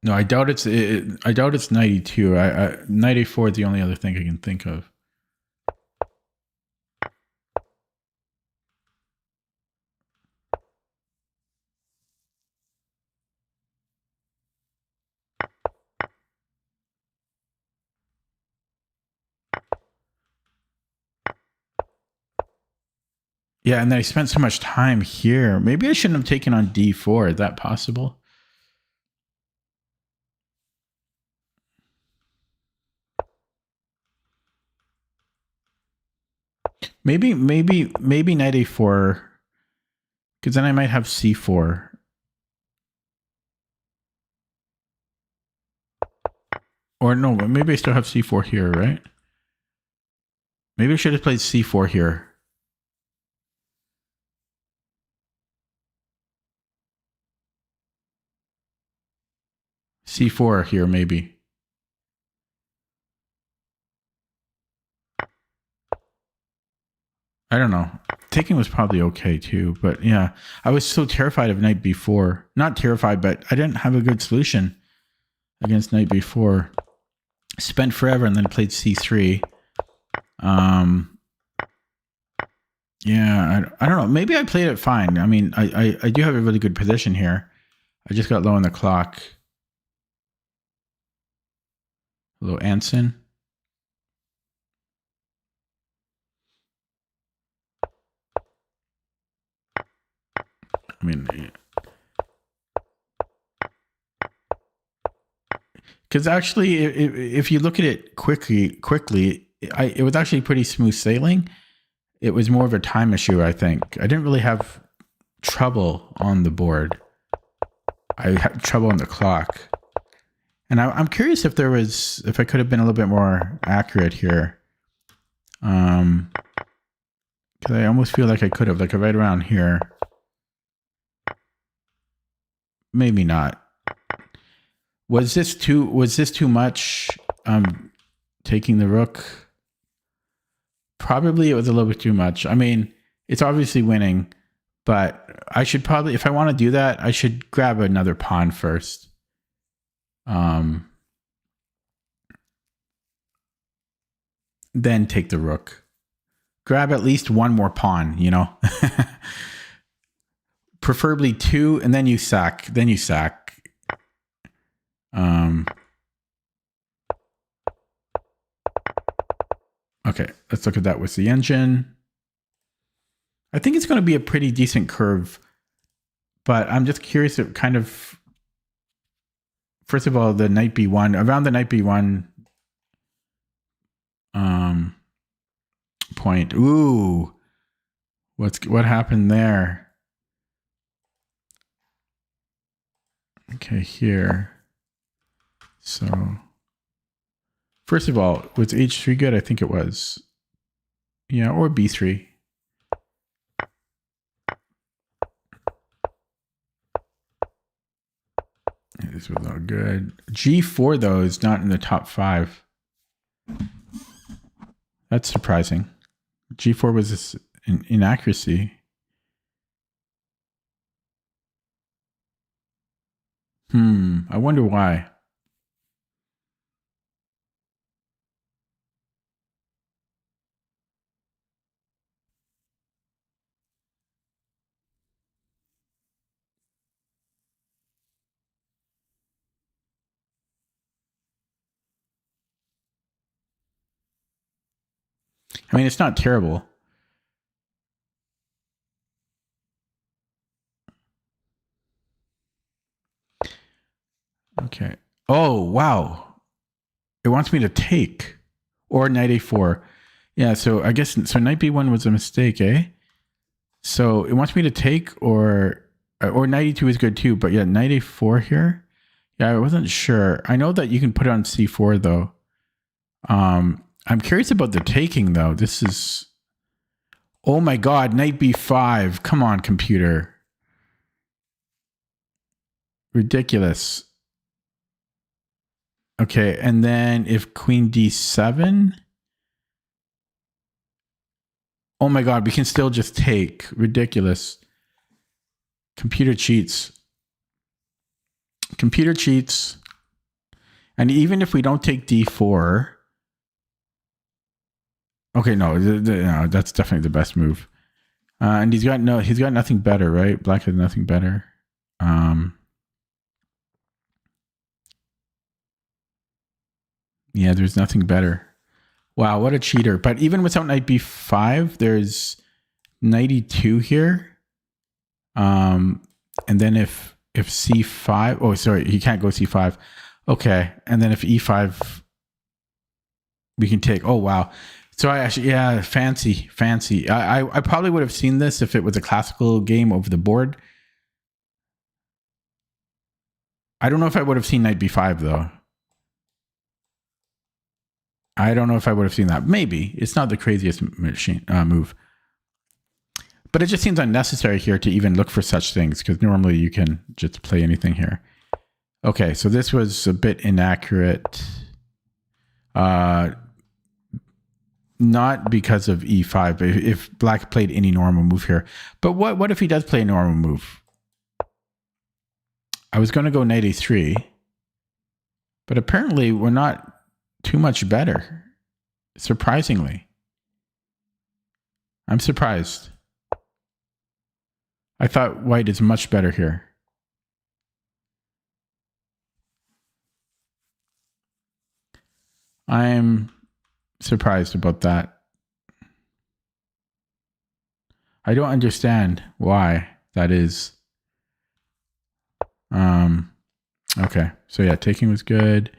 No, I doubt it's. I doubt it's 92. 94 is the only other thing I can think of. Yeah, and then I spent so much time here. Maybe I shouldn't have taken on d4. Is that possible? Maybe knight a4, because then I might have c4. Or no, maybe I still have c4 here, right? Maybe I should have played c4 here. c4 here, maybe. I don't know. Taking was probably okay too, but yeah, I was so terrified of knight b4. Not terrified, but I didn't have a good solution against knight b4. Spent forever and then played c3. Yeah, I don't know. Maybe I played it fine. I mean, I do have a really good position here. I just got low on the clock. Hello, Anson. I mean, because actually, if you look at it quickly, it was actually pretty smooth sailing. It was more of a time issue, I think. I didn't really have trouble on the board. I had trouble on the clock. And I'm curious if I could have been a little bit more accurate here. Because I almost feel like I could have, like right around here. Maybe not. Was this too much? Taking the rook. Probably it was a little bit too much. I mean, it's obviously winning, but I should probably, if I want to do that, I should grab another pawn first. Then take the rook. Grab at least one more pawn, you know? Preferably two, and then you sack. Okay, let's look at that with the engine. I think it's going to be a pretty decent curve, but I'm just curious if kind of, first of all, the knight b1, around the knight b1 point. Ooh, what happened there? Okay, here. So, first of all, was h3 good? I think it was. Yeah, or b3. This was all good. G4, though, is not in the top 5. That's surprising. G4 was this inaccuracy. I wonder why. I mean, it's not terrible. Okay. Oh, wow. It wants me to take. Or knight a4. Yeah, so I guess, so knight b1 was a mistake, eh? So it wants me to take, or knight e2 is good too, but yeah, knight a4 here. Yeah, I wasn't sure. I know that you can put it on c4 though. I'm curious about the taking, though. This is... Oh my god, knight b5. Come on, computer. Ridiculous. Okay, and then if queen d7... Oh my god, we can still just take. Ridiculous. Computer cheats. Computer cheats. And even if we don't take d4... Okay, no, no, that's definitely the best move. And he's got nothing better, right? Black has nothing better. Yeah, there's nothing better. Wow, what a cheater. But even without knight b5, there's knight e2 here. And then if c5, oh, sorry, he can't go c5. Okay, and then if e5, we can take, oh, wow. So I actually, yeah, fancy. I probably would have seen this if it was a classical game over the board. I don't know if I would have seen knight b5, though. I don't know if I would have seen that. Maybe. It's not the craziest move. But it just seems unnecessary here to even look for such things, because normally you can just play anything here. Okay, so this was a bit inaccurate. Not because of e5, but if black played any normal move here. But what if he does play a normal move? I was going to go knight a3, but apparently we're not too much better, surprisingly. I'm surprised. I thought white is much better here. I'm surprised about that. I don't understand why that is. Okay, so yeah, taking was good.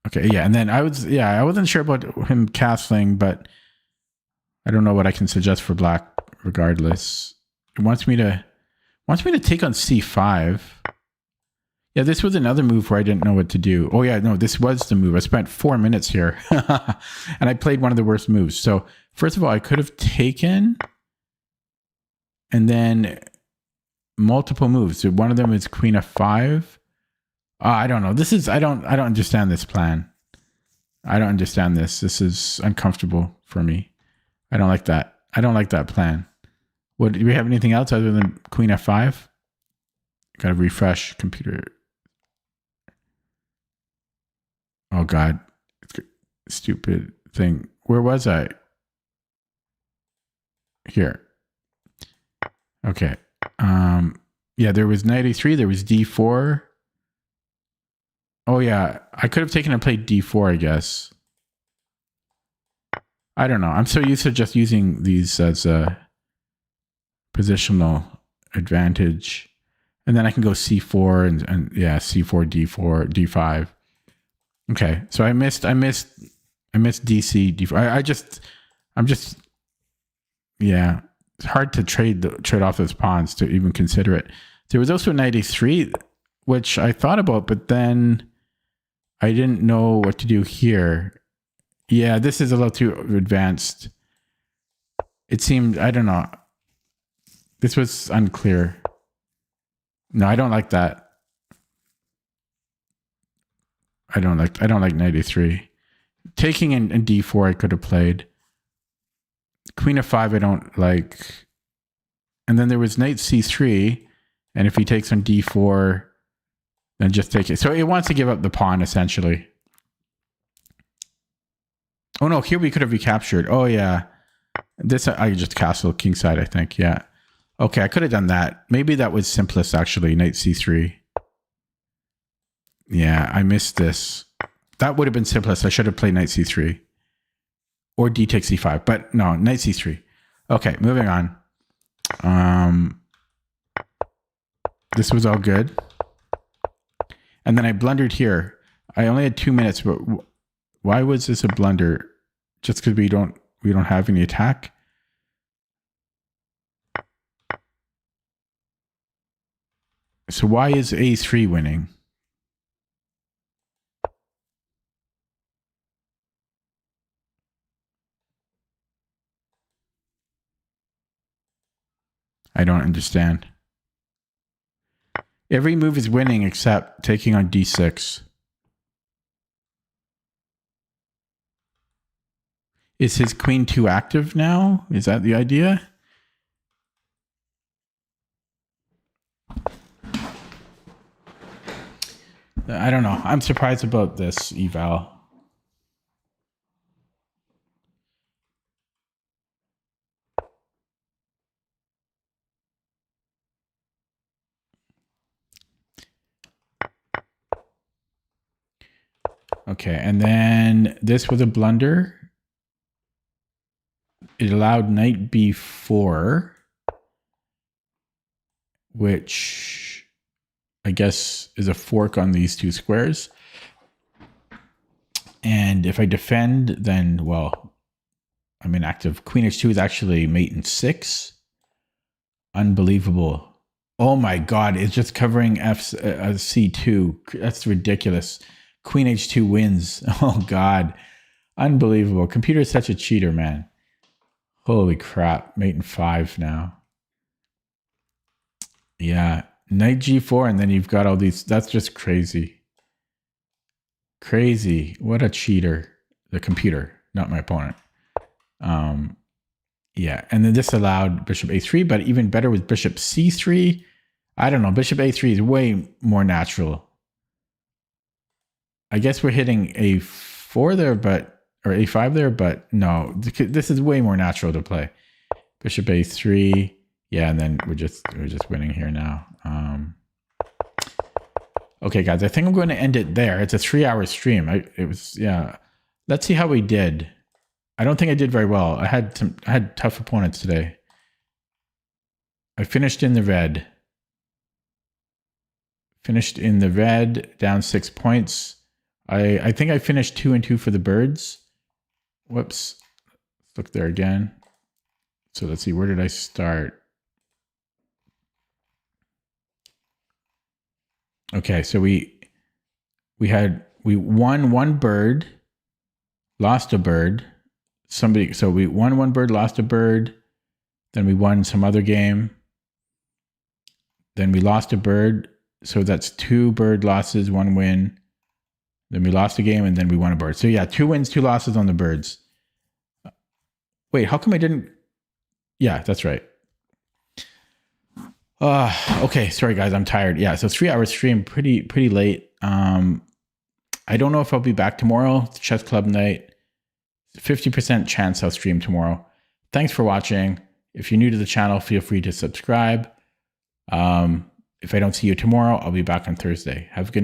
Okay, yeah, and then I wasn't sure about him castling, but I don't know what I can suggest for black regardless. It wants me to take on c5. Yeah, this was another move where I didn't know what to do. Oh yeah, no, this was the move. I spent 4 minutes here and I played one of the worst moves. So first of all, I could have taken and then multiple moves. So one of them is queen f5. I don't know. I don't understand this plan. I don't understand this. This is uncomfortable for me. I don't like that. I don't like that plan. Do we have anything else other than queen f5? Gotta refresh computer. Oh God, stupid thing. Where was I? Here. Okay. Yeah, there was knight a3. There was d4. Oh yeah, I could have taken and played d4, I guess. I don't know. I'm so used to just using these as a positional advantage. And then I can go c4 and yeah, c4, d4, d5. Okay, so I missed DC, d4. I'm just yeah. It's hard to trade off those pawns to even consider it. There was also knight a3, which I thought about, but then I didn't know what to do here. Yeah, this is a little too advanced. It seemed, I don't know. This was unclear. No, I don't like that. I don't like knight a3. Taking in d4 I could have played. Queen f5 I don't like. And then there was knight c3, and if he takes on d4, then just take it. So it wants to give up the pawn essentially. Oh no, here we could have recaptured. Oh yeah. This I just castle kingside, I think. Yeah. Okay, I could have done that. Maybe that was simplest actually, knight c3. Yeah, I missed this. That would have been simplest. I should have played knight c3. Or d takes c5. But no, knight c3. Okay, moving on. This was all good. And then I blundered here. I only had 2 minutes, but why was this a blunder? Just because we don't have any attack? So why is a3 winning? I don't understand. Every move is winning except taking on d6. Is his queen too active now? Is that the idea? I don't know. I'm surprised about this eval. Okay, and then this was a blunder. It allowed knight b4, which I guess is a fork on these two squares. And if I defend, then, well, I'm inactive. Queen h2 is actually mate in 6. Unbelievable. Oh my God, it's just covering c2. That's ridiculous. Queen h2 wins. Oh God. Unbelievable. Computer is such a cheater, man. Holy crap. Mate in 5 now. Yeah. Knight g4, and then you've got all these. That's just crazy. Crazy. What a cheater. The computer, not my opponent. Yeah. And then this allowed bishop a3, but even better with bishop c3. I don't know. Bishop a3 is way more natural. I guess we're hitting a4 there, or a5 there, but no, this is way more natural to play. Bishop a3. Yeah, and then we're just winning here now. Okay, guys, I think I'm going to end it there. It's a 3-hour stream. Yeah. Let's see how we did. I don't think I did very well. I had tough opponents today. I finished in the red. Down 6 points. I think I finished 2 and 2 for the birds. Whoops. Look there again. So let's see, where did I start? Okay, so we won 1 bird, lost a bird. So we won 1 bird, lost a bird. Then we won some other game. Then we lost a bird. So that's 2 bird losses, 1 win. Then we lost a game, and then we won a bird. So yeah, 2 wins, 2 losses on the birds. Wait, how come I didn't? Yeah, that's right. Okay, sorry guys, I'm tired. Yeah, so 3-hour stream, pretty late. I don't know if I'll be back tomorrow. It's chess club night. 50% chance I'll stream tomorrow. Thanks for watching. If you're new to the channel, feel free to subscribe. If I don't see you tomorrow, I'll be back on Thursday. Have a good night.